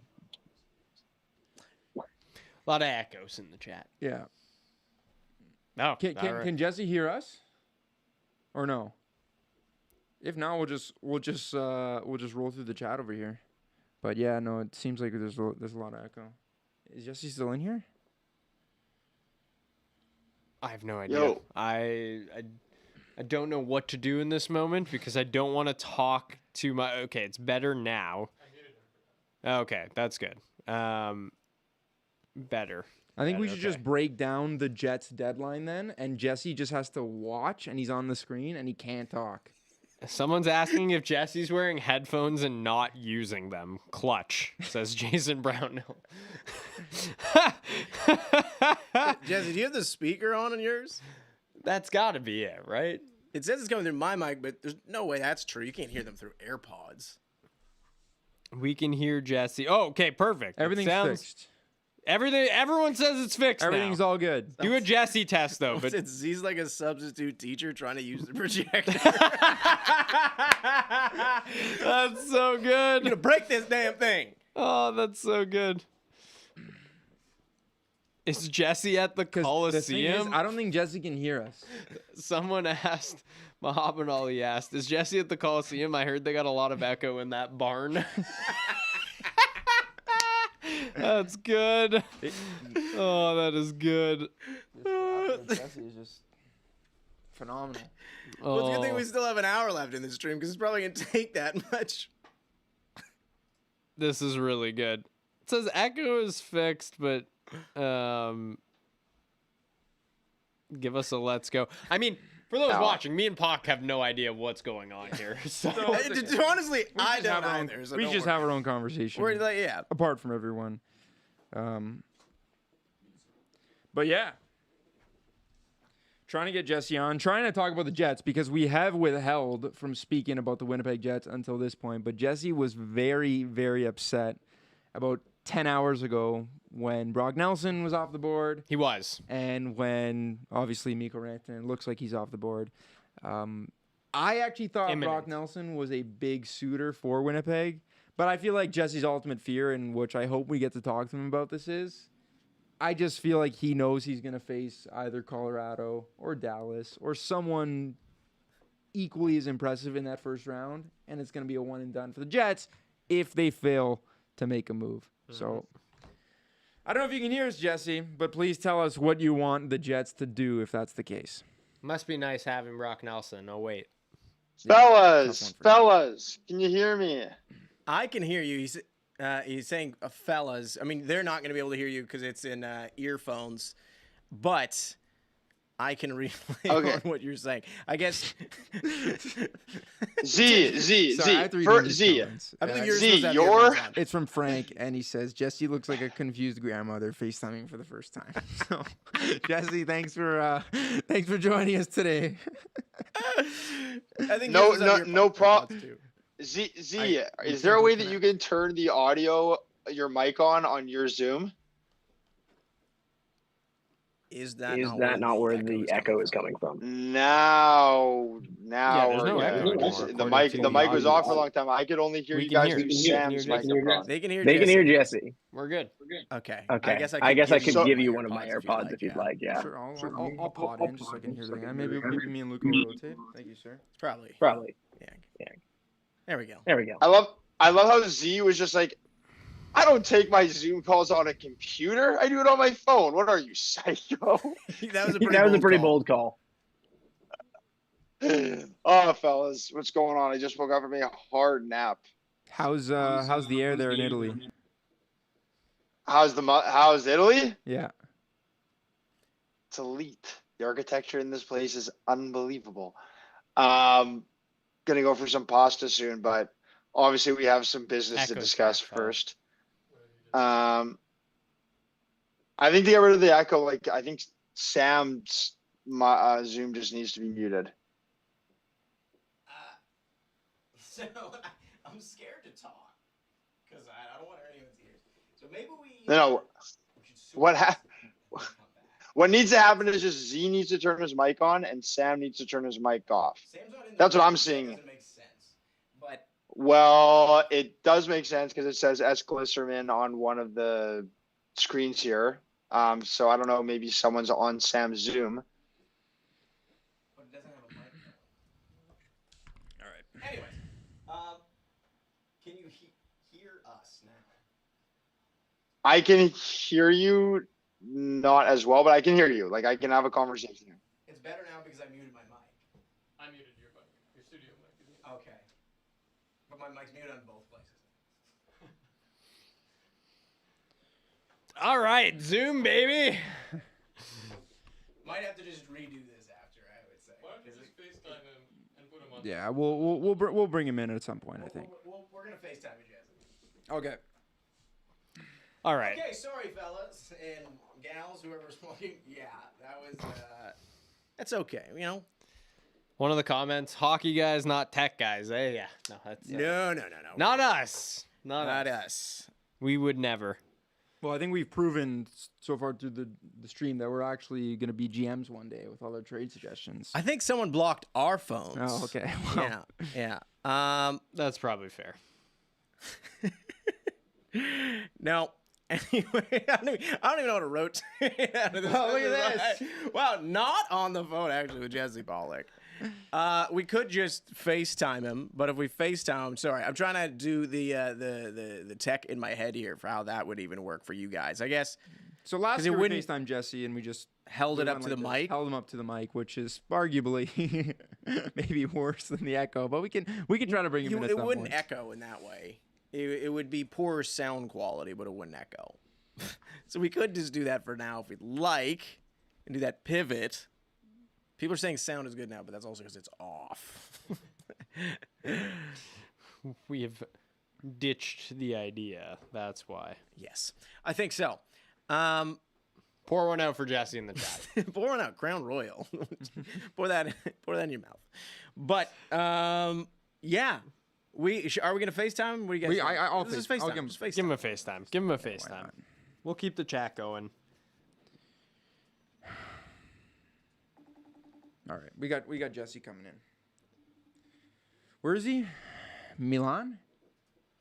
A lot of echoes in the chat. Yeah. No, Can Jesse hear us? Or no? If not, we'll just roll through the chat over here. But yeah, no, it seems like there's a lot of echo. Is Jesse still in here? I have no idea. Yo. I don't know what to do in this moment because I don't want to talk too much. Okay, it's better now. Okay, that's good. Better. I think we Better, should just break down the Jets deadline then, and Jesse just has to watch, and he's on the screen, and he can't talk. Someone's asking if Jesse's wearing headphones and not using them. Clutch, says Jason Brownell. Jesse, do you have the speaker on yours? That's got to be it, right? It says it's coming through my mic, but there's no way that's true. You can't hear them through AirPods. We can hear Jesse. Oh, okay, perfect. Everything's fixed. Everyone says it's fixed. Everything's now. all good. Do a Jesse test though. But He's like a substitute teacher trying to use the projector. That's so good. I'm gonna break this damn thing. Oh, that's so good. Is Jesse at the The thing is, Coliseum? I don't think Jesse can hear us. Someone asked, Muhammad Ali asked, is Jesse at the Coliseum? I heard they got a lot of echo in that barn. That's good. Oh, that is good. Jesse is just phenomenal. Well, it's a good thing Oh. we still have an hour left in this stream because it's probably gonna take that much. This is really good. It says echo is fixed, but give us a let's go. I mean, for those watching, me and Pac have no idea what's going on here. So Honestly, I don't either. So we don't just worry. have our own conversation. We're like, yeah. Apart from everyone. But yeah. Trying to get Jesse on. Trying to talk about the Jets because we have withheld from speaking about the Winnipeg Jets until this point. But Jesse was very, very upset about 10 hours ago when Brock Nelson was off the board. he was. And when, obviously, Mikko Rantanen looks like he's off the board. I actually thought Imminent. Brock Nelson was a big suitor for Winnipeg. But I feel like Jesse's ultimate fear, and which I hope we get to talk to him about this is, I just feel like he knows he's going to face either Colorado or Dallas or someone equally as impressive in that first round. And it's going to be a one and done for the Jets if they fail to make a move. So I don't know if you can hear us, Jesse, but please tell us what you want the Jets to do if that's the case. Must be nice having Brock Nelson. Oh, wait. Fellas, can you hear me? I can hear you. He's saying fellas. I mean, they're not going to be able to hear you because it's in earphones, but I can relay on what you're saying. I guess. Z. Sorry, I have to read these comments. I believe Uh, you're Z, supposed to have your- earphones on. It's from Frank, and he says Jesse looks like a confused grandmother FaceTiming for the first time. So, Jesse, thanks for joining us today. I think No- yours is on your no podcast prob- too. Z, we is there a can't way both that you can turn the audio, your mic on your Zoom? Is that not where the echo is coming from? Now there's we're no good. echo anymore, The according mic, to the the mic was audio. off for a long time. I could only hear We you can guys hear through you. Sam's We can hear microphone. They can hear. They can Jesse. hear Jesse. We're good. Okay. Okay. I guess I could could give give you my one of my AirPods AirPods if you'd like. Yeah. Sure, I'll pod in just so I can hear the thing. Maybe me and Luca will rotate. Thank you, sir. Probably. Probably. Yeah. There we go. There we go. I love how Z was just like, I don't take my Zoom calls on a computer. I do it on my phone. What are you, psycho? That was a Pretty bold bold call. Oh, fellas, what's going on? I just woke up from a hard nap. How's the air there in Italy? How's Italy? Yeah. It's elite. The architecture in this place is unbelievable. Gonna go for some pasta soon, but obviously we have some business to Echoes discuss back, fellas. first. I think to get rid of the echo, like I think Sam's Zoom just needs to be muted. So I'm scared to talk because I don't want to hurt anyone's ears. So maybe we. No, what needs to happen is just Z needs to turn his mic on and Sam needs to turn his mic off. Sam's not in the That's what room, I'm so seeing. That doesn't make sense. But Well, it does make sense because it says S. Glisserman on one of the screens here. So I don't know, maybe someone's on Sam's Zoom. it doesn't have a microphone. All right. Anyways, can you hear us now? I can hear you not as well, but I can hear you. Like I can have a conversation here. It's better now because I muted my mic. I muted your mic. Your studio mic. Okay. But my mic's muted on both places. All right, Zoom, baby. Might have to just redo this after, I would say. Why don't you just FaceTime him and put him on? Yeah, we'll bring him in at some point, I think. We're going to FaceTime you, Jesse. Okay. All right. Okay, sorry, fellas and gals, whoever's walking. Yeah, that was. That's okay. You know, One of the comments: hockey guys, not tech guys. Yeah, no, that's No. not us. Not Not us. us. We would never. Well, I think we've proven so far through the stream that we're actually going to be GMs one day with all our trade suggestions. I think someone blocked our phones. Oh, okay. Well, Yeah. That's probably fair. No. Anyway, I don't even know what to rotate out of this. Oh, look at this. Wow, not on the phone actually with Jesse Pollock. We could just FaceTime him, but if we FaceTime him, sorry, I'm trying to do the tech in my head here for how that would even work for you guys. I guess so last 'Cause it year we wouldn't- FaceTime Jesse and we just held it we up went to the this. mic. Held him up to the mic, which is arguably maybe worse than the echo, but we can try to bring him in at It some wouldn't point. echo in that way. It would be poor sound quality, but it wouldn't echo. So we could just do that for now if we'd like, and do that pivot. People are saying sound is good now, but that's also because it's off. We have ditched the idea. That's why. Yes, I think so. Pour one out for Jesse in the chat. Pour one out, Crown Royal. pour that in your mouth. But yeah, are we gonna FaceTime? What do you guys? think? I'll Let's just Face- I'll FaceTime. give him- Just FaceTime. Give him a FaceTime. Give him a FaceTime. not? We'll keep the chat going. All right, we got Jesse coming in. Where is he? Milan?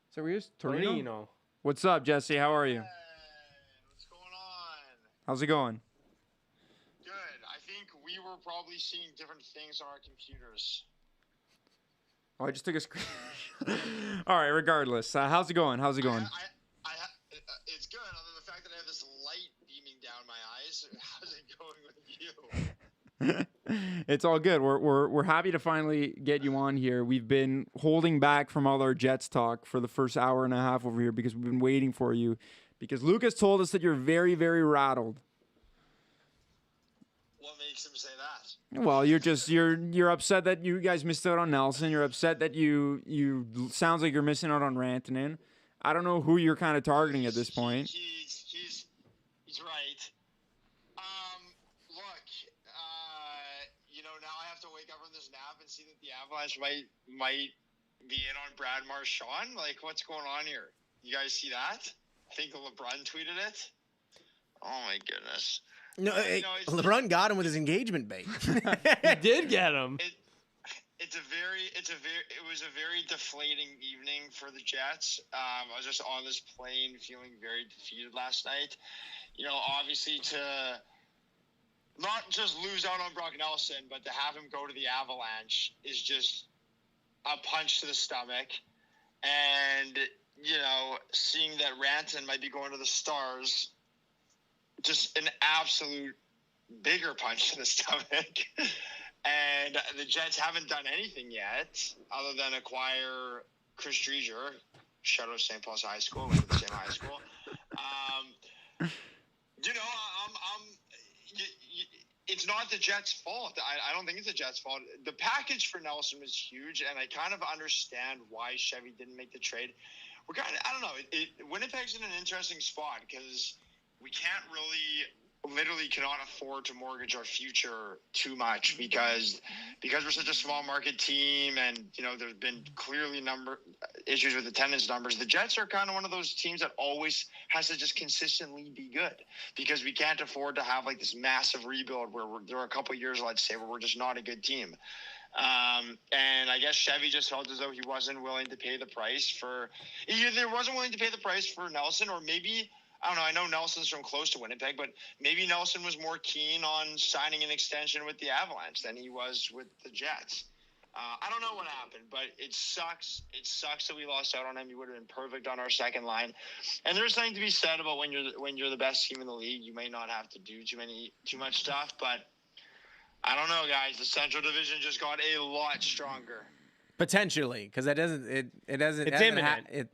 Is that where he is? Torino? Torino. What's up, Jesse? How are you? What's going on? How's it going? Good. I think we were probably seeing different things on our computers. Oh, I just took a screen. All right, regardless. How's it going? How's it going? It's good, other than the fact that I have this light beaming down my eyes. How's it going with you? It's all good. We're happy to finally get you on here. We've been holding back from all our Jets talk for the first hour and a half over here because we've been waiting for you. Because Lucas told us that you're very, very rattled. What makes him say that? Well, you're upset that you guys missed out on Nelson. You're upset that you sounds like you're missing out on Rantanen. I don't know who you're kind of targeting at this point. He's right. Look, now I have to wake up from this nap and see that the Avalanche might be in on Brad Marchand. Like, what's going on here? You guys see that? I think LeBron tweeted it. Oh my goodness. No, LeBron got him with his engagement bait. He did get him. It was a very deflating evening for the Jets. I was just on this plane feeling very defeated last night. Obviously to not just lose out on Brock Nelson, but to have him go to the Avalanche is just a punch to the stomach. And, seeing that Rantanen might be going to the Stars, just an absolute bigger punch to the stomach. And the Jets haven't done anything yet other than acquire Chris Dreger. Shout out St. Paul's High School. Went to the same high school. It's not the Jets' fault. I don't think it's the Jets' fault. The package for Nelson was huge, and I kind of understand why Chevy didn't make the trade. I don't know. Winnipeg's in an interesting spot because we can't literally cannot afford to mortgage our future too much because we're such a small market team, and there's been clearly issues with attendance numbers. The Jets are kind of one of those teams that always has to just consistently be good because we can't afford to have like this massive rebuild where there are a couple of years, let's say, where we're just not a good team. And I guess Chevy just felt as though he wasn't willing to pay the price for Nelson, or maybe, I don't know. I know Nelson's from close to Winnipeg, but maybe Nelson was more keen on signing an extension with the Avalanche than he was with the Jets. I don't know what happened, but it sucks. It sucks that we lost out on him. He would have been perfect on our second line. And there's something to be said about when you're the best team in the league, you may not have to do too much stuff. But I don't know, guys. The Central Division just got a lot stronger. Potentially, because it's imminent.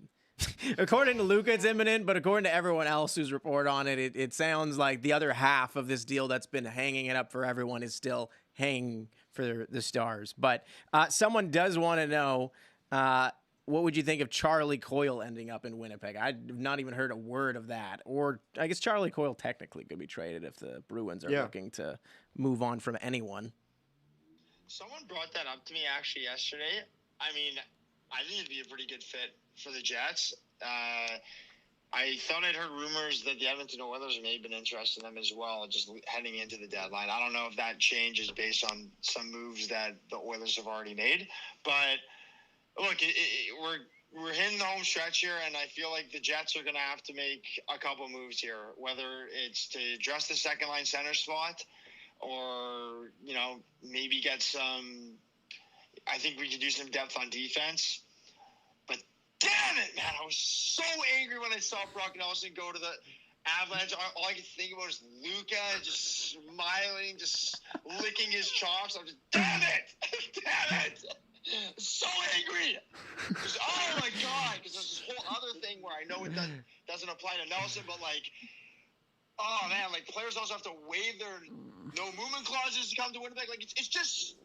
According to Luca, it's imminent, but according to everyone else who's reported on it, it sounds like the other half of this deal that's been hanging it up for everyone is still hanging for the Stars. But someone does want to know, what would you think of Charlie Coyle ending up in Winnipeg? I've not even heard a word of that. Or I guess Charlie Coyle technically could be traded if the Bruins are looking to move on from anyone. Someone brought that up to me actually yesterday. I mean, I think it'd be a pretty good fit for the Jets. I thought I'd heard rumors that the Edmonton Oilers may have been interested in them as well, just heading into the deadline. I don't know if that changes based on some moves that the Oilers have already made. But look, we're hitting the home stretch here, and I feel like the Jets are going to have to make a couple moves here, whether it's to address the second line center spot or, maybe get some – I think we could do some depth on defense. But damn it, man, I was so angry when I saw Brock Nelson go to the Avalanche. All I could think about was Luca just smiling, just licking his chops. I'm just, damn it! Damn it! So angry! Just, oh my God! Because there's this whole other thing where I know it doesn't apply to Nelson, but oh man, players also have to waive their no movement clauses to come to Winnipeg. It's just.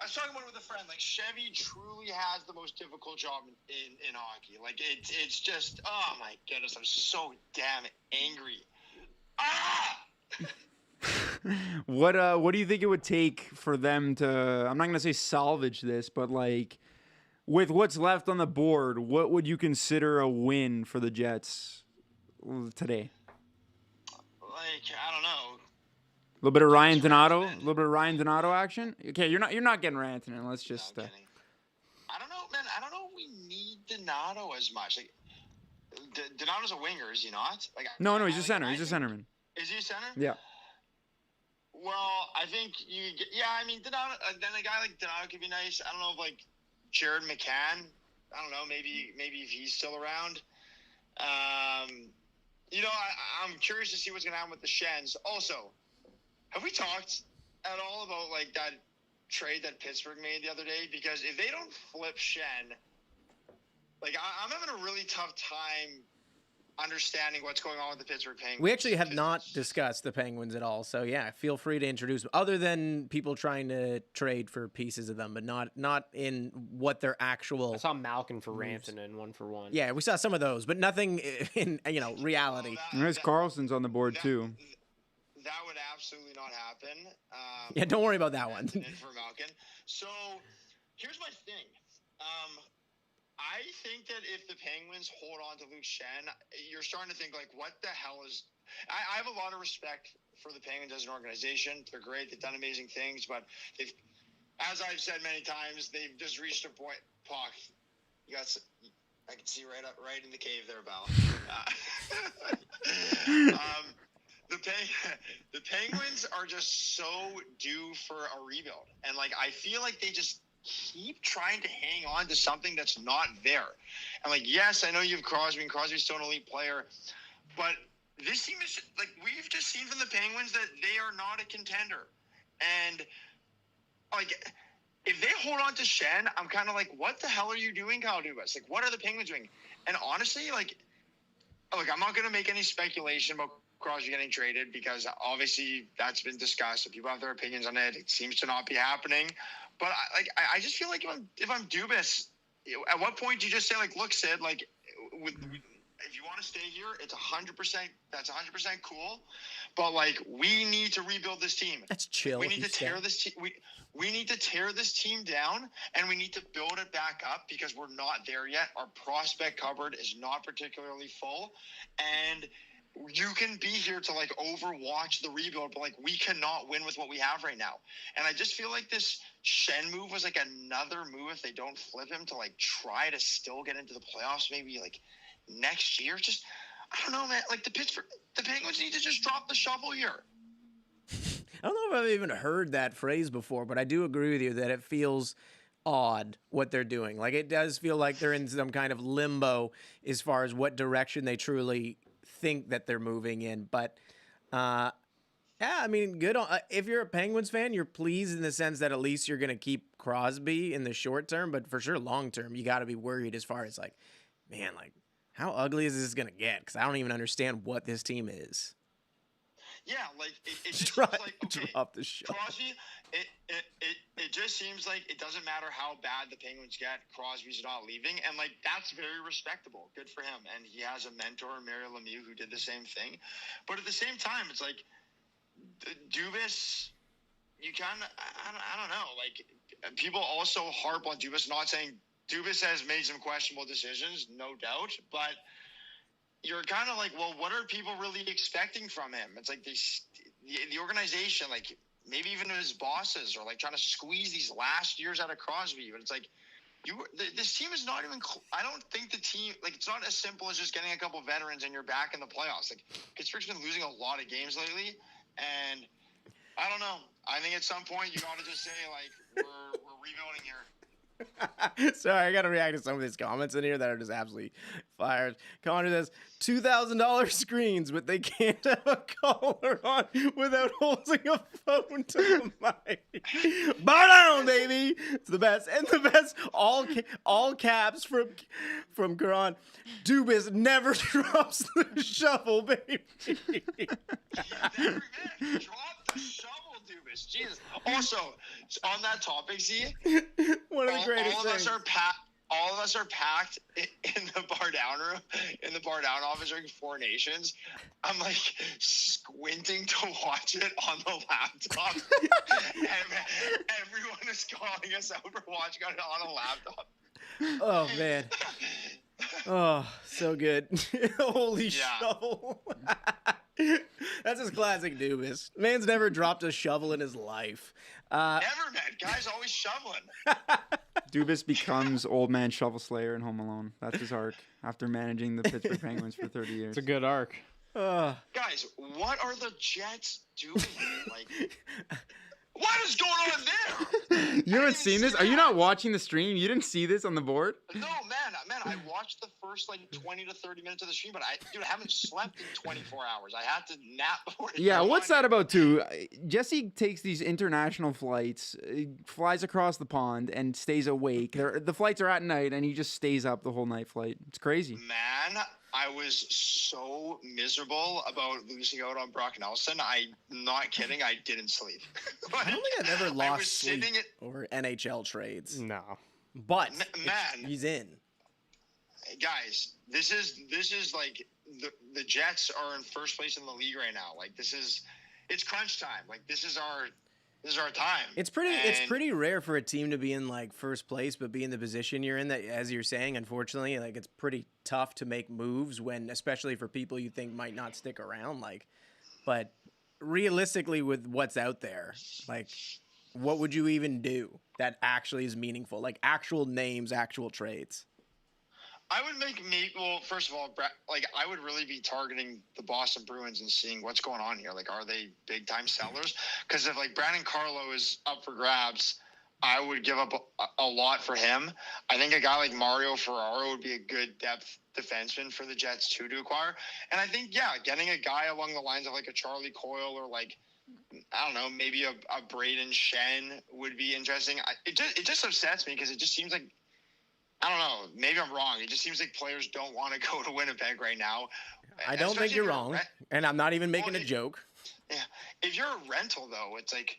I was talking about it with a friend. Chevy truly has the most difficult job in hockey. It's just, oh my goodness, I'm so damn angry. What do you think it would take for them to? I'm not gonna say salvage this, but with what's left on the board, what would you consider a win for the Jets today? I don't know. A little bit of Ryan Donato action. Okay, you're not getting Rantanen. Let's just. No, I don't know, man. I don't know if we need Donato as much. Donato's a winger, is he not? No, he's a center. He's a centerman. Is he a center? Yeah. Well, I think Donato. Then a guy like Donato could be nice. I don't know if Jared McCann. I don't know. Maybe if he's still around. I'm curious to see what's going to happen with the Shens. Also, have we talked at all about that trade that Pittsburgh made the other day? Because if they don't flip Shen, I'm having a really tough time understanding what's going on with the Pittsburgh Penguins. We actually have not discussed the Penguins at all, so yeah, feel free to introduce them. Other than people trying to trade for pieces of them, but not in what their actual. I saw Malkin for Rantanen 1-for-1. Yeah, we saw some of those, but nothing in reality. There's Carlson's on the board too. That would absolutely not happen. Yeah, don't worry about that one. For Malkin. So here's my thing. I think that if the Penguins hold on to Luke Shen, you're starting to think what the hell is? I have a lot of respect for the Penguins as an organization. They're great. They've done amazing things, but they've, as I've said many times, they've just reached a point. Puck, I can see right in the cave there, Val. The Penguins are just so due for a rebuild, and I feel like they just keep trying to hang on to something that's not there. And yes, I know you have Crosby, and Crosby's still an elite player, but this team is we've just seen from the Penguins that they are not a contender. And if they hold on to Shen, I'm kind of what the hell are you doing, Kyle Dubas? What are the Penguins doing? And honestly, I'm not going to make any speculation about Crosby getting traded because obviously that's been discussed. So people have their opinions on it. It seems to not be happening. But I just feel if I'm Dubas, at what point do you just say look, Sid, if you want to stay here, it's 100%. That's 100% cool. But we need to rebuild this team. That's chill. We need to tear this team. We need to tear this team down, and we need to build it back up because we're not there yet. Our prospect cupboard is not particularly full, and you can be here to overwatch the rebuild, but we cannot win with what we have right now. And I just feel this Shen move was another move if they don't flip him to try to still get into the playoffs maybe next year. Just I don't know, man. The Penguins need to just drop the shovel here. I don't know if I've even heard that phrase before, but I do agree with you that it feels odd what they're doing. It does feel like they're in some kind of limbo as far as what direction they truly think that they're moving in. But yeah, I mean, good on, if you're a Penguins fan, you're pleased in the sense that at least you're going to keep Crosby in the short term, but for sure long term you got to be worried as far as man, how ugly is this going to get? Because I don't even understand what this team is. Yeah, it just drop, seems okay, drop the show. Crosby, it just seems it doesn't matter how bad the Penguins get, Crosby's not leaving, and that's very respectable. Good for him, and he has a mentor, Mario Lemieux, who did the same thing. But at the same time, it's Dubas, you kind of, I don't know. Like, people also harp on Dubas, not saying Dubas has made some questionable decisions, no doubt, but you're kind of like, well, what are people really expecting from him? It's like the organization, like maybe even his bosses are like trying to squeeze these last years out of Crosby, but it's like, this team is not even. I don't think the team, like, it's not as simple as just getting a couple veterans and you're back in the playoffs. Like, Pittsburgh's been losing a lot of games lately, and I don't know. I think at some point you got to just say, like, we're rebuilding here. Sorry, I got to react to some of these comments in here that are just absolutely fired. Connor says, $2,000 screens, but they can't have a caller on without holding a phone to the mic. BarDown, baby! It's the best. And the best, all caps from Karan. Dubas never drops the shovel, baby. Never again. Drop the shovel, Dubas. Jesus. Also, on that topic, Z, one of the greatest all of things. All of us are packed in the BarDown room, in the BarDown office during Four Nations. I'm like squinting to watch it on the laptop. And everyone is calling us out for watching it on a laptop. Oh, man. Oh, so good. Holy Yeah. shovel. That's his classic Dubas. Man's never dropped a shovel in his life. Never, man. Guy's always shoveling. Dubas becomes old man shovel slayer in Home Alone. That's his arc after managing the Pittsburgh Penguins for 30 years. It's a good arc. Guys, what are the Jets doing? Like, what is going on there? You haven't seen this? Are you not watching the stream? You didn't see this on the board? No, man, I watched the first like 20 to 30 minutes of the stream, but I haven't slept in 24 hours. I had to nap before. Yeah, what's that about too? Jesse takes these international flights, flies across the pond, and stays awake. The flights are at night, and he just stays up the whole night flight. It's crazy. Man, I was so miserable about losing out on Brock Nelson. I'm not kidding. I didn't sleep. I don't think I've ever I lost was sleep sitting over NHL trades. No. But man. he's in. Guys, this is like the Jets are in first place in the league right now. Like, it's crunch time. Like, this is our time. It's pretty rare for a team to be in like first place, but be in the position you're in. That, as you're saying, unfortunately, like, it's pretty tough to make moves when, especially for people you think might not stick around. Like, but realistically, with what's out there, like, what would you even do that actually is meaningful? Like, actual names, actual trades. I would well, first of all, like, I would really be targeting the Boston Bruins and seeing what's going on here. Like, are they big time sellers? Because if like Brandon Carlo is up for grabs, I would give up a lot for him. I think a guy like Mario Ferraro would be a good depth defenseman for the Jets too to acquire. And I think, yeah, getting a guy along the lines of like a Charlie Coyle or like, I don't know, maybe a Braden Shen would be interesting. It just upsets me because it just seems like, I don't know, maybe I'm wrong. It just seems like players don't want to go to Winnipeg right now. I don't think you're wrong, and I'm not even making a joke. Yeah, if you're a rental though, it's like,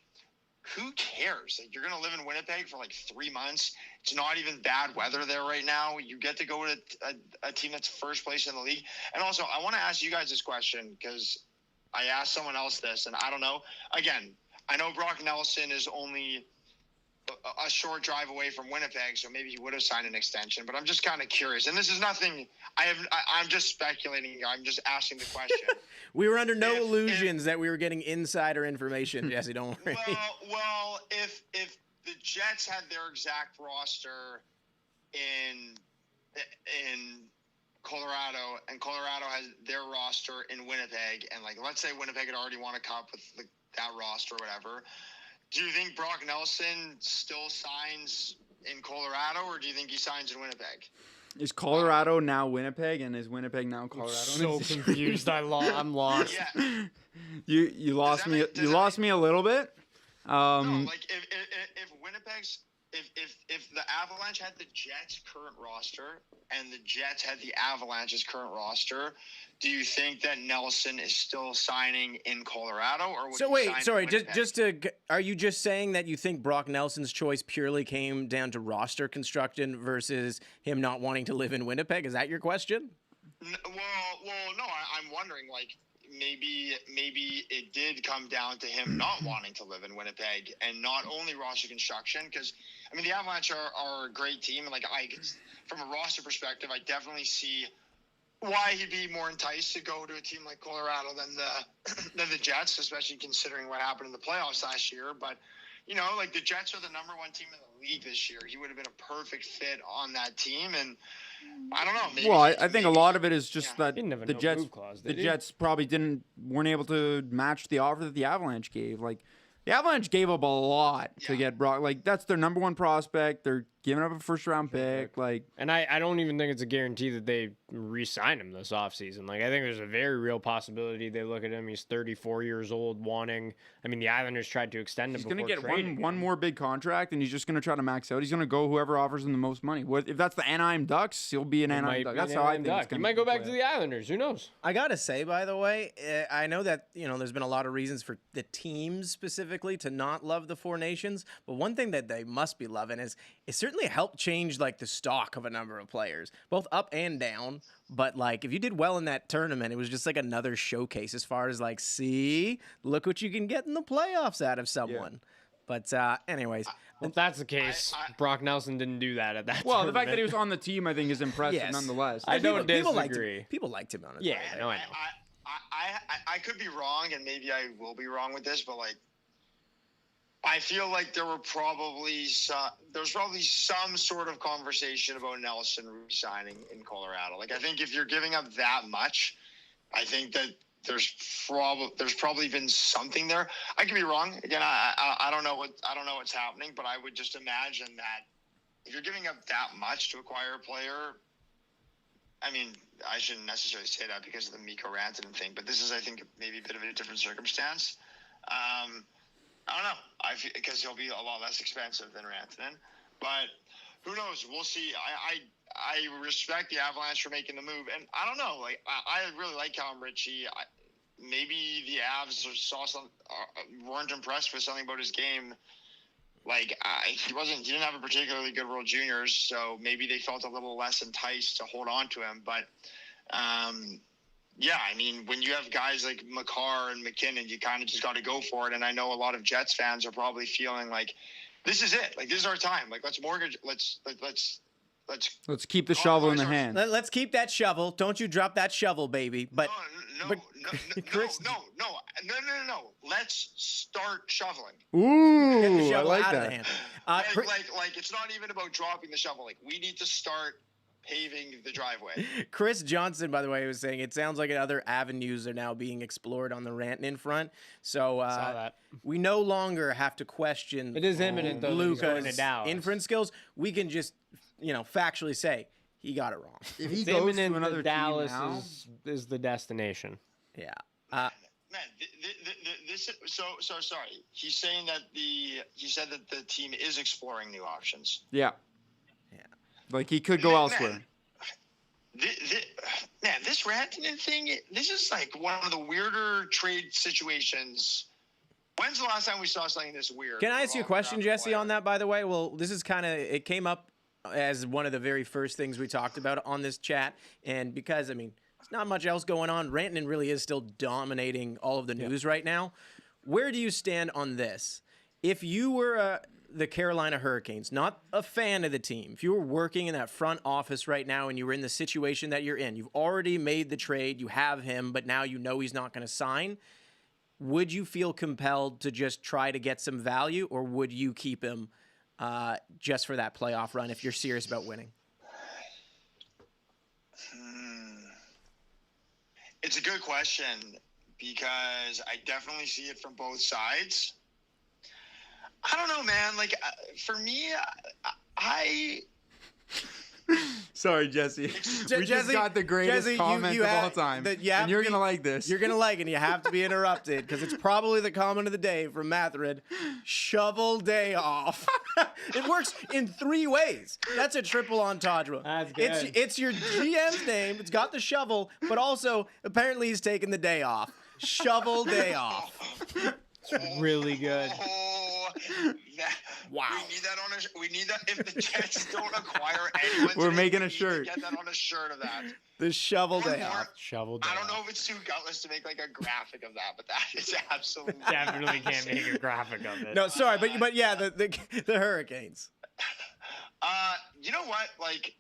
who cares? Like, you're gonna live in Winnipeg for like 3 months. It's not even bad weather there right now. You get to go to a team that's first place in the league. And also, I want to ask you guys this question because I asked someone else this, and I don't know. Again, I know Brock Nelson is only a short drive away from Winnipeg, so maybe he would have signed an extension. But I'm just kind of curious, and this is nothing. I'm just speculating. I'm just asking the question. We were under no illusions that we were getting insider information, Jesse. Don't worry. Well, if the Jets had their exact roster in Colorado, and Colorado has their roster in Winnipeg, and like, let's say Winnipeg had already won a cup with that roster or whatever. Do you think Brock Nelson still signs in Colorado, or do you think he signs in Winnipeg? Is Colorado now Winnipeg, and is Winnipeg now Colorado? So confused. I'm lost. Yeah. You lost me. You lost me a little bit. No, like if Winnipeg's if the Avalanche had the Jets' current roster and the Jets had the Avalanche's current roster, do you think that Nelson is still signing in Colorado, or would So he wait, sign sorry, in Winnipeg? just to, are you just saying that you think Brock Nelson's choice purely came down to roster construction versus him not wanting to live in Winnipeg? Is that your question? Well, no. I'm wondering, like, maybe it did come down to him not wanting to live in Winnipeg and not only roster construction. Because I mean, the Avalanche are a great team, and like from a roster perspective, I definitely see why he'd be more enticed to go to a team like Colorado than the Jets, especially considering what happened in the playoffs last year. But like the Jets are the number one team in the league this year. He would have been a perfect fit on that team, and I don't know. Maybe Well, I think a lot of it is just that He didn't have a the no Jets, move clause, the did he? Jets probably weren't able to match the offer that the Avalanche gave. Like the Avalanche gave up a lot to get Brock. Like that's their number one prospect. They're giving up a first round pick. Like, And I don't even think it's a guarantee that they re-sign him this offseason. Like, I think there's a very real possibility they look at him. He's 34 years old, I mean, the Islanders tried to extend him he's before going to get trading one him. more big contract, and he's just going to try to max out. He's going to go whoever offers him the most money. If that's the Anaheim Ducks, he'll be an He Anaheim might Duck. be That's an how I Anaheim think it's Duck. going He might go back to the Islanders. Who knows? I gotta say, by the way, I know that there's been a lot of reasons for the teams specifically to not love the Four Nations, but one thing that they must be loving is it certainly helped change like the stock of a number of players, both up and down. But like, if you did well in that tournament, it was just like another showcase as far as like, see, look what you can get in the playoffs out of someone. But anyways, Well, if that's the case, Brock Nelson didn't do that at that Well, the fact that he tournament. was on the team, I think, is impressive Yes. nonetheless. I don't people liked disagree. him. People liked him on it. Yeah, no, I know. I could be wrong, and maybe I will be wrong with this, but like, I feel like there's probably some sort of conversation about Nelson re-signing in Colorado. Like, I think if you're giving up that much, I think that there's probably been something there. I could be wrong. Again, I don't know what's happening, but I would just imagine that if you're giving up that much to acquire a player, I mean, I shouldn't necessarily say that because of the Mikko Rantanen thing, but this is, I think, maybe a bit of a different circumstance. I don't know. Because he'll be a lot less expensive than Rantanen, but who knows? We'll see. I respect the Avalanche for making the move, and I don't know. Like, I really like Callum Ritchie. Maybe the Avs weren't impressed with something about his game. Like, he didn't have a particularly good World Juniors, so maybe they felt a little less enticed to hold on to him. But, yeah, I mean, when you have guys like Makar and McKinnon, you kind of just got to go for it. And I know a lot of Jets fans are probably feeling like, this is it. Like, this is our time. Like, let's keep the shovel in the hand. Let's keep that shovel. Don't you drop that shovel, baby. But no. Chris, No. Let's start shoveling. Ooh, get the I shovel like out of the that. hand. Like it's not even about dropping the shovel. Like, we need to start paving the driveway. Chris Johnson, by the way, was saying it sounds like other avenues are now being explored on the Rantanen front. So Saw that. we no longer have to question It is imminent, though, that he's going to Luca's Dallas. inference skills. We can just, factually say he got it wrong. If he It's goes to imminent another that Dallas team now, is the destination. Yeah. Man, this. So sorry. He's saying that he said that the team is exploring new options. yeah, like he could go elsewhere. This Rantanen thing. This is like one of the weirder trade situations. When's the last time we saw something this weird? Can I ask you a question, around Jesse, player? on that, by the way? Well, this is it came up as one of the very first things we talked about on this chat. And because, there's not much else going on, Rantanen really is still dominating all of the news right now. Where do you stand on this? If you were the Carolina Hurricanes, not a fan of the team, if you were working in that front office right now and you were in the situation that you're in, you've already made the trade, you have him, but now you know he's not going to sign, would you feel compelled to just try to get some value, or would you keep him just for that playoff run if you're serious about winning? It's a good question because I definitely see it from both sides. I don't know, man. Like, for me, I Sorry, Jesse. We just got the greatest Jesse, comment you of have- all time. that you have And you're to be- going to like this. You're going to like it, and you have to be interrupted because it's probably the comment of the day from Matherin. Shovel day off. It works in 3 ways. That's a triple entendre. That's good. It's your GM's name. It's got the shovel, but also apparently he's taking the day off. Shovel day off. It's really good. Oh, Wow. We need that on a. We need that if the Jets don't acquire anyone. We're today, making we a need to shirt. Get that on a shirt of that. The shovel One day more. off. Shovel. I don't know if it's too gutless to make like a graphic of that, but that is absolutely Definitely can't make a graphic of it. No, sorry, but yeah, the Hurricanes. You know what? Like,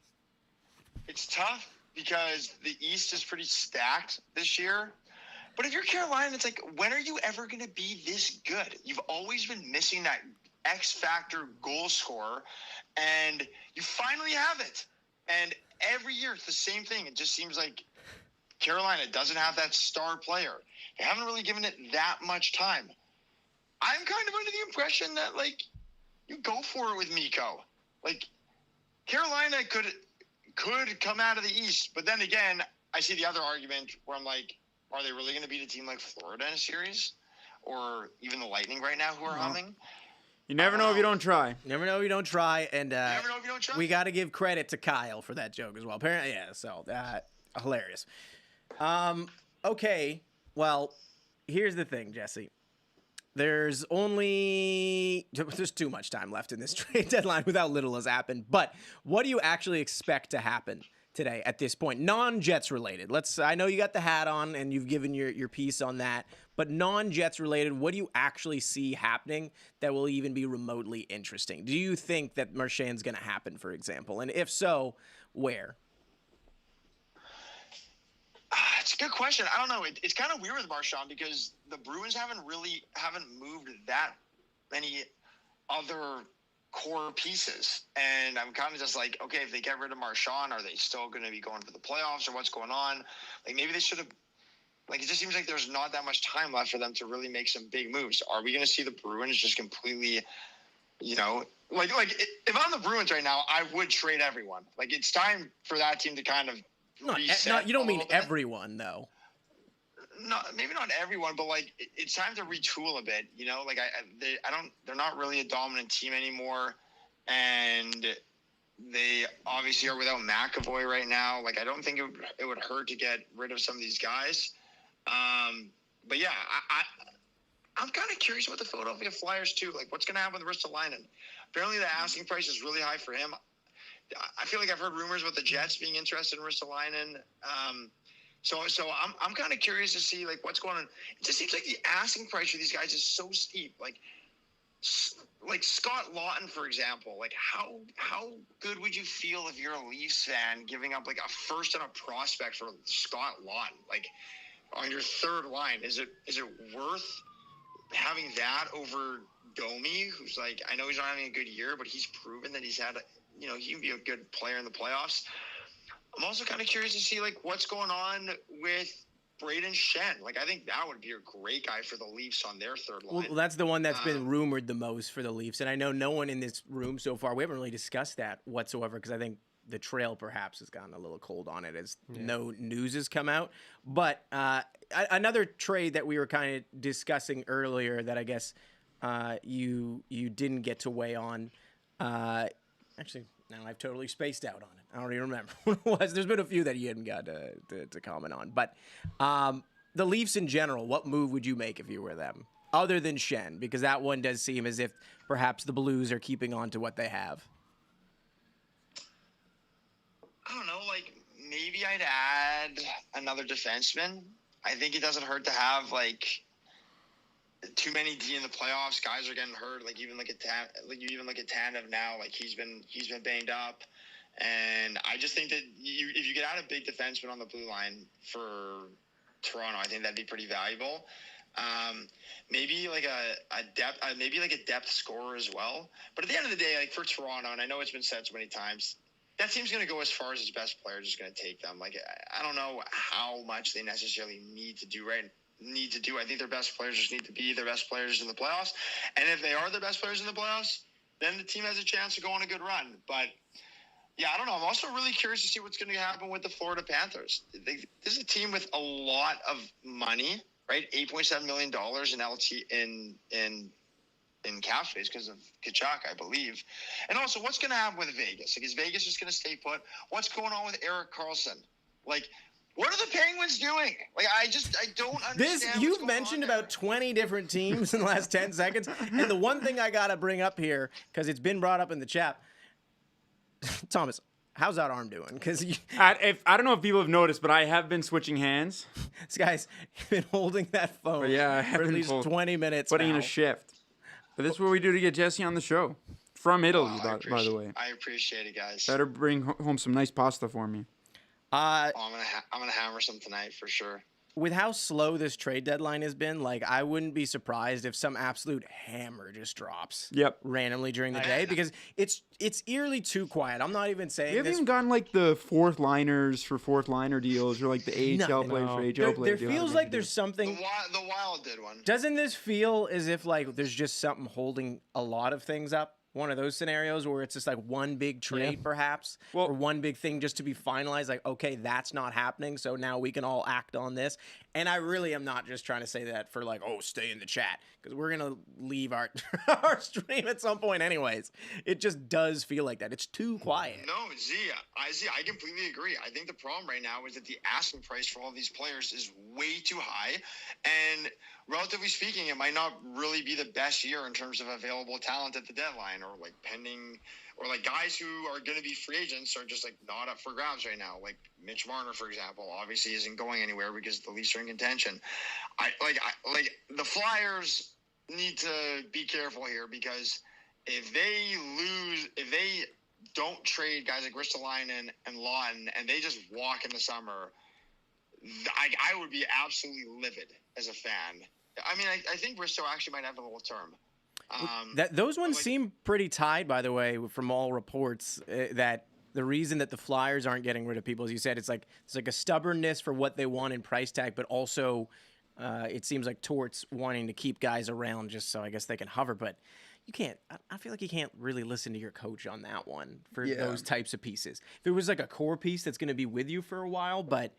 it's tough because the East is pretty stacked this year. But if you're Carolina, it's like, when are you ever going to be this good? You've always been missing that X factor goal scorer, and you finally have it. And every year it's the same thing. It just seems like Carolina doesn't have that star player. They haven't really given it that much time. I'm kind of under the impression that, like, you go for it with Mikko. Like, Carolina could come out of the East, but then again, I see the other argument where I'm like, are they really going to beat a team like Florida in a series, or even the Lightning right now who are humming? You never know if you don't try. Never know if you don't try, and You never know if you don't try. we got to give credit to Kyle for that joke as well. Apparently, yeah. So hilarious. Okay. Well, here's the thing, Jesse. There's too much time left in this trade deadline without little has happened. But what do you actually expect to happen today at this point? Non-Jets related. I know you got the hat on and you've given your piece on that, but non-Jets related, what do you actually see happening that will even be remotely interesting? Do you think that Marchand's going to happen, for example? And if so, where? It's a good question. I don't know. It's kind of weird with Marchand because the Bruins haven't moved that many other core pieces. And I'm kind of just like, okay, if they get rid of Marchand, are they still going to be going for the playoffs or what's going on? Like, maybe they should have, like, it just seems like there's not that much time left for them to really make some big moves. Are we going to see the Bruins just completely, like if I'm the Bruins right now, I would trade everyone. Like, it's time for that team to kind of reset. You don't mean everyone, though. No, maybe not everyone, but like it's time to retool a bit. Like they're not really a dominant team anymore, and they obviously are without McAvoy right now. Like, I don't think it would hurt to get rid of some of these guys. But yeah, I'm kind of curious about the Philadelphia Flyers too. Like, what's going to happen with Ristolainen? Apparently, the asking price is really high for him. I feel like I've heard rumors about the Jets being interested in Ristolainen. So I'm kind of curious to see, like, what's going on. It just seems like the asking price for these guys is so steep. Like Scott Lawton, for example. Like, how good would you feel if you're a Leafs fan giving up like a first and a prospect for Scott Lawton? Like, on your third line, is it worth having that over Domi, who's like, I know he's not having a good year, but he's proven that he's had he can be a good player in the playoffs. I'm also kind of curious to see, like, what's going on with Braden Shen. Like, I think that would be a great guy for the Leafs on their third line. Well, that's the one that's been rumored the most for the Leafs. And I know no one in this room so far, we haven't really discussed that whatsoever because I think the trail perhaps has gotten a little cold on it as no news has come out. But another trade that we were kind of discussing earlier that I guess you didn't get to weigh on. Actually, now I've totally spaced out on it. I don't even remember what it was. There's been a few that you hadn't got to comment on. But the Leafs in general, what move would you make if you were them? Other than Shen, because that one does seem as if perhaps the Blues are keeping on to what they have. I don't know, like, maybe I'd add another defenseman. I think it doesn't hurt to have, like, too many D in the playoffs. Guys are getting hurt. Like, even look at Tanev now. Like, he's been banged up. And I just think that if you could add a big defenseman on the blue line for Toronto, I think that'd be pretty valuable. Maybe like a depth scorer as well. But at the end of the day, like, for Toronto, and I know it's been said so many times, that team's going to go as far as its best player is just going to take them. Like, I don't know how much they necessarily need to do. I think their best players just need to be their best players in the playoffs. And if they are the best players in the playoffs, then the team has a chance to go on a good run. But yeah, I don't know. I'm also really curious to see what's going to happen with the Florida Panthers. This is a team with a lot of money, right? $8.7 million in cap space because of Kachuk, I believe. And also, what's going to happen with Vegas? Like, is Vegas just going to stay put? What's going on with Erik Karlsson? Like, what are the Penguins Penguins doing? Like, I don't understand. This what's you've going mentioned on there. about 20 different teams in the last 10 seconds, and the one thing I gotta bring up here because it's been brought up in the chat, Thomas, how's that arm doing? Because I don't know if people have noticed, but I have been switching hands. this guy's been holding that phone But yeah, I have for at been least 20 minutes putting now. in a shift. But this is what we do to get Jesse on the show. From Italy, Wow, by the way. I appreciate it, guys. Better bring home some nice pasta for me. I'm gonna hammer some tonight for sure. With how slow this trade deadline has been, like I wouldn't be surprised if some absolute hammer just drops. Yep. Randomly during the day because it's eerily too quiet. I'm not even saying We haven't this. even gotten like the fourth liners for fourth liner deals or like the AHL Nothing. players for AHL There players. feels like there's something. The Wild did one. Doesn't this feel as if like there's just something holding a lot of things up? One of those scenarios where it's just like one big trade, perhaps, or one big thing just to be finalized. Like, okay, that's not happening, so now we can all act on this. And I really am not just trying to say that for like, oh, stay in the chat, because we're gonna leave our our stream at some point, anyways. It just does feel like that. It's too quiet. No, I completely agree. I think the problem right now is that the asking price for all these players is way too high, and relatively speaking, it might not really be the best year in terms of available talent at the deadline, or like pending, or like guys who are going to be free agents are just like not up for grabs right now. Like Mitch Marner, for example, obviously isn't going anywhere because the Leafs are in contention. I the Flyers need to be careful here, because if they don't trade guys like Ristolainen and Lawton and they just walk in the summer, I would be absolutely livid as a fan. I mean, I think Bristow actually might have a little term. Those ones seem pretty tied, by the way, from all reports. That the reason that the Flyers aren't getting rid of people, as you said, it's like a stubbornness for what they want in price tag, but also it seems like Torts wanting to keep guys around just so I guess they can hover. But you can't. I feel like you can't really listen to your coach on that one for those types of pieces. If it was like a core piece that's going to be with you for a while, but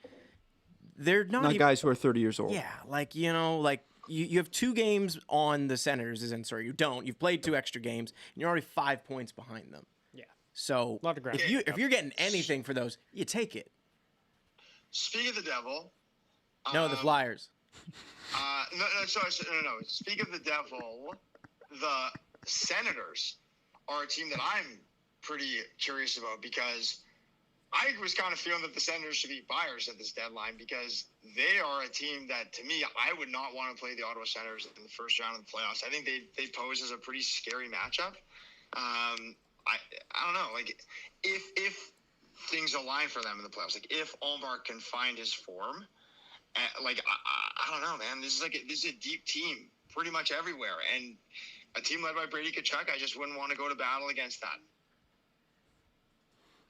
they're not even, guys who are 30 years old. Yeah, like you have 2 games on the Senators. You don't. You've played 2 extra games, and you're already 5 points behind them. Yeah. So Lot of ground. if you're getting anything for those, you take it. Speak of the devil. No, the Flyers. No. Speak of the devil. The Senators are a team that I'm pretty curious about, because I was kind of feeling that the Senators should be buyers at this deadline, because they are a team that, to me, I would not want to play the Ottawa Senators in the first round of the playoffs. I think they pose as a pretty scary matchup. I don't know, like if things align for them in the playoffs, like if Ullmark can find his form, I don't know, man. This is a deep team pretty much everywhere, and a team led by Brady Tkachuk, I just wouldn't want to go to battle against that.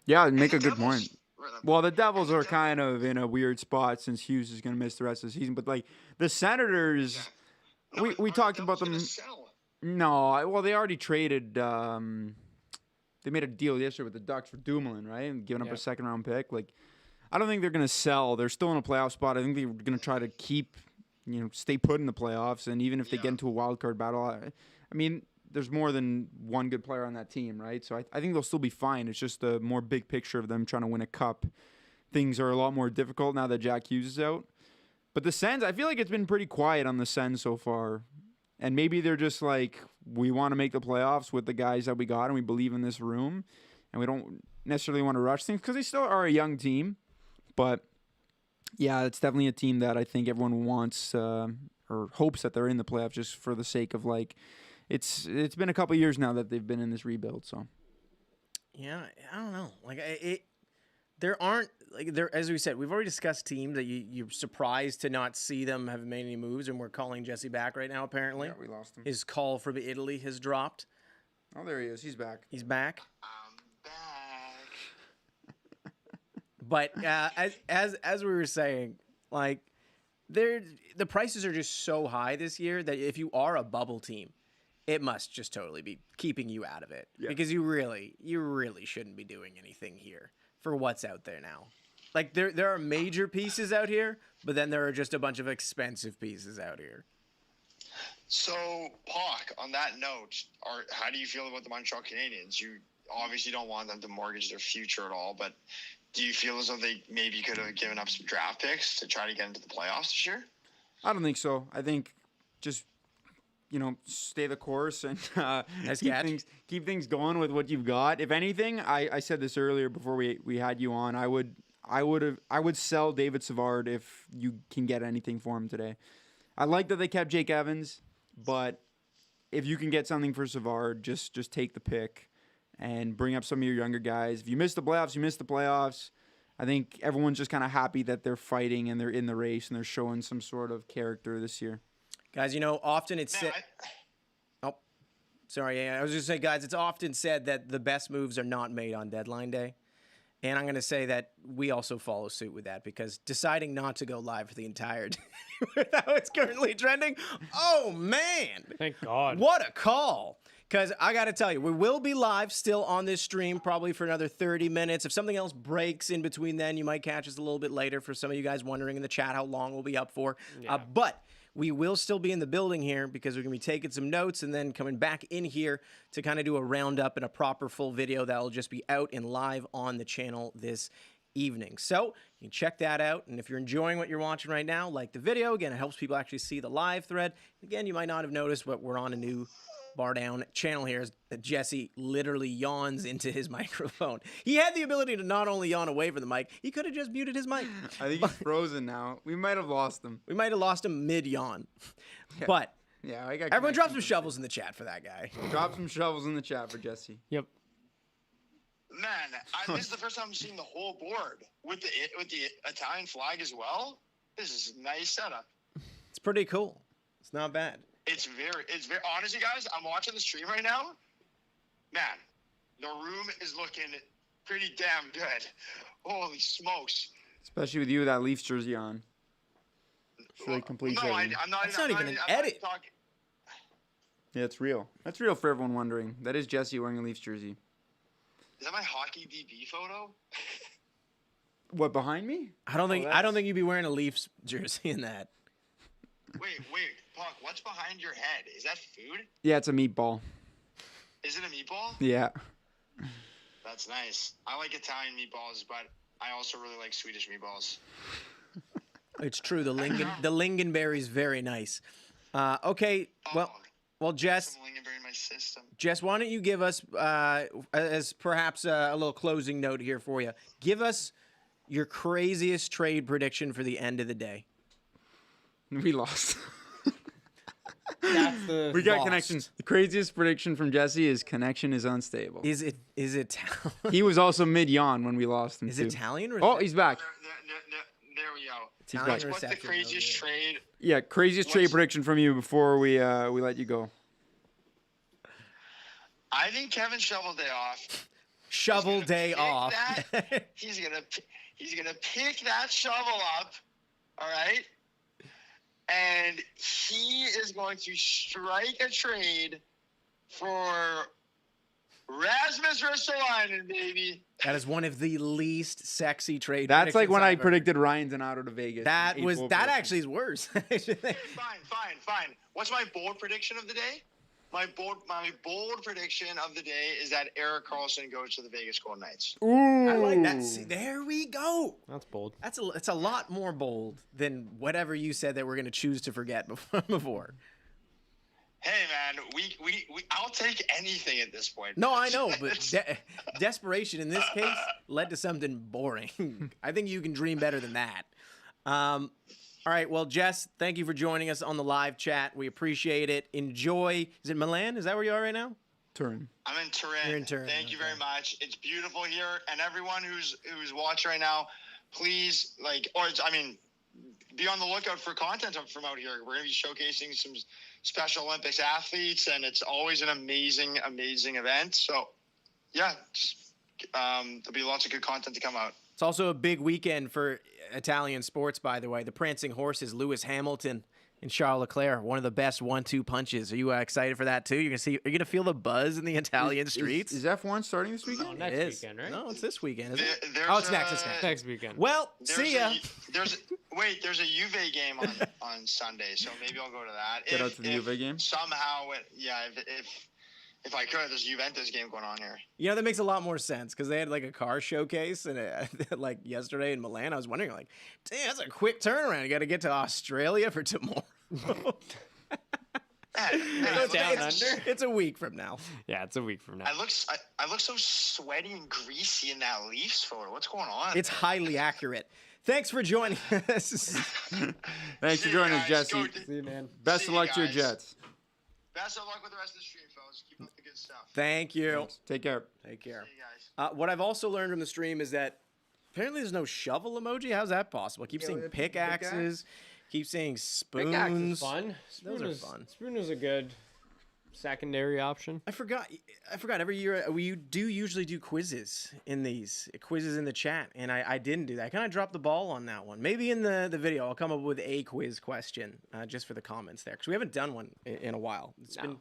Yeah, make a good Devils, point. Well, the Devils are kind of in a weird spot since Hughes is going to miss the rest of the season. But like the Senators, we talked about them. No, well, they already traded. They made a deal yesterday with the Ducks for Dumoulin, right, and giving up a second-round pick. Like, I don't think they're going to sell. They're still in a playoff spot. I think they're going to try to keep, stay put in the playoffs. And even if they get into a wild card battle, I mean, there's more than one good player on that team, right? So I think they'll still be fine. It's just a more big picture of them trying to win a cup. Things are a lot more difficult now that Jack Hughes is out. But the Sens, I feel like it's been pretty quiet on the Sens so far. And maybe they're just like, we want to make the playoffs with the guys that we got, and we believe in this room. And we don't necessarily want to rush things because they still are a young team. But, yeah, it's definitely a team that I think everyone wants or hopes that they're in the playoffs just for the sake of, like, it's been a couple years now that they've been in this rebuild. So, yeah, I don't know. Like there aren't as we said, we've already discussed teams that you're surprised to not see them have made any moves, and we're calling Jesse back right now. Apparently, yeah, we lost him. His call from Italy has dropped. Oh, there he is. He's back. He's back. I'm back. But as we were saying, like the prices are just so high this year that if you are a bubble team, it must just totally be keeping you out of it, because you really shouldn't be doing anything here for what's out there now. Like there are major pieces out here, but then there are just a bunch of expensive pieces out here. So, Pac, on that note, how do you feel about the Montreal Canadiens? You obviously don't want them to mortgage their future at all, but do you feel as though they maybe could have given up some draft picks to try to get into the playoffs this year? I don't think so. I think just stay the course and keep things going with what you've got. If anything, I said this earlier before we had you on. I would sell David Savard if you can get anything for him today. I like that they kept Jake Evans, but if you can get something for Savard, just take the pick and bring up some of your younger guys. If you miss the playoffs, you miss the playoffs. I think everyone's just kind of happy that they're fighting and they're in the race and they're showing some sort of character this year. Guys, often it's said. Oh, sorry. I was just saying, guys, it's often said that the best moves are not made on deadline day. And I'm going to say that we also follow suit with that because deciding not to go live for the entire day with how it's currently trending, oh, man. Thank God. What a call. Because I got to tell you, we will be live still on this stream probably for another 30 minutes. If something else breaks in between then, you might catch us a little bit later for some of you guys wondering in the chat how long we'll be up for. Yeah. But we will still be in the building here because we're going to be taking some notes and then coming back in here to kind of do a roundup and a proper full video that will just be out and live on the channel this evening. So you can check that out. And if you're enjoying what you're watching right now, like the video. Again, it helps people actually see the live thread. Again, you might not have noticed, but we're on a new BarDown channel here as Jesse literally yawns into his microphone. He had the ability to not only yawn away from the mic, he could have just muted his mic. I think he's frozen now. We might have lost him. We might have lost him mid-yawn. Yeah. But yeah, I got everyone drop some shovels in the chat for that guy. Drop some shovels in the chat for Jesse. Yep. Man, this is the first time I'm seeing the whole board with the Italian flag as well. This is a nice setup. It's pretty cool. It's not bad. It's very honestly, guys. I'm watching the stream right now. Man, the room is looking pretty damn good. Holy smokes! Especially with you with that Leafs jersey on. It's really complete. No, I'm not. That's not even an edit. Yeah, it's real. That's real for everyone wondering. That is Jesse wearing a Leafs jersey. Is that my hockey DB photo? What, behind me? I don't think you'd be wearing a Leafs jersey in that. Wait, Puck, what's behind your head? Is that food? Yeah, it's a meatball. Is it a meatball? Yeah. That's nice. I like Italian meatballs, but I also really like Swedish meatballs. It's true. The lingonberry is very nice. Okay, well, Jess. Some lingonberry in my system. Jess, why don't you give us, as perhaps a little closing note here for you, give us your craziest trade prediction for the end of the day. We lost. That's the We got lost. connections. The craziest prediction from Jesse is connection is unstable. Is it He was also mid-yawn when we lost him, is too. Italian? Oh, he's back. There we go. Italian What's the reception, craziest trade? Yeah, craziest trade prediction from you before we let you go. I think Kevin Shovel Day off. Shovel day off. He's gonna pick that shovel up. All right. And he is going to strike a trade for Rasmus Ristolainen, baby. That is one of the least sexy trade. That's like when I predictions I've heard. predicted Ryan Donato to Vegas. That actually is worse. Fine. What's my bold prediction of the day? My bold prediction of the day is that Erik Karlsson goes to the Vegas Golden Knights. Ooh. I like that. See, there we go. That's bold. It's a lot more bold than whatever you said that we're going to choose to forget before. Hey man, I'll take anything at this point. No, I know, but desperation in this case led to something boring. I think you can dream better than that. All right, well, Jess, thank you for joining us on the live chat. We appreciate it. Enjoy. Is it Milan? Is that where you are right now? Turin. I'm in Turin. You're in Turin. Thank you very much. It's beautiful here, and everyone who's watching right now, please be on the lookout for content from out here. We're going to be showcasing some Special Olympics athletes, and it's always an amazing, amazing event. So, yeah, there'll be lots of good content to come out. It's also a big weekend for Italian sports, by the way. The prancing horses, Lewis Hamilton and Charles Leclerc, one of the best 1-2 punches. Are you excited for that too? Are you gonna feel the buzz in the Italian streets? Is F1 starting this weekend? Next weekend, right? No, it's this weekend. Isn't it? There's It's next. It's next. Next weekend. Well, see ya. There's a Juve game on Sunday, so maybe I'll go to that. Get out to the Juve game? Somehow, if I could. There's a Juventus game going on here. You know, that makes a lot more sense because they had like a car showcase and like yesterday in Milan. I was wondering, like, damn, that's a quick turnaround. You got to get to Australia for tomorrow. It's a week from now. Yeah, it's a week from now. I look so sweaty and greasy in that Leafs photo. What's going on? It's highly accurate. Thanks for joining us. Thanks for joining us, guys. Jesse. See you, man. Best See of you luck to your guys. Jets. Best of luck with the rest of the stream, fellas. Keep up the good stuff. Thank you. Take care. Take care. See you guys. What I've also learned from the stream is that apparently there's no shovel emoji. How's that possible? I keep seeing pickaxes. Keep seeing spoons. Pickaxe is fun. Those are fun. Spoon is a good secondary option. I forgot every year we do usually do quizzes in the chat, and I didn't do that. I kind of dropped the ball on that one. Maybe in the video I'll come up with a quiz question just for the comments there, because we haven't done one in a while. It's been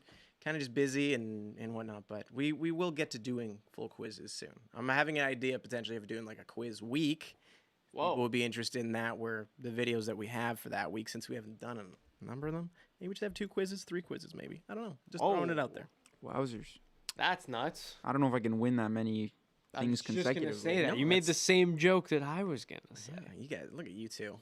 kind of just busy and whatnot, but we will get to doing full quizzes soon. I'm having an idea potentially of doing like a quiz week. Whoa. People will be interested in that, where the videos that we have for that week, since we haven't done a number of them, maybe we should have 2 quizzes, 3 quizzes maybe. I don't know. Just throwing it out there. Wowzers. That's nuts. I don't know if I can win that many I things was just gonna consecutively. say that. No, You made the that's- same joke that I was gonna say. Yeah, you guys, look at you two.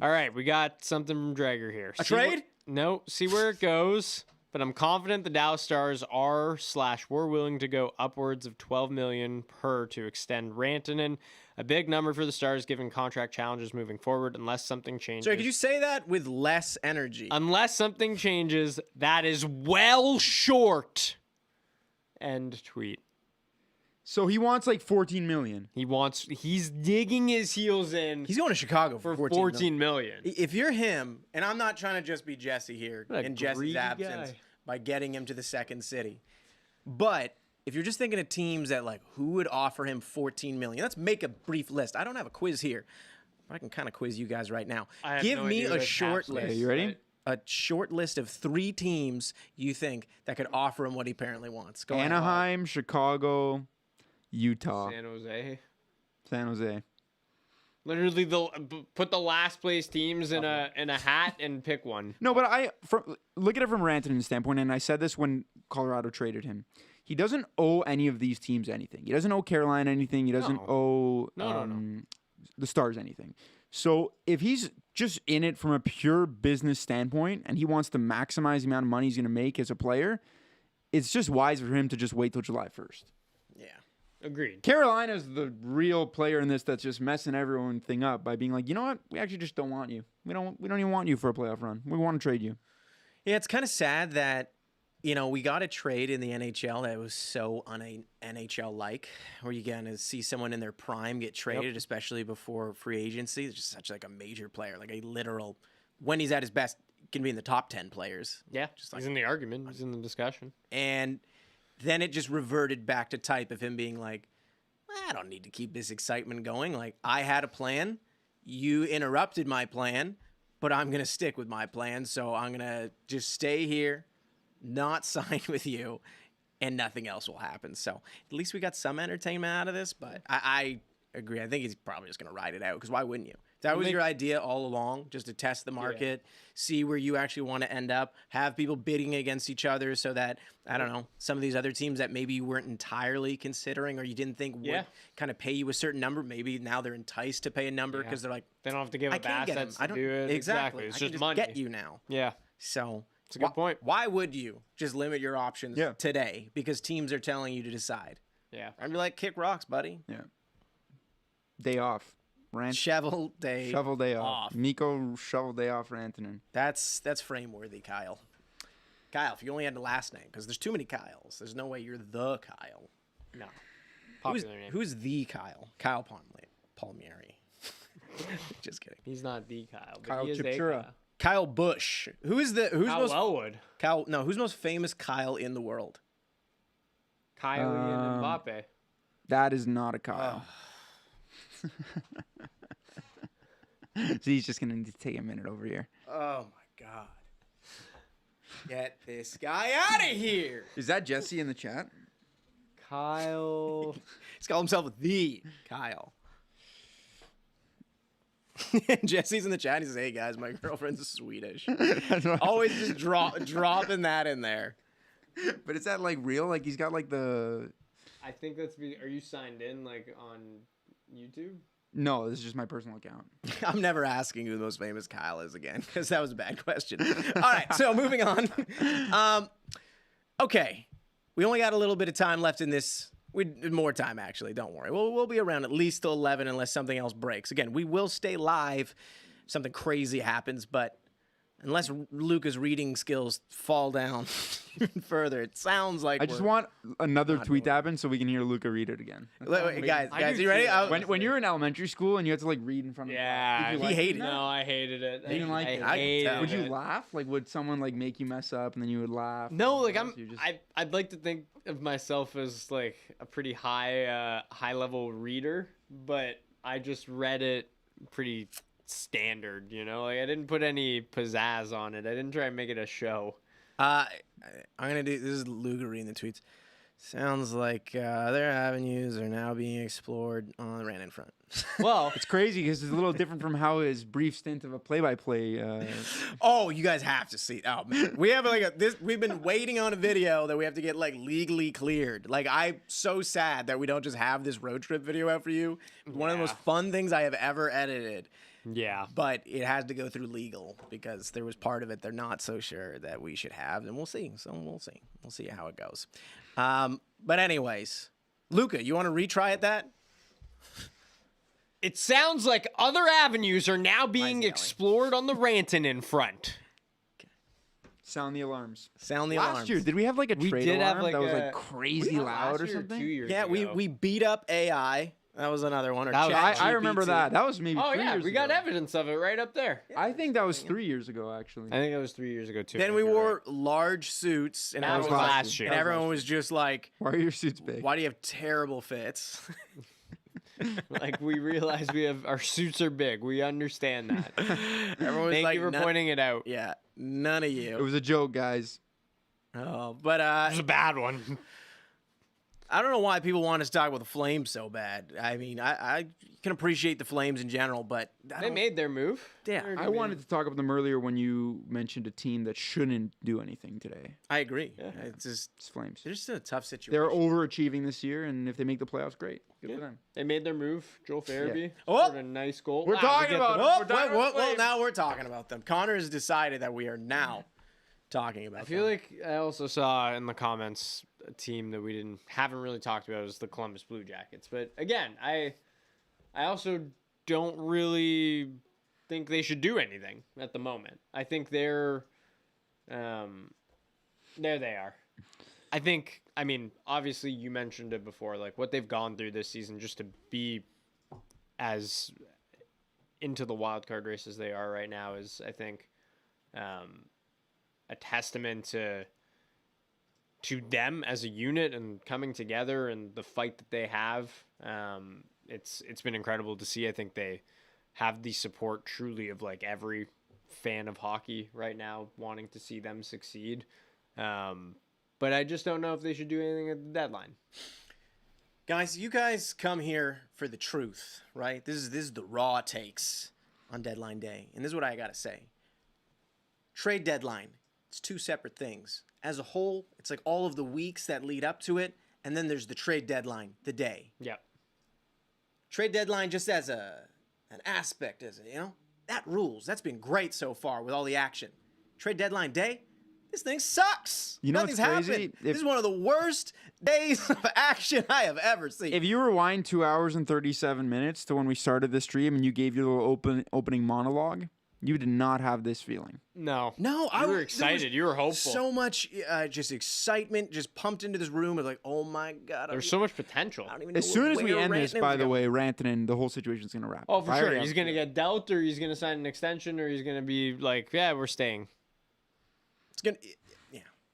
All right, we got something from Drager here. A See where- trade? No, see where it goes. But I'm confident the Dallas Stars were willing to go upwards of $12 million per to extend Rantanen. A big number for the Stars given contract challenges moving forward, unless something changes. Sorry, could you say that with less energy? Unless something changes, that is well short. End tweet. So he wants like 14 million. He's digging his heels in He's going to Chicago for for 14 million. If you're him, and I'm not trying to just be Jesse here What a in Jesse's greedy absence guy. by getting him to the second city, but if you're just thinking of teams that like who would offer him 14 million, let's make a brief list. I don't have a quiz here, but I can kind of quiz you guys right now. I have Give no me idea a what this short haps list. is, you ready? A short list of 3 teams you think that could offer him what he apparently wants. Go ahead. Anaheim, Chicago, Utah, San Jose. San Jose. Literally, put the last place teams in a hat and pick one. No, but look at it from Rantanen's standpoint, and I said this when Colorado traded him. He doesn't owe any of these teams anything. He doesn't owe Carolina anything. He doesn't owe the Stars anything. So if he's just in it from a pure business standpoint and he wants to maximize the amount of money he's going to make as a player, it's just wise for him to just wait till July 1st. Yeah. Agreed. Carolina's the real player in this that's just messing everything up by being like, you know what? We actually just don't want you. We don't even want you for a playoff run. We want to trade you. Yeah, it's kind of sad that, you know, we got a trade in the NHL that was so un-NHL-like, where you going to see someone in their prime get traded, especially before free agency. It's just such like a major player, like a literal, when he's at his best, can be in the top 10 players. Yeah, Just like, he's in the argument. He's in the discussion. and then it just reverted back to type of him being like, I don't need to keep this excitement going. Like, I had a plan. You interrupted my plan, but I'm going to stick with my plan. So I'm going to just stay here, not sign with you, and nothing else will happen. So at least we got some entertainment out of this, but I agree. I think he's probably just going to ride it out, because why wouldn't you? If that was your idea all along, just to test the market, see where you actually want to end up, have people bidding against each other so that, I don't know, some of these other teams that maybe you weren't entirely considering or you didn't think would kind of pay you a certain number, maybe now they're enticed to pay a number because they're like, They don't have to give I up can't get him. assets I to don't do it. exactly. It's I can just money. get you now. Yeah. So It's a good point. Why would you just limit your options today because teams are telling you to decide? Yeah. I'd be like, kick rocks, buddy. Yeah. Day off. Shovel day. Shovel day off. Nico shovel day off Rantanen. That's frame-worthy, Kyle. Kyle, if you only had the last name, because there's too many Kyles. There's no way you're the Kyle. No. Popular name. Who's the Kyle? Kyle Palmieri. Just kidding. He's not the Kyle. But Kyle he is a Chipchura. Kyle. Kyle Busch. Who's Kyle most Wellwood. who's most famous Kyle in the world? Kylie and Mbappe. That is not a Kyle. So he's just gonna need to take a minute over here. Oh my God. Get this guy out of here. Is that Jesse in the chat? Kyle. He's called himself the Kyle. Jesse's in the chat. He says, "Hey guys, my girlfriend's Swedish." Always just dropping that in there. But is that like real? Like he's got like the. I think are you signed in like on YouTube? No, this is just my personal account. I'm never asking who the most famous Kyle is again because that was a bad question. All right, so moving on. Okay, we only got a little bit of time left in this. More time, actually. Don't worry. We'll be around at least till 11 unless something else breaks. Again, we will stay live if something crazy happens, but unless Luca's reading skills fall down even further, it sounds like I just want another tweet to happen so we can hear Luca read it again. Wait, guys, you ready? When you're in elementary school and you have to like read in front of Yeah, he hated it. No, I hated it. You didn't like it? I hated it. Would you laugh? Like, would someone like make you mess up and then you would laugh? No, like Just... I'd like to think of myself as like a pretty high level reader, but I just read it pretty standard, you know? Like I didn't put any pizzazz on it. I didn't try and make it a show. I'm gonna do this is Luca reading the tweets. Sounds like other avenues are now being explored on the Rantanen front. Well, It's crazy because it's a little different from how his brief stint of a play-by-play. Oh, you guys have to see. Oh man, we have like this. We've been waiting on a video that we have to get like legally cleared. Like I'm so sad that we don't just have this road trip video out for you. One of the most fun things I have ever edited. yeah. But it has to go through legal because there was part of it they're not so sure that we should have, and we'll see. So we'll see. We'll see how it goes. But anyways, Luca, you want to retry at that? It sounds like other avenues are now being yelling. explored on the Rantanen front. Sound the alarms. Sound the Last alarms. year, did we have like a We trade did have, alarm like, that was a- like crazy loud or something? 2 years Yeah, ago. we beat up AI. That was another one. Or That was- Chat I remember GPT. that. That was maybe Oh 3 yeah, years we got ago. evidence of it right up there. I think that was 3 years ago, actually. I think it was 3 years ago too. Then we You're wore right. large suits, and That everyone was was last like, year. and everyone was just like, Why are your suits big? "Why do you have terrible fits?" Like we realize we have our suits are big. We understand that. Everyone was Thank like, you for "None-" pointing it out. Yeah, none of It you. was a joke, guys. Oh, but It was a bad one. I don't know why people want us to talk about the Flames so bad. I mean, I can appreciate the Flames in general, but I They don't- made their move. Yeah, They're I gonna be- wanted to talk about them earlier when you mentioned a team that shouldn't do anything today. I agree. Yeah. It's just It's Flames. they're just in a tough situation. They're overachieving this year, and if they make the playoffs, great. Good Yeah. for them. They made their move. Joel Farabee Oh! scored a nice goal. We're Wow, talking we get about the- it. Oh, We're talking well, about Flames. now we're talking about them. Connor has decided that we are now talking about I feel them. like I also saw in the comments a team that we haven't really talked about is the Columbus Blue Jackets. But again, I also don't really think they should do anything at the moment. I think there they are. I mean, obviously you mentioned it before, like what they've gone through this season just to be as into the wild card race as they are right now is, I think, a testament to them as a unit and coming together and the fight that they have. It's been incredible to see. I think they have the support truly of like every fan of hockey right now wanting to see them succeed. But I just don't know if they should do anything at the deadline. Guys, you guys come here for the truth, right? This is the raw takes on deadline day. And this is what I got to say. Trade deadline, it's two separate things. As a whole, it's like all of the weeks that lead up to it, and then there's the trade deadline, the day. Yep. Trade deadline just as an aspect, that rules. That's been great so far with all the action. Trade deadline day, this thing sucks. You know Nothing's what's crazy? happened. This is one of the worst days of action I have ever seen. If you rewind 2 hours and 37 minutes to when we started the stream and you gave your little opening monologue, you did not have this feeling. No. No, You were excited. You were hopeful. So much just excitement just pumped into this room. Of like, oh my God. There's so much potential. I don't even know As soon as we where end this, Rantanen's by the going. way, Rantanen, the whole situation's going to wrap. Oh, for I sure. already He's have- going to get dealt or he's going to sign an extension or he's going to be like, yeah, we're staying. It's gonna,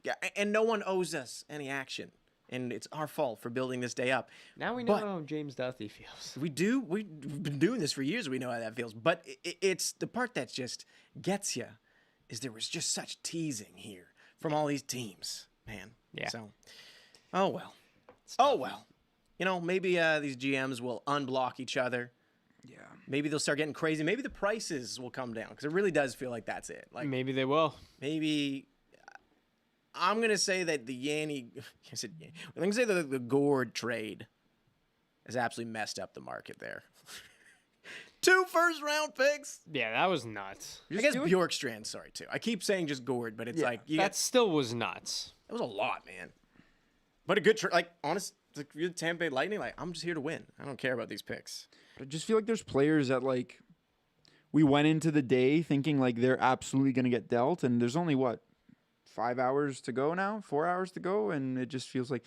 yeah, and no one owes us any action, and it's our fault for building this day up. Now we know But- how James Duthie feels. We do. We've been doing this for years. We know how that feels. But it's the part that just gets you is there was just such teasing here from all these teams, man. Yeah. So, oh well. Oh well. Maybe these GMs will unblock each other. Yeah. Maybe they'll start getting crazy. Maybe the prices will come down because it really does feel like that's it. Like Maybe they will. maybe I'm gonna say that the Yanni, I said, I'm gonna say the Gord trade has absolutely messed up the market there. 2 first-round picks. Yeah, that was nuts. I guess Bjorkstrand, sorry too. I keep saying just Gord, but it's like That still was nuts. it was a lot, man. But a good trade. Like honest, like you're the Tampa Bay Lightning. Like I'm just here to win. I don't care about these picks. I just feel like there's players that like we went into the day thinking like they're absolutely gonna get dealt, and there's only 5 hours to go now, 4 hours to go, and it just feels like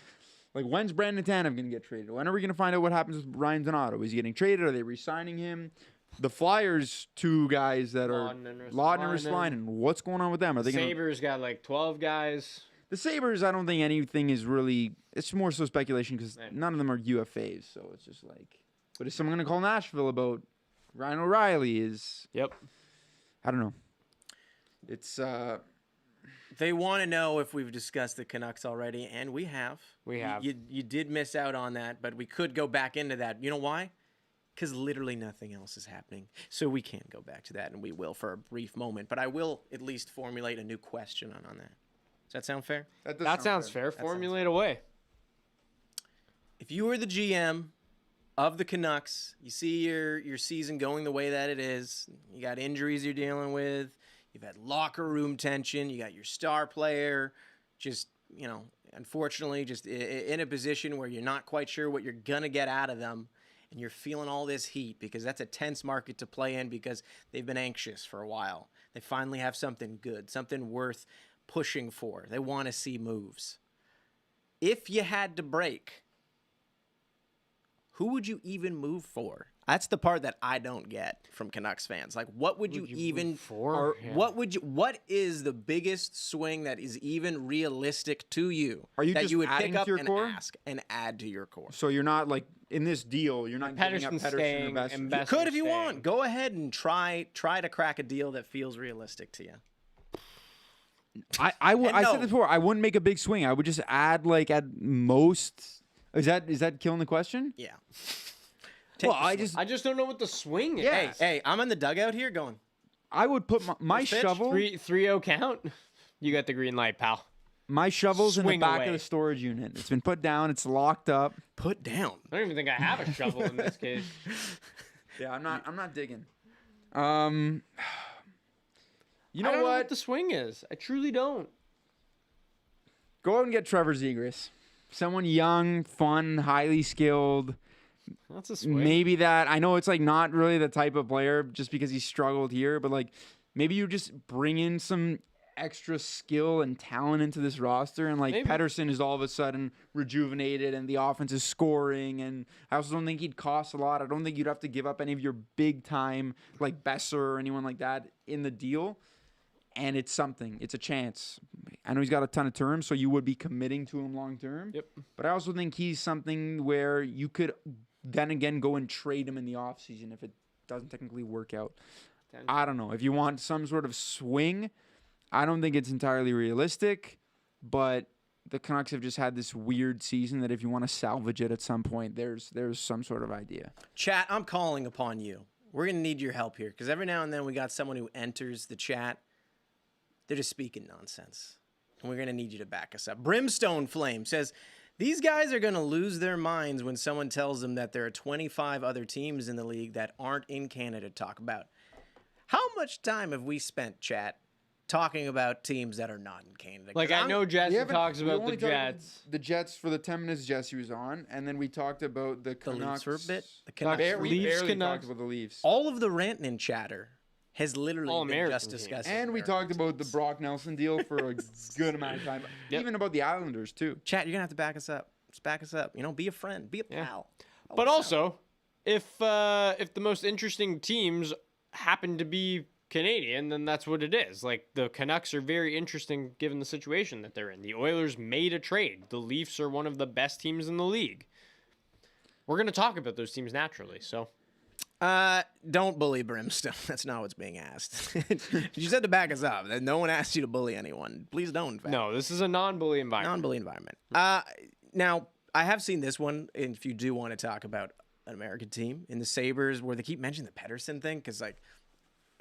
when's Brandon Tanev gonna get traded? When are we gonna find out what happens with Ryan Donato? Is he getting traded? Are they re-signing him? The Flyers, 2 guys that are Lawton and Ristolainen. What's going on with them? Are they Sabres got like 12 guys. The Sabres, I don't think anything is really. It's more so speculation because none of them are UFAs. So it's just like, but is someone gonna call Nashville about Ryan O'Reilly? Yep. I don't know. It's They want to know if we've discussed the Canucks already, and we have. We have. You did miss out on that, but we could go back into that. You know why? Because literally nothing else is happening. So we can't go back to that, and we will for a brief moment. But I will at least formulate a new question on that. Does that sound fair? That sounds fair. Formulate away. If you were the GM of the Canucks, you see your season going the way that it is, you got injuries you're dealing with, you've had locker room tension, you got your star player just, unfortunately just in a position where you're not quite sure what you're going to get out of them, and you're feeling all this heat because that's a tense market to play in because they've been anxious for a while. They finally have something good, something worth pushing for. They want to see moves. If you had to break, who would you even move for? That's the part that I don't get from Canucks fans. Like, what would you even move for? What is the biggest swing that is even realistic to you? Are you that just you would adding pick to up your and core? ask and add to your core? So you're not like in this deal. You're not giving up Pedersen's Pedersen or staying Besser. and You Besser's could if you staying. want. Go ahead and try to crack a deal that feels realistic to you. I no. said this before. I wouldn't make a big swing. I would just add like at most. Is that killing the question? Yeah. Well, I just don't know what the swing is. Yeah. Hey, I'm in the dugout here going. I would put my First pitch, shovel. 3-0 count. You got the green light, pal. My shovel's in the Swing back away. of the storage unit. It's been put down. It's locked up. Put down. I don't even think I have a shovel in this case. Yeah, I'm not digging. You I know don't know what? what the swing is. I truly don't. Go out and get Trevor Zegras. Someone young, fun, highly skilled. That's a swing. Maybe that. I know it's like not really the type of player just because he struggled here, but like maybe you just bring in some extra skill and talent into this roster, and like Maybe. Pedersen is all of a sudden rejuvenated and the offense is scoring, and I also don't think he'd cost a lot. I don't think you'd have to give up any of your big time like Besser or anyone like that in the deal. And it's something. It's a chance. I know he's got a ton of terms, so you would be committing to him long term. Yep. But I also think he's something where you could then again go and trade him in the offseason if it doesn't technically work out. I don't know. If you want some sort of swing, I don't think it's entirely realistic, but the Canucks have just had this weird season that if you want to salvage it at some point, there's some sort of idea. Chat, I'm calling upon you. We're going to need your help here because every now and then we got someone who enters the chat. They're just speaking nonsense. And we're going to need you to back us up. Brimstone Flame says, these guys are going to lose their minds when someone tells them that there are 25 other teams in the league that aren't in Canada to talk about. How much time have we spent, chat, talking about teams that are not in Canada? Like, I know Jesse talks about the Jets. The Jets for the 10 minutes Jesse was on, and then we talked about the The Canucks. Leafs for a bit. The Canucks. Canucks. We Leafs, barely Canucks. talked about the Leafs. All of the Rantanen chatter has literally been All-American just teams. discussed. And we talked about the Brock Nelson deal for a good amount of time. Yep. Even about the Islanders, too. Chat, you're going to have to back us up. Just back us up. Be a friend. Be a pal. But also, if the most interesting teams happen to be Canadian, then that's what it is. Like, the Canucks are very interesting given the situation that they're in. The Oilers made a trade. The Leafs are one of the best teams in the league. We're going to talk about those teams naturally, so... Don't bully Brimstone. That's not what's being asked. You said to back us up. No one asked you to bully anyone. Please don't. in fact. No, this is a non-bully environment. Non-bully environment. Now, I have seen this one, and if you do want to talk about an American team in the Sabres where they keep mentioning the Pedersen thing, because, like,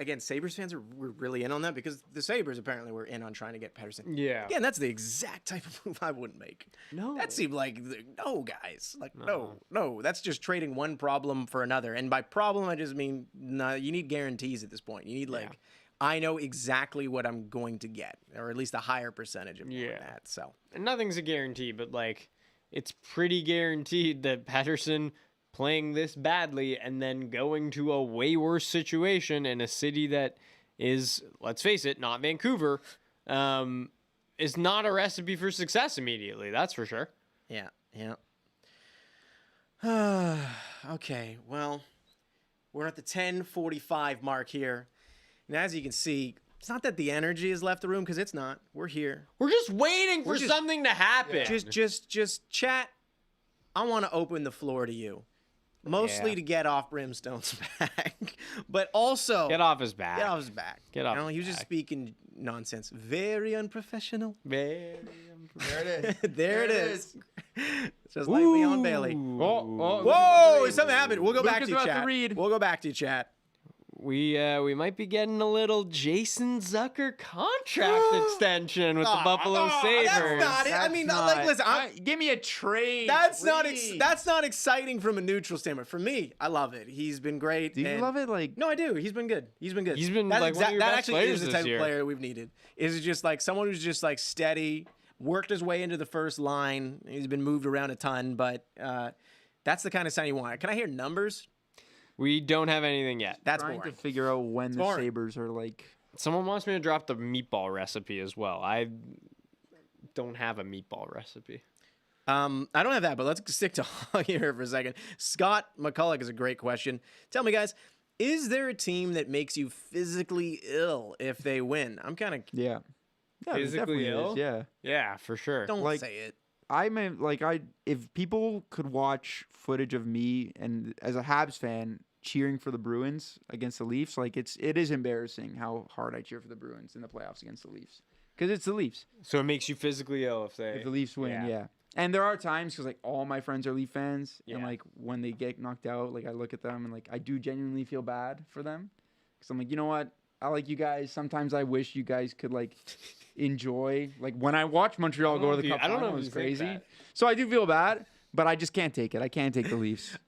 again, Sabres fans were really in on that because the Sabres apparently were in on trying to get Pettersson. Yeah. Again, that's the exact type of move I wouldn't make. No. That seemed like, no, guys. Like, no. That's just trading one problem for another. And by problem, I just mean, no, you need guarantees at this point. You need, like, I know exactly what I'm going to get, or at least a higher percentage of that. So, and nothing's a guarantee, but, like, it's pretty guaranteed that Pettersson playing this badly and then going to a way worse situation in a city that is, let's face it, not Vancouver, is not a recipe for success immediately. That's for sure. Yeah. Okay, well, we're at the 10:45 mark here. And as you can see, it's not that the energy has left the room, because it's not. We're here. We're just waiting for something to happen. Just chat. I want to open the floor to you. Mostly to get off Brimstone's back, but also get off his back. Get off his back. Get off. He was just speaking nonsense. Very unprofessional. Very There it is. There it is. Just like Leon Bailey. Whoa! Something happened. We'll go back to Lucas you, about to chat. read. We'll go back to you, chat. We might be getting a little Jason Zucker contract extension with the Buffalo Sabres. That's not it. I mean, like, listen, give me a trade. That's not exciting from a neutral standpoint. For me, I love it. He's been great. Do you love it? Like, no, I do. He's been good. He's been like one of your that best actually players is the this type year. of player we've needed. Is just like someone who's just like steady, worked his way into the first line. He's been moved around a ton, but that's the kind of sign you want. Can I hear numbers? We don't have anything yet. That's trying boring. to figure out when the boring. Sabres are like. Someone wants me to drop the meatball recipe as well. I don't have a meatball recipe. I don't have that, but let's stick to here for a second. Scott McCulloch is a great question. Tell me, guys, is there a team that makes you physically ill if they win? I'm kind of Yeah, there Physically definitely ill? is, yeah. Yeah, for sure. don't like- say it. I mean, like, if people could watch footage of me and as a Habs fan cheering for the Bruins against the Leafs, like it is embarrassing how hard I cheer for the Bruins in the playoffs against the Leafs, because it's the Leafs. So it makes you physically ill if If the Leafs win, yeah. And there are times because like all my friends are Leaf fans, and Yeah. like when they get knocked out, like I look at them and like I do genuinely feel bad for them, because I'm like, you know what? I like you guys. Sometimes I wish you guys could like enjoy. Like when I watch Montreal go to the Cup I don't know final, if it was you think crazy. that. So I do feel bad, but I just can't take it. I can't take the Leafs.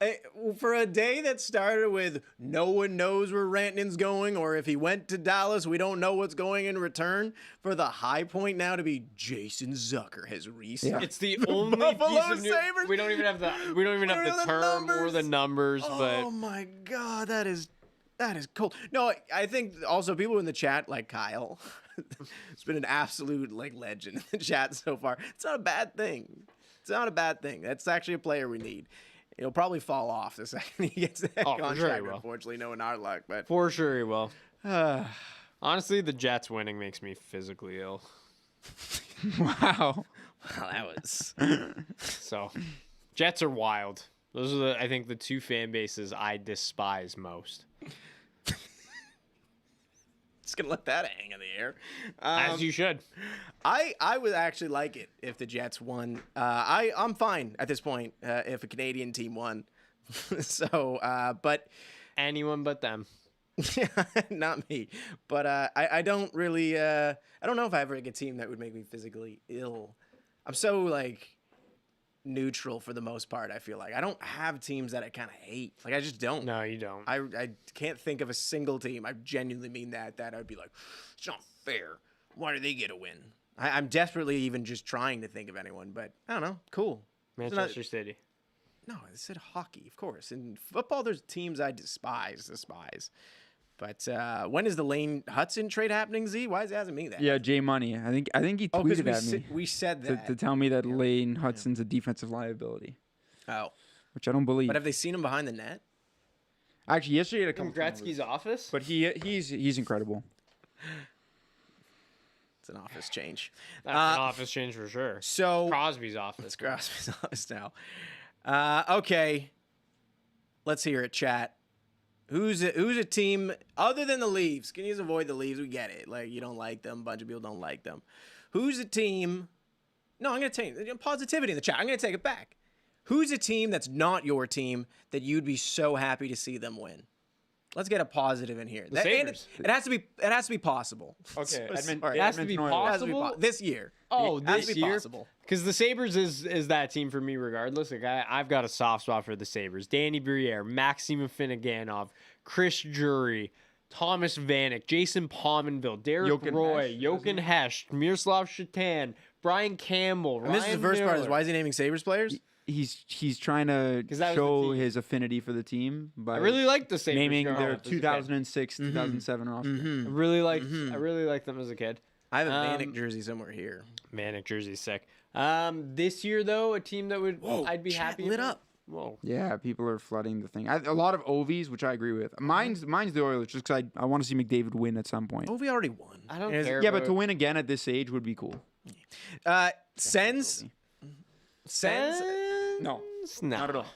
For a day that started with no one knows where Rantanen's going, or if he went to Dallas, we don't know what's going in return, for the high point now to be Jason Zucker has re-signed. It's the only Buffalo piece of news. Sabres? We don't even have the We don't the have the term or numbers. the numbers, but Oh my God, that is cold. No, I think also people in the chat, like Kyle, it's been an absolute like legend in the chat so far. It's not a bad thing. It's not a bad thing. That's actually a player we need. He'll probably fall off the second he gets that Oh, for sure he contract. will. Unfortunately, knowing our luck, but for sure he will. Honestly, the Jets winning makes me physically ill. Wow. well, that was. So, Jets are wild. Those are I think the two fan bases I despise most. Just gonna let that hang in the air. As you should. I would actually like it if the Jets won. I'm fine at this point if a Canadian team won. So, but Anyone but them. not me. But I don't really. I don't know if I ever get a team that would make me physically ill. I'm so like neutral for the most part. I feel like I don't have teams that I kind of hate. Like I just don't. No, you don't. I can't think of a single team. I genuinely mean that I'd be like, it's not fair. Why do they get a win? I'm desperately even just trying to think of anyone, but I don't know. Cool. Manchester City. No, I said hockey, of course. In football, there's teams I despise. But when is the Lane Hudson trade happening, Z? Why is it asking me that? Yeah, Jay Money. I think he Oh, because tweeted at me we said that. to tell me that Lane Hudson's a defensive liability, Oh. which I don't believe. But have they seen him behind the net? Actually, yesterday he had a In couple Gretzky's turnovers. office? But he's incredible. It's an office change. That's an office change for sure. So Crosby's office. It's Crosby's office now. Okay. Let's hear it, chat. Who's a team other than the Leafs? Can you just avoid the Leafs? We get it. Like you don't like them. A bunch of people don't like them. Who's a team? No, I'm gonna take positivity in the chat. I'm gonna take it back. Who's a team that's not your team that you'd be so happy to see them win? Let's get a positive in here. The Sabres. It has to be possible. Okay, Sorry. It has to be Edmonton Oilers. It has to be possible? this year. Oh, It has this to be year? possible. Because the Sabres is that team for me regardless. Like I've got a soft spot for the Sabres. Danny Briere, Maxim Afinogenov, Chris Drury, Thomas Vanek, Jason Pominville, Derek Jochen Roy, Hesch, Jochen Hesch, Miroslav Shatan, Brian Campbell, And this is the Ryan first part. Is Miller. why is he naming Sabres players? He's trying to 'Cause that was the show team. his affinity for the team by I really like the Sabres. naming growing their up as a kid. 2006, 2007 roster. I really liked them as a kid. I have a Vanek jersey somewhere here. Manic jersey's sick. This year though, a team that I'd be chat happy lit about- up. Whoa. Yeah, people are flooding the thing. A lot of Ovies, which I agree with. Mine's the Oilers, just because I want to see McDavid win at some point. Ovi already won. I don't Is- care. Yeah, but about- to win again at this age would be cool. Sens. Sens. No, No. not at all.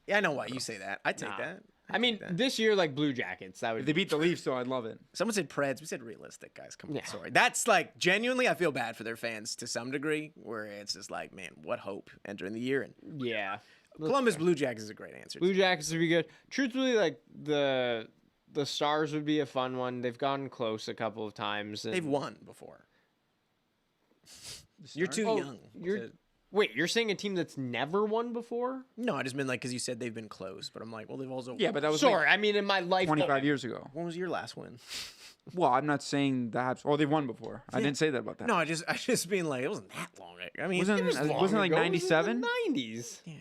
Yeah, I know why you say that. I take Nah. that. I mean, take that. this year like Blue Jackets. That If would they beat the Leafs, though, I'd love it. Someone said Preds. We said realistic, guys. Come on, Yeah. sorry. That's like genuinely, I feel bad for their fans to some degree, where it's just like, man, what hope entering the year. And yeah. Columbus Blue Jackets is a great answer. Blue Jackets would be good. Truthfully, like the Stars would be a fun one. They've gotten close a couple of times. And... They've won before. You're too Oh, young. Wait, you're saying a team that's never won before? No, I just meant like because you said they've been close, but I'm like, well, they've also. Yeah, but that was Sorry, I mean in my life. 25 years ago. When was your last win? Well, I'm not saying that. Oh, they've won before. I didn't say that about that. No, I just being like, it wasn't that long. I mean, Wasn't- it was long wasn't it like ago. 97? 90s. Yeah.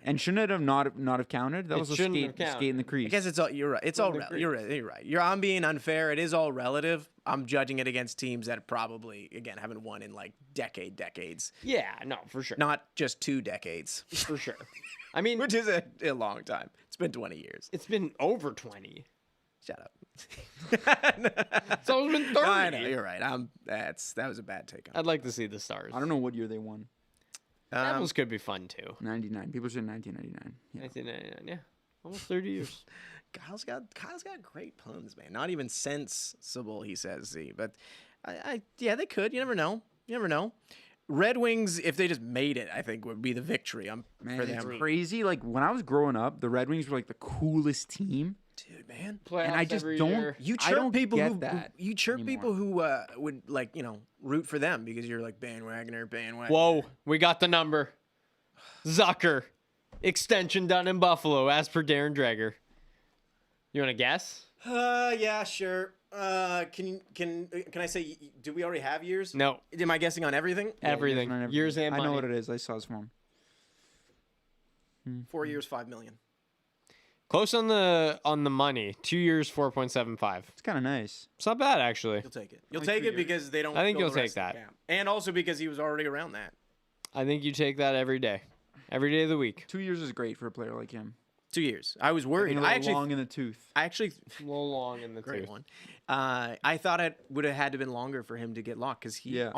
And shouldn't it have not have counted? That It was a shouldn't skate, have counted. skate in the crease. I guess it's all. You're right. It's all. You're right. You're right. I'm being unfair. It is all relative. I'm judging it against teams that probably again haven't won in like decades, Yeah, no, for sure. not just 2 decades, For sure. I mean, which is a long time. It's been 20 years. it's been over 20. Shut up. It's always been 30. I know. You're right. That was a bad take on. I'd like to see the Stars. I don't know what year they won. Devils could be fun too. 99. People said 1999. Yeah. 1999, yeah. Almost 30 years. Kyle's got great puns, man. Not even sensible, he says. See, but yeah, they could. You never know. Red Wings, if they just made it, I think would be the victory. Man, for it's them. crazy. Like when I was growing up, the Red Wings were like the coolest team. Dude, man. And I Playoffs just every don't. year. You I chirp don't people get who that you chirp anymore. people who would like root for them because you're like bandwagoner. Whoa, we got the number. Zucker. Extension done in Buffalo, as per Darren Dreger. You want to guess? Yeah, sure. Can I say? Do we already have years? No. Am I guessing on everything? Everything. Years and I money. know what it is. I saw his form. 4 years, $5 million. Close on the money. 2 years, 4.75. It's kind of nice. It's not bad, actually. You'll take it. You'll Only take 2 it because they don't. I think fill you'll the rest take of the that. cap. And also because he was already around that. I think you take that every day. Every day of the week. 2 years is great for a player like him. 2 years. I was worried. A little long in the tooth. I actually. A little long in the Great tooth. one. I thought it would have had to been longer for him to get locked because he. Yeah.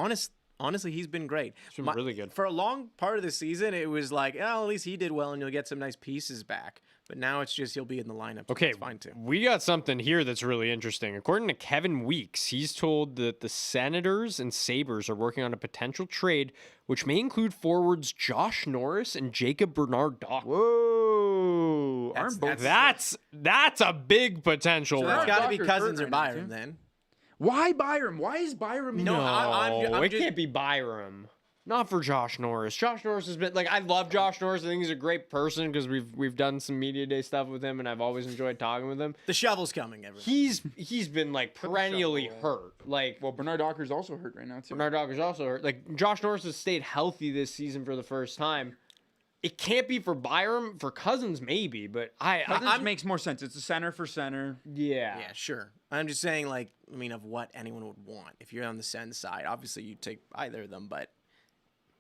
Honestly, he's been great. been really good. For a long part of the season, it was like, oh, at least he did well, and you'll get some nice pieces back. But now it's just he'll be in the lineup. So Okay, it's fine too. we got something here that's really interesting. According to Kevin Weeks, he's told that the Senators and Sabres are working on a potential trade, which may include forwards Josh Norris and Jacob Bernard-Dock. Whoa! That's- Aren't both That's a big potential. So one. that's got to be Docker's Cousins hurt or right now, Byram too. then. Why Byram? Why is Byram? No, I'm it just- can't be Byram. Not for Josh Norris. Josh Norris has been like, I love Josh Norris. I think he's a great person because we've done some media day stuff with him, and I've always enjoyed talking with him. The shovel's coming, everyone. He's been like perennially hurt. Like Well, Bernard Docker's also hurt right now too. Bernard Dock is also hurt. Like Josh Norris has stayed healthy this season for the first time. It can't be for Byram. For Cousins, maybe, but Cousins makes more sense. It's a center for center. yeah. Yeah, sure. I'm just saying, like, I mean, of what anyone would want. If you're on the Sens side, obviously you take either of them, but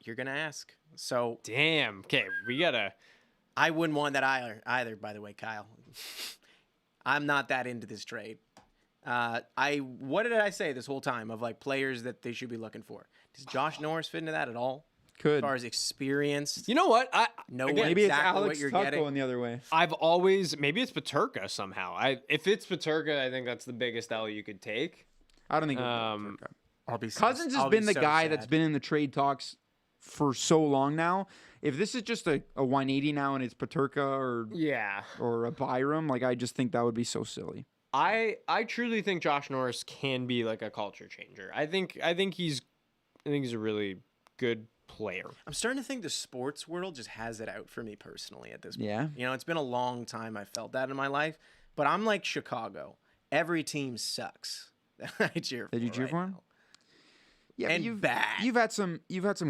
you're gonna ask. So Damn. Okay, we gotta. I wouldn't want that either. By the way, Kyle, I'm not that into this trade. What did I say this whole time of like players that they should be looking for? Does Josh Norris fit into that at all? As Could. far as experience, You know what? know again, Maybe it's exactly Alex what you're Tuch getting. going the other way. I've always maybe it's Paterka somehow. If it's Paterka, I think that's the biggest L you could take. I don't think. Um, I'll be Cousins has I'll be been the so guy sad. that's been in the trade talks for so long now. If this is just a 180 now and it's Peterka or a Byram, like I just think that would be so silly. I truly think Josh Norris can be like a culture changer. I think he's a really good player. I'm starting to think the sports world just has it out for me personally at this point. Yeah. You know, it's been a long time I felt that in my life, but I'm like Chicago. Every team sucks that I cheer for. Did you cheer for him? now. Yeah, And you've had some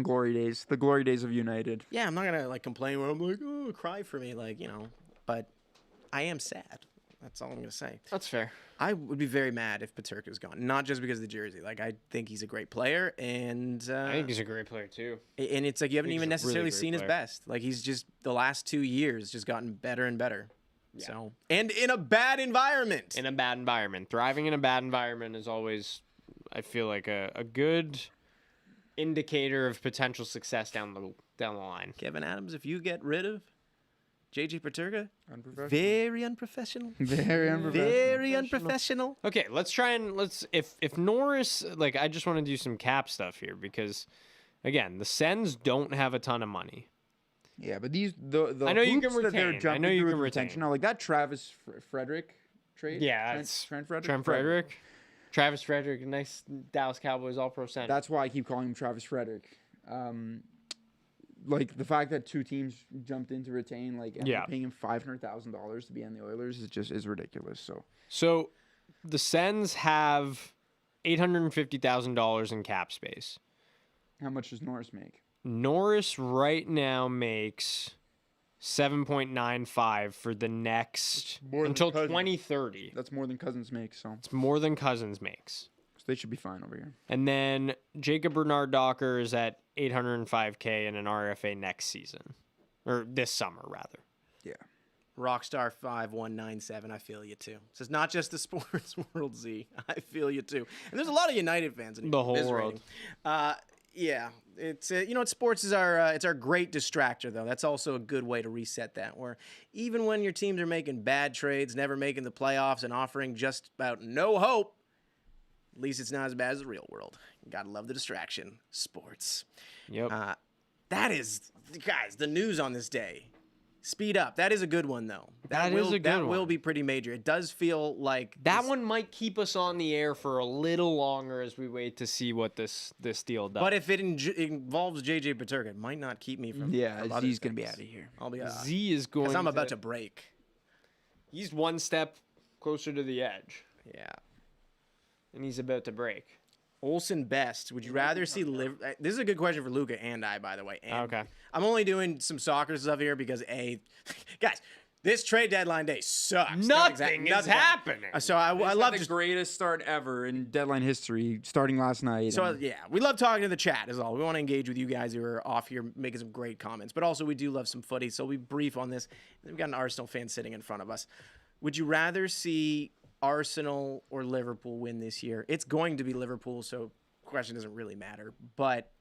glory days, the glory days of United. Yeah, I'm not gonna like complain where I'm like, oh, cry for me, like, you know, but I am sad. That's all I'm gonna say. That's fair. I would be very mad if Peterka's gone, not just because of the jersey. Like, I think he's a great player, and I think he's a great player too. and it's like you haven't He's even a really necessarily great seen his player. best. Like, he's just the last 2 years just gotten better and better. Yeah. So, and in a bad environment. In a bad environment, thriving in a bad environment is always, I feel like a good indicator of potential success down the line. Kevin Adams, if you get rid of JJ Peterka, Unprofessional. very unprofessional. Very unprofessional. Very unprofessional. Okay, let's if Norris, like, I just want to do some cap stuff here because, again, the Sens don't have a ton of money. Yeah, but the I know you can hoops that they're retain. I jumping know you through can with retention. retain. Now, like that Travis Frederick trade. Yeah, Trent Frederick. Trent Frederick, Travis Frederick, a nice Dallas Cowboys All-Pro center. That's why I keep calling him Travis Frederick. Like the fact that two teams jumped in to retain, like, and Yeah. paying him $500,000 to be on the Oilers is ridiculous. So the Sens have $850,000 in cap space. How much does Norris make? Norris right now makes 7.95 for the next more than until Cousins. 2030. That's more than Cousins makes, so It's more than Cousins makes. they should be fine over here. And then Jacob Bernard Docker is at $805K in an RFA next season, or this summer rather. Yeah. Rockstar 5197, I feel you too. So it's not just the sports world, Z. I feel you too. And there's a lot of United fans in The whole this world. rating. Yeah, it's you know what, sports is it's our great distractor though. That's also a good way to reset that. Where even when your teams are making bad trades, never making the playoffs, and offering just about no hope, at least it's not as bad as the real world. Gotta love the distraction. Sports. Yep. That is, guys, the news on this day. Speed up. That is a good one, though. That is a good That will one. be pretty major. It does feel like That this- one might keep us on the air for a little longer as we wait to see what this deal does. But if it involves JJ Peterka, it might not keep me from. Yeah, from other Z's gonna be things. out of here. I'll be. Z is going. Because I'm about to break. He's one step closer to the edge, Yeah. and he's about to break. Olsen Best. Would you rather see This is a good question for Luca and I, by the way. And Okay. I'm only doing some soccer stuff here because guys, this trade deadline day sucks. Nothing is happening. So I love the just greatest start ever in deadline history, starting last night. So and yeah, we love talking to the chat is all. We want to engage with you guys who are off here making some great comments, but also we do love some footy. So we'll be brief on this. We've got an Arsenal fan sitting in front of us. Would you rather see Arsenal or Liverpool win this year? It's going to be Liverpool, so question doesn't really matter. But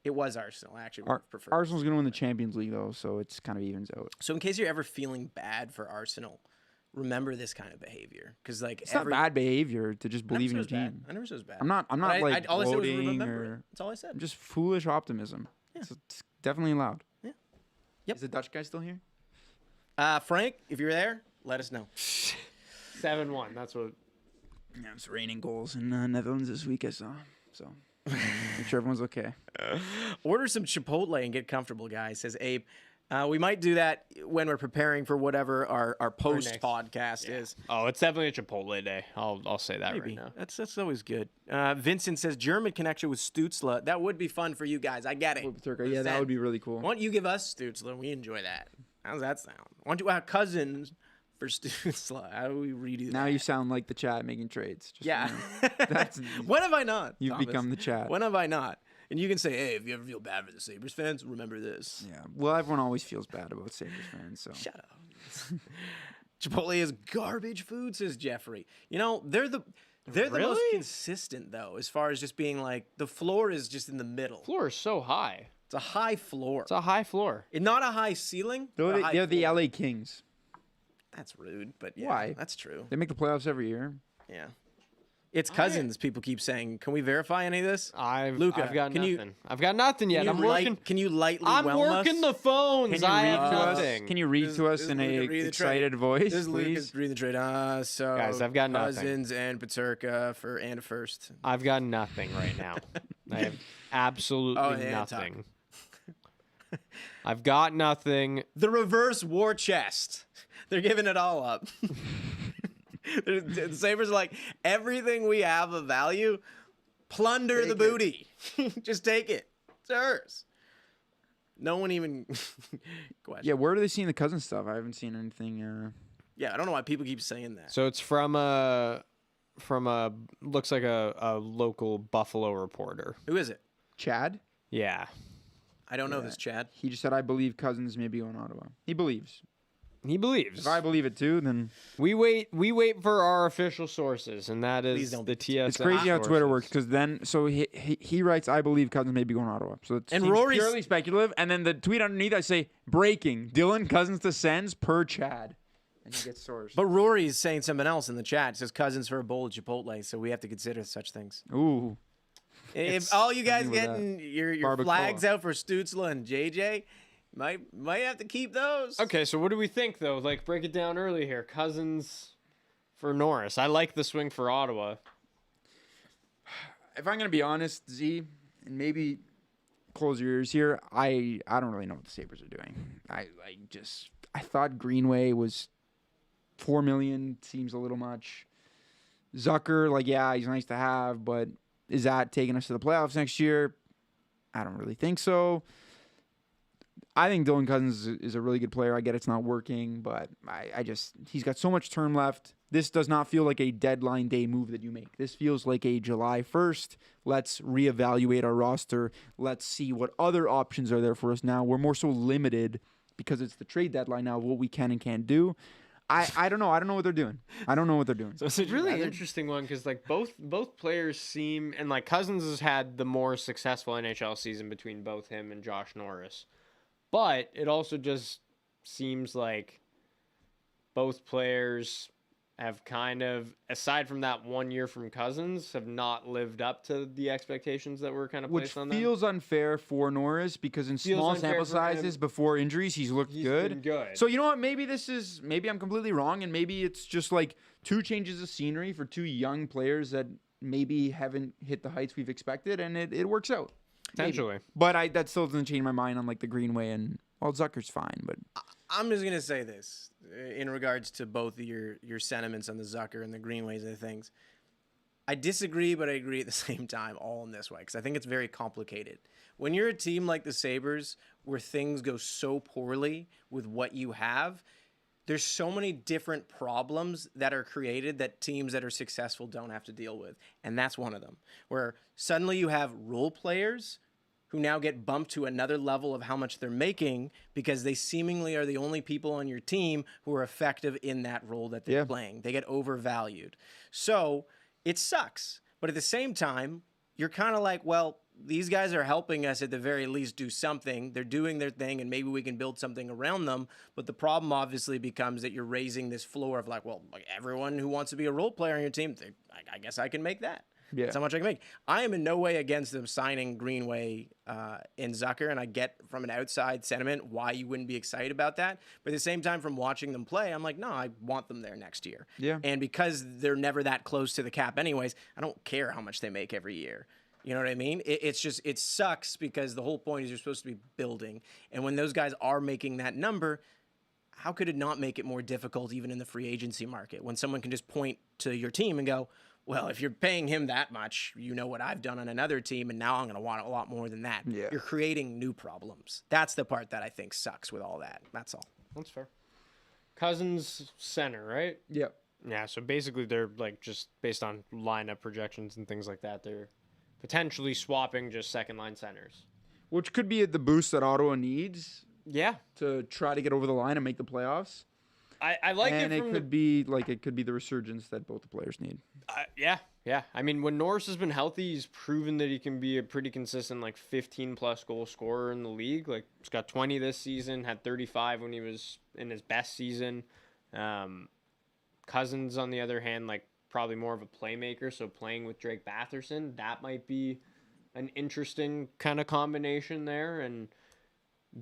it was Arsenal. I actually would have preferred. Arsenal's going to win the Champions League, though, so it's kind of evens out. So in case you're ever feeling bad for Arsenal, remember this kind of behavior because like It's not bad behavior to just believe in your team. I never said it was bad. I'm not But like all I said was gloating remember it. or That's all I said. just foolish optimism. Yeah. It's definitely allowed. Yeah. Yep. Is the Dutch guy still here? Frank, if you're there, let us know. 7-1. That's what. Yeah, it's raining goals in Netherlands this week, I saw. So make sure everyone's okay. Order some Chipotle and get comfortable, guys, says Abe. We might do that when we're preparing for whatever our post podcast is. Oh, it's definitely a Chipotle day. I'll say that Maybe. right now. That's always good. Vincent says German connection with Stutzla. That would be fun for you guys. I get it. Yeah, that would be really cool. Why don't you give us Stutzla? We enjoy that. How's that sound? Why don't you have cousins for Stutzla? How do we redo that? Now you sound like the chat making trades. Just, Yeah. That's When have I not? you've Thomas? become the chat. When have I not? And you can say, hey, if you ever feel bad for the Sabres fans, remember this. Yeah. Well, everyone always feels bad about Sabres fans, so Shut up. Chipotle is garbage food, says Jeffrey. You know, they're the most Really? consistent though, as far as just being like the floor is just in the middle. Floor is so high. It's a high floor. It's a high floor. It's not a high ceiling. but a high they're the floor. LA Kings. That's rude, but yeah, Why? that's true. They make the playoffs every year. Yeah. It's Cousins. People keep saying. Can we verify any of this? Luca, I've got can you- nothing. I've got nothing yet. Can I'm you working. Can you lightly I'm whelm working us? the phones. Can you I read have to us? nothing. Can you read This- to us this in Luca, a read the excited trade. voice, This is Lucas please? reading the trade. So Guys, I've got nothing. Cousins and Paterka and a first. I've got nothing right now. I have absolutely yeah, nothing. I've got nothing. The reverse war chest. They're giving it all up. The Sabres are like, everything we have of value, plunder the booty. Just take it. It's ours. No one even question. Yeah, where are they seeing the Cousins stuff? I haven't seen anything. Yeah, I don't know why people keep saying that. So it's from a looks like a local Buffalo reporter. Who is it? Chad? Yeah. I don't know this, Chad. He just said, I believe Cousins may be going to Ottawa. He believes. He believes. If I believe it too, then We wait for our official sources, and that Please is don't the be- TSN. it's crazy how Twitter sources. works because then he writes, I believe Cousins may be going to Ottawa. So it's And Rory's- purely speculative. And then the tweet underneath, I say, breaking, Dylan Cousins to Sens per Chad. And he gets sourced. But Rory's saying something else in the chat. It says Cousins for a bowl at Chipotle, so we have to consider such things. Ooh. If all you guys with that. getting your Barbacoa. flags out for Stutzla and JJ, might have to keep those. Okay, so what do we think though? Like, break it down early here. Cousins for Norris. I like the swing for Ottawa. If I'm going to be honest, Z, and maybe close your ears here, I don't really know what the Sabres are doing. I thought Greenway was $4 million, seems a little much. Zucker, yeah, he's nice to have, but is that taking us to the playoffs next year? I don't really think so. I think Dylan Cousins is a really good player. I get it's not working, but he's got so much term left. This does not feel like a deadline day move that you make. This feels like a July 1st. Let's reevaluate our roster. Let's see what other options are there for us now. We're more so limited because it's the trade deadline now, what we can and can't do. I don't know. I don't know what they're doing. I don't know what they're doing. So it's a really interesting one because both players seem, and Cousins has had the more successful NHL season between both him and Josh Norris, but it also just seems like both players have kind of, aside from that 1 year from Cousins, have not lived up to the expectations that were kind of placed on them. Which feels unfair for Norris because in small unfair sample for him. sizes before injuries, he's looked good. been good. So you know what? Maybe I'm completely wrong, and maybe it's just like two changes of scenery for two young players that maybe haven't hit the heights we've expected, and it works out. Maybe. Potentially. But that still doesn't change my mind on the Greenway and Zucker's fine, but I'm just gonna say this in regards to both of your sentiments on the Zucker and the Greenways and the things. I disagree, but I agree at the same time, all in this way, because I think it's very complicated. When you're a team like the Sabres, where things go so poorly with what you have, there's so many different problems that are created that teams that are successful don't have to deal with. And that's one of them, where suddenly you have role players who now get bumped to another level of how much they're making because they seemingly are the only people on your team who are effective in that role that they're playing. They get overvalued. So it sucks. But at the same time, you're kind of like, well, these guys are helping us at the very least do something. They're doing their thing, and maybe we can build something around them. But the problem obviously becomes that you're raising this floor of everyone who wants to be a role player on your team, I guess I can make that. Yeah. That's how much I can make. I am in no way against them signing Greenway and Zucker, and I get from an outside sentiment why you wouldn't be excited about that. But at the same time, from watching them play, I'm like, no, I want them there next year. Yeah. And because they're never that close to the cap anyways, I don't care how much they make every year. You know what I mean? It's just, it sucks because the whole point is you're supposed to be building. And when those guys are making that number, how could it not make it more difficult even in the free agency market when someone can just point to your team and go, well, if you're paying him that much, you know what I've done on another team, and now I'm going to want a lot more than that. Yeah. You're creating new problems. That's the part that I think sucks with all that. That's all. That's fair. Cousins center, right? Yep. Yeah, so basically they're just based on lineup projections and things like that, they're potentially swapping just second line centers. Which could be the boost that Ottawa needs Yeah. to try to get over the line and make the playoffs. I like And it it from could be the resurgence that both the players need. yeah. I mean, when Norris has been healthy, he's proven that he can be a pretty consistent 15+ goal scorer in the league. He's got 20 this season, had 35 when he was in his best season. Cousins, on the other hand, probably more of a playmaker. So playing with Drake Batherson, that might be an interesting kind of combination there. And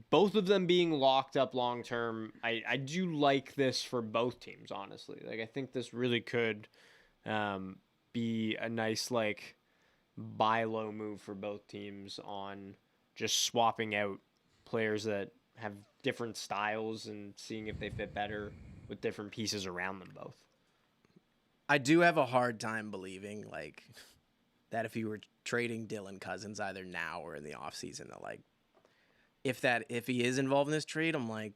both of them being locked up long term, I do like this for both teams, honestly. Like, I think this really could be a nice, like, buy low move for both teams on just swapping out players that have different styles and seeing if they fit better with different pieces around them both. I do have a hard time believing, like, that if you were trading Dylan Cousins either now or in the offseason, that, like, if he is involved in this trade, I'm like,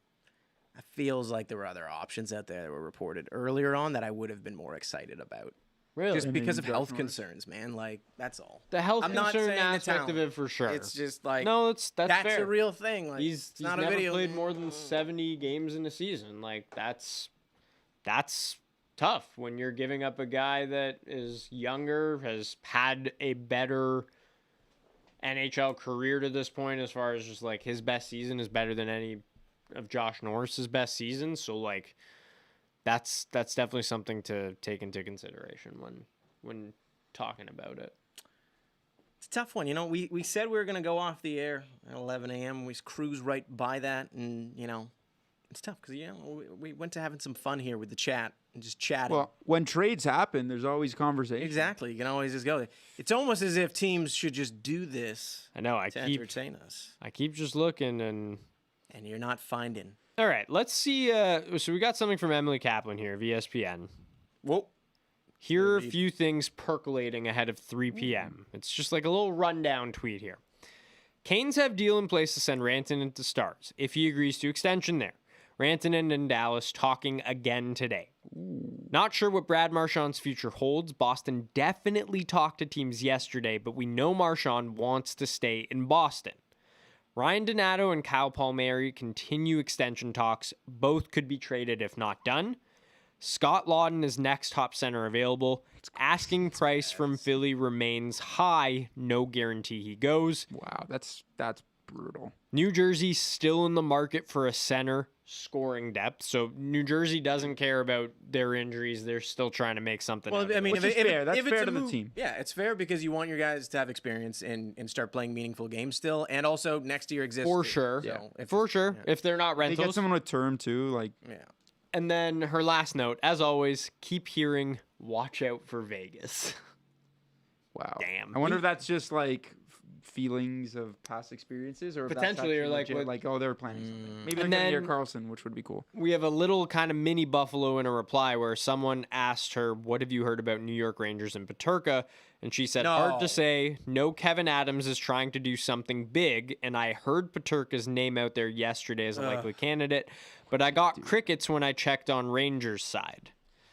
it feels like there were other options out there that were reported earlier on that I would have been more excited about. Really? Just because of Josh health Norris? concerns, man. Like, that's all. The health I'm not concern saying the aspect of talent. it for sure. It's just like, no, that's fair. a real thing. Like, He's not never a video. played more than 70 games in a season. Like, that's tough when you're giving up a guy that is younger, has had a better NHL career to this point, as far as just like his best season is better than any of Josh Norris's best season. So like that's definitely something to take into consideration when talking about it. It's a tough one. You know, we said we were going to go off the air at 11 a.m. We cruised right by that, and, you know, it's tough because, you know, we went to having some fun here with the chat and just chatting. Well, when trades happen, there's always conversation. Exactly. You can always just go there. It's almost as if teams should just do this I know. to entertain us, I keep just looking and you're not finding. all right, let's see. So we got something from Emily Kaplan here of ESPN. Whoa. Here are a few things percolating ahead of 3 p.m. It's just like a little rundown tweet here. Canes have deal in place to send Rantanen to Stars if he agrees to extension there. Rantanen and Dallas talking again today. Not sure what Brad Marchand's future holds. Boston definitely talked to teams yesterday, but we know Marchand wants to stay in Boston. Ryan Donato and Kyle Palmieri continue extension talks. Both could be traded if not done. Scott Lawton is next top center available. Asking price from Philly remains high. No guarantee he goes. Wow, that's brutal. New Jersey still in the market for a center scoring depth. So New Jersey doesn't care about their injuries. They're still trying to make something out of it. Which is fair. That's if fair it's a to the move, team. Yeah, it's fair because you want your guys to have experience and start playing meaningful games still, and also next year exists. For sure. So For sure. If they're not They get rentals. someone with term too, like Yeah. And then her last note, as always, keep hearing, watch out for Vegas. wow. Damn. I wonder if that's just like feelings of past experiences, or if Potentially, that's or actually like legit, what- like they were planning something. Maybe And they're getting near then- Carlson, which would be cool. We have a little kind of mini Buffalo in a reply where someone asked her, what have you heard about New York Rangers and Paterka? And she said, hard to No. say. No, Kevin Adams is trying to do something big. And I heard Paterka's name out there yesterday as a likely candidate. But I got crickets when I checked on Rangers' side.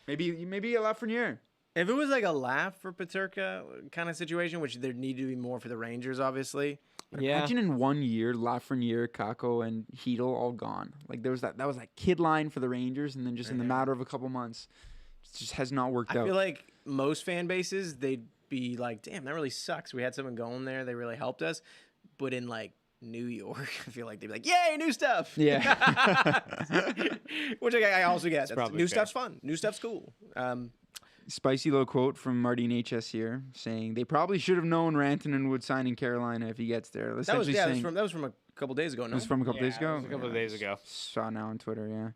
Maybe a Lafreniere. If it was like a laugh for Paterka kind of situation, which there need to be more for the Rangers, obviously. Yeah. Imagine in 1 year, Lafreniere, Kako, and Hedl all gone. Like there was that was that kid line for the Rangers, and then just in the matter of a couple months, it just has not worked I out. feel like most fan bases, they'd be like, damn, that really sucks. We had someone going there. They really helped us. But in like New York, I feel like they'd be like, yay, new stuff. Yeah. Which I also get. probably New fair. stuff's fun. New stuff's cool. Spicy little quote from Marty HS here, saying they probably should have known Rantanen would sign in Carolina if he gets there. That was, Essentially yeah, saying, that was from a couple days ago. No, it was from a couple days Yeah, it ago. was a couple of days ago. Saw now on Twitter. Yeah,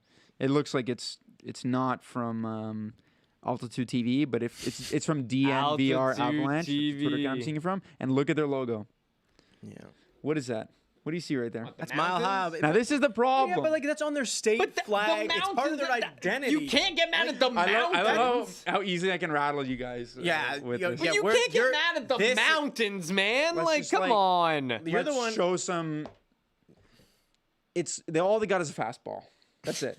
it looks like it's not from Altitude TV, but if it's from DNVR Altitude Avalanche, it's the Twitter account I'm TV. seeing it from, and look at their logo. yeah, What is that? What do you see right there? that's Mile High. Now this is the problem. Yeah, but like that's on their state flag. It's part of their identity. You can't get mad at the mountains. I love how easily I can rattle you guys. Yeah, with you- this. yeah, You we're- can't get you're- mad at the this- mountains, man. Let's Like, just, come like- on. You're the Let's one. show some. All they got is a fastball. That's it.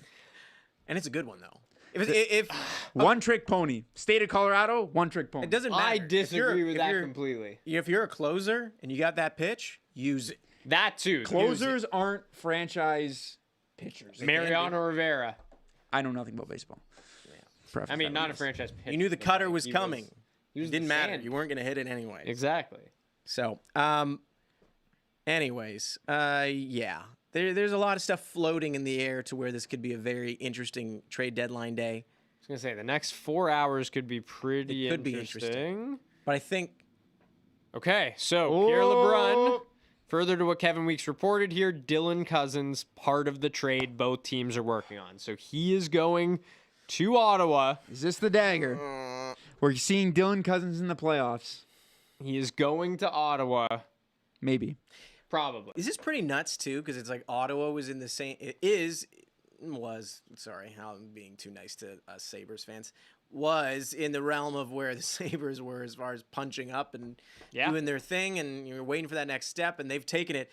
And it's a good one though. If One trick pony. State of Colorado, one trick pony. it doesn't matter. I If disagree you're- with if that you're- completely. If you're a closer and you got that pitch, use it. That too. Closers aren't franchise pitchers. Mariano Rivera. I know nothing about baseball. Preface I mean, that not a with this. franchise pitcher. You knew the but, cutter like, was he coming. he was It didn't the matter. sand. You weren't gonna hit it anyway. Exactly. So, anyways, yeah, there's a lot of stuff floating in the air to where this could be a very interesting trade deadline day. was gonna say the next 4 hours could be pretty It could be interesting. But I think Okay, so Pierre LeBrun. Further to what Kevin Weeks reported here, Dylan Cousins, part of the trade both teams are working on. So he is going to Ottawa. Is this the dagger? We're seeing Dylan Cousins in the playoffs. He is going to Ottawa. Maybe. Probably. is this pretty nuts too? Because it's like Ottawa was in the same. Sorry, I'm being too nice to us Sabres fans. Was in the realm of where the Sabres were as far as punching up and doing their thing, and you're waiting for that next step, and they've taken it.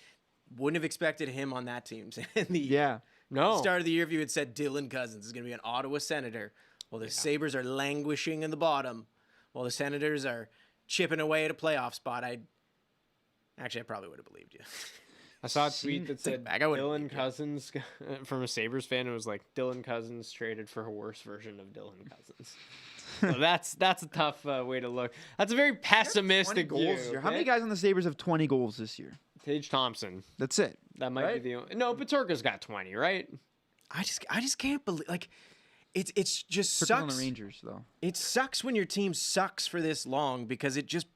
Wouldn't have expected him on that team. In the start of the year, if you had said Dylan Cousins is going to be an Ottawa Senator, well, the Sabres are languishing in the bottom, while the Senators are chipping away at a playoff spot. I probably would have believed you. I saw a tweet that said back, I would've Dylan Cousins from a Sabres fan. It was like Dylan Cousins traded for a worse version of Dylan Cousins. So that's a tough way to look. That's a very pessimistic view. Okay? How many guys on the Sabres have 20 goals this year? Tage Thompson. That's it. That might be the only. No, Peturka's got 20, right? I just can't believe it's just Took sucks. on the Rangers though. It sucks when your team sucks for this long because it just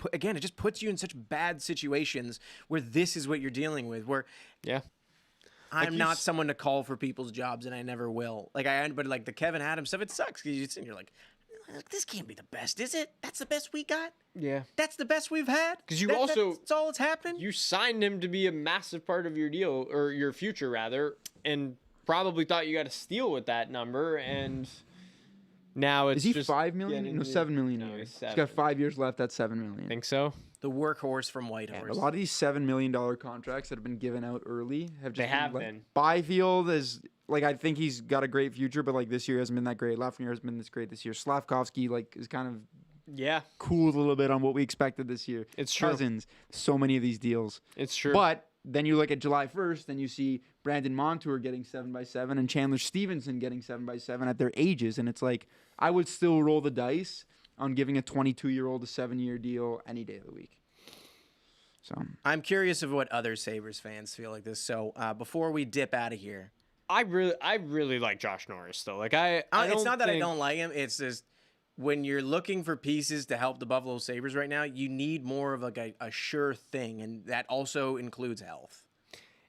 puts you in such bad situations where this is what you're dealing with. Where I'm not someone to call for people's jobs, and I never will. But like the Kevin Adams stuff, it sucks because you're like, this can't be the best, is it? That's the best we got. Yeah, that's the best we've had. Because that's all that's happening. You signed him to be a massive part of your deal or your future rather, and probably thought you got a steal with that number, and now it's is he just $5 million? No, $7 million. No, He's got 5 years left. That's $7 million. Think so? The workhorse from Whitehorse. A lot of these $7 million contracts that have been given out early have just been. Byfield is like, I think he's got a great future, but like this year hasn't been that great. Lafreniere has been this great this year. Slavkovsky is kind of cooled a little bit on what we expected this year. It's true. Cousins, so many of these deals. It's true. But then you look at July 1st, and you see Brandon Montour getting 7x7 and Chandler Stevenson getting 7x7 at their ages. And it's like, I would still roll the dice on giving a 22-year-old a 7-year deal any day of the week. So I'm curious of what other Sabres fans feel like this. So before we dip out of here, I really like Josh Norris still. Like I it's not that I don't like him. It's just when you're looking for pieces to help the Buffalo Sabres right now, you need more of like a sure thing, and that also includes health.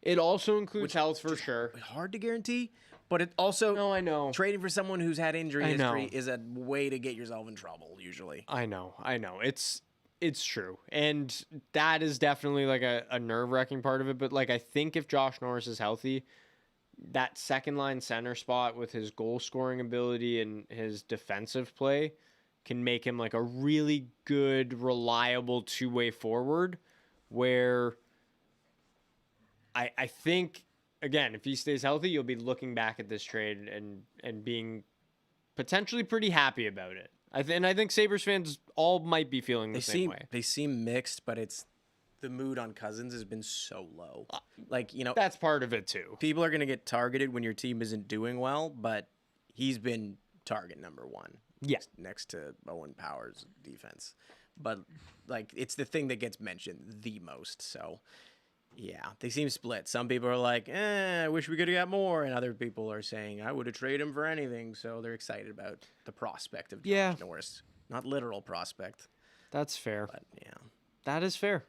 It also includes health for sure. Hard to guarantee, but it also I know trading for someone who's had injury history is a way to get yourself in trouble usually. I know. It's true, and that is definitely like a nerve-wracking part of it. But like I think if Josh Norris is healthy, that second line center spot with his goal scoring ability and his defensive play can make him like a really good, reliable two-way forward where I think, again, if he stays healthy, you'll be looking back at this trade and being potentially pretty happy about it. I think Sabres fans all might be feeling the same way. They seem mixed, but it's the mood on Cousins has been so low. That's part of it too. People are going to get targeted when your team isn't doing well, but he's been target number one. Yeah. Next to Owen Powers' defense. But like it's the thing that gets mentioned the most. So yeah, they seem split. Some people are like, I wish we could have got more. And other people are saying, I would have traded him for anything. So they're excited about the prospect of Josh Norris. Not literal prospect. That's fair. But yeah. That is fair.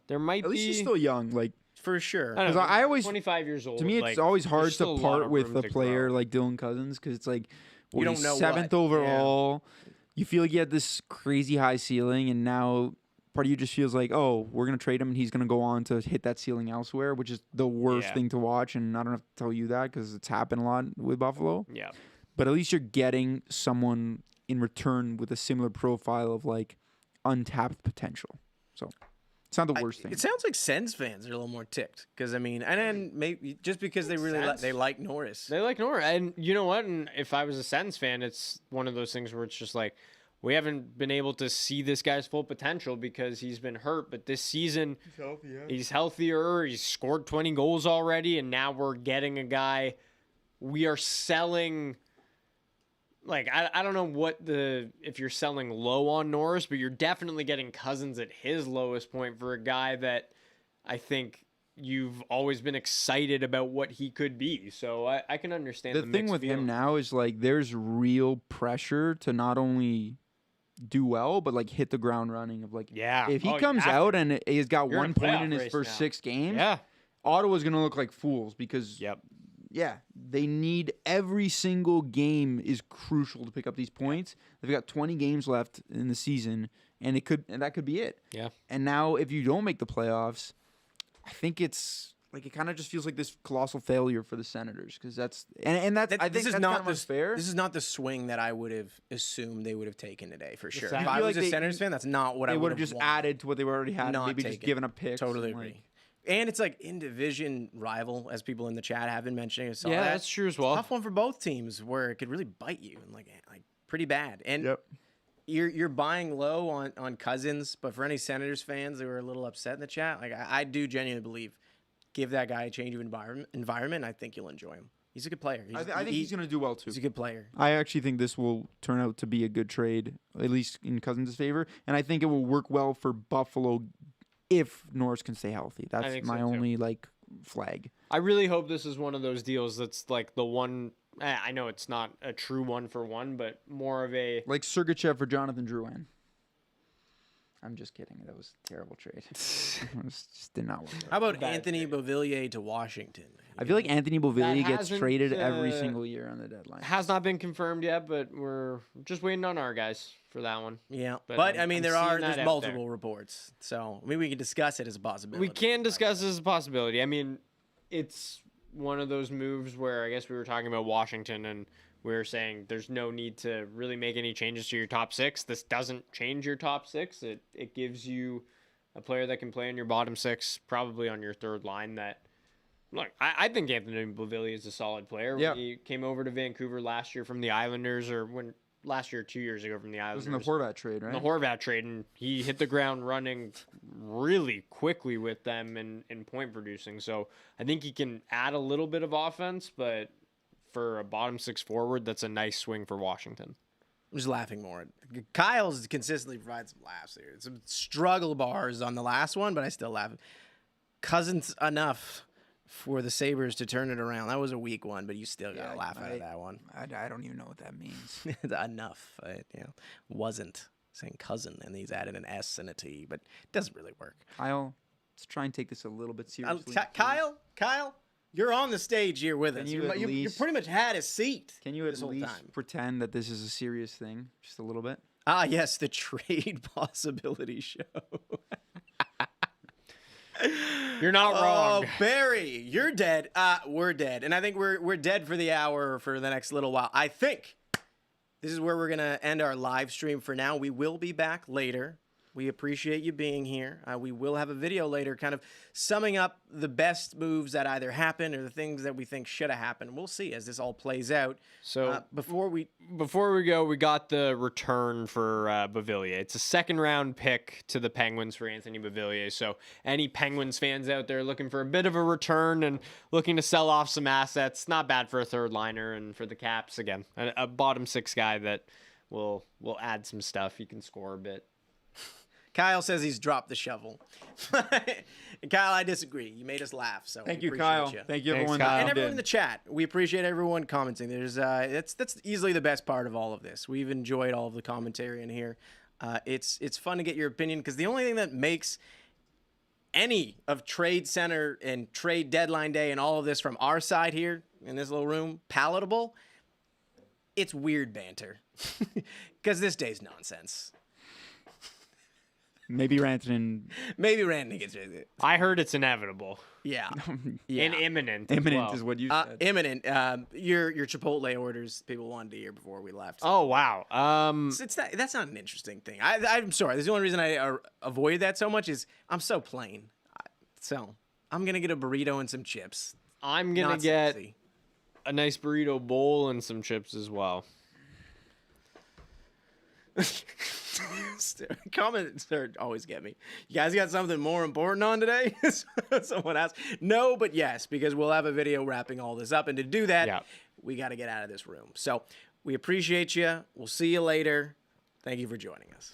There might be. At least he's still young, like for sure. Because I always 25 years old. To me, it's always hard to part with a player like Dylan Cousins because it's like you don't know 7th overall. Yeah. You feel like he had this crazy high ceiling, and now part of you just feels like, oh, we're gonna trade him, and he's gonna go on to hit that ceiling elsewhere, which is the worst thing to watch. And I don't have to tell you that because it's happened a lot with Buffalo. Yeah. But at least you're getting someone in return with a similar profile of like untapped potential. So. It's not the worst thing. It sounds like Sens fans are a little more ticked because and then maybe just because they really they like Norris. They like Norris, and you know what? And if I was a Sens fan, it's one of those things where it's just like we haven't been able to see this guy's full potential because he's been hurt. But this season, he's healthier. He's scored 20 goals already, and now we're getting a guy. We are selling. Like, I don't know if you're selling low on Norris, but you're definitely getting Cousins at his lowest point for a guy that I think you've always been excited about what he could be. So I can understand The the thing mixed with him feelings. now is like there's real pressure to not only do well, but like hit the ground running. Of like, Yeah. if he Oh, you comes have out to. and he's got You're in 1 a point playoff in his race first now. 6 games, Yeah. Ottawa's gonna look like fools because Yep. yeah, they need every single game is crucial to pick up these points. They've got 20 games left in the season, and that could be it. Yeah. And now if you don't make the playoffs, I think it's like it kind of just feels like this colossal failure for the Senators because that's and that's I think this is that's not kind of unfair. This is not the swing that I would have assumed they would have taken today for sure. Sen- If I I feel was like a they- Senators fan, that's not what I They would would have just wanted. added to what they already had, and Not maybe just taken. given up picks. Totally and, like, agree. And it's like in division rival, as people in the chat have been mentioning. I saw Yeah, that. that's true as well. Tough one for both teams where it could really bite you and like pretty bad. And Yep. you're buying low on Cousins, but for any Senators fans that were a little upset in the chat, like I do genuinely believe, give that guy a change of environment. I think you'll enjoy him. He's a good player. I think he's going to do well too. He's a good player. I actually think this will turn out to be a good trade, at least in Cousins' favor, and I think it will work well for Buffalo if Norris can stay healthy. That's think my so, too. only like flag. I really hope this is one of those deals that's like the one. I know it's not a true 1-for-1, but more of a. Like Sergachev for Jonathan Drouin. I'm just kidding. That was a terrible trade. It just did not work out. How about Bad Anthony Beauvillier to Washington? I feel like Anthony Beauvillier gets hasn't, traded every single year on the deadline. Has not been confirmed yet, but we're just waiting on our guys for that one. Yeah, But but I'm- I mean, I'm there's seeing that out multiple reports, so I mean, we can discuss it as a possibility. We can discuss this as a possibility. I mean, it's one of those moves where I guess we were talking about Washington and we were saying there's no need to really make any changes to your top 6. This doesn't change your top 6. It gives you a player that can play in your bottom 6, probably on your third line. That look, I think Anthony Beauvillier is a solid player. Yeah. When he came over to Vancouver last year from the Islanders, or when last year, 2 years ago from the It was Islanders. in the Horvat trade, right? The Horvat trade, and he hit the ground running really quickly with them in point producing. So I think he can add a little bit of offense, but for a bottom 6 forward, that's a nice swing for Washington. I'm just laughing more. Kyle's consistently provides some laughs here. Some struggle bars on the last one, but I still laugh. Cousins enough for the Sabres to turn it around. That was a weak one, but you still got to laugh out of that one. I don't even know what that means. Enough. Wasn't saying cousin, and he's added an S and a T, but it doesn't really work. Kyle, let's try and take this a little bit seriously. Kyle, you're on the stage here with Can us. you at You least- pretty much had a seat. Can you at this whole least time. pretend that this is a serious thing, just a little bit? Ah, yes, the trade possibility show. You're not wrong. Oh, Barry, you're dead. We're dead, and I think we're dead for the hour for the next little while. I think this is where we're gonna end our live stream for now. We will be back later. We appreciate you being here. We will have a video later, kind of summing up the best moves that either happened or the things that we think should have happened. We'll see as this all plays out. So before we go, we got the return for Beauvillier. It's a 2nd-round pick to the Penguins for Anthony Beauvillier. So any Penguins fans out there looking for a bit of a return and looking to sell off some assets, not bad for a third liner. And for the Caps, again, a bottom 6 guy that will add some stuff. He can score a bit. Kyle says he's dropped the shovel. And Kyle, I disagree. You made us laugh, so Thank we you, appreciate Kyle. you. Thank you, Thanks, everyone. Kyle. And that everyone in did. the chat. We appreciate everyone commenting. There's that's easily the best part of all of this. We've enjoyed all of the commentary in here. It's fun to get your opinion because the only thing that makes any of Trade Center and Trade Deadline Day and all of this from our side here in this little room palatable, it's weird banter because this day's nonsense. Maybe Rantanen. Maybe Randy gets it. I heard it's inevitable Yeah. and imminent. Imminent is what you said. Imminent. Your Chipotle orders people wanted to hear before we left. Oh wow. That's not an interesting thing. I'm sorry. The only reason I avoid that so much is I'm so plain. So I'm gonna get a burrito and some chips. I'm gonna Not get sexy. a nice burrito bowl and some chips as well. Comments always get me. You guys got something more important on today? Someone asked. No, but yes, because we'll have a video wrapping all this up, and to do that, Yeah. we got to get out of this room. So we appreciate you. We'll see you later. Thank you for joining us.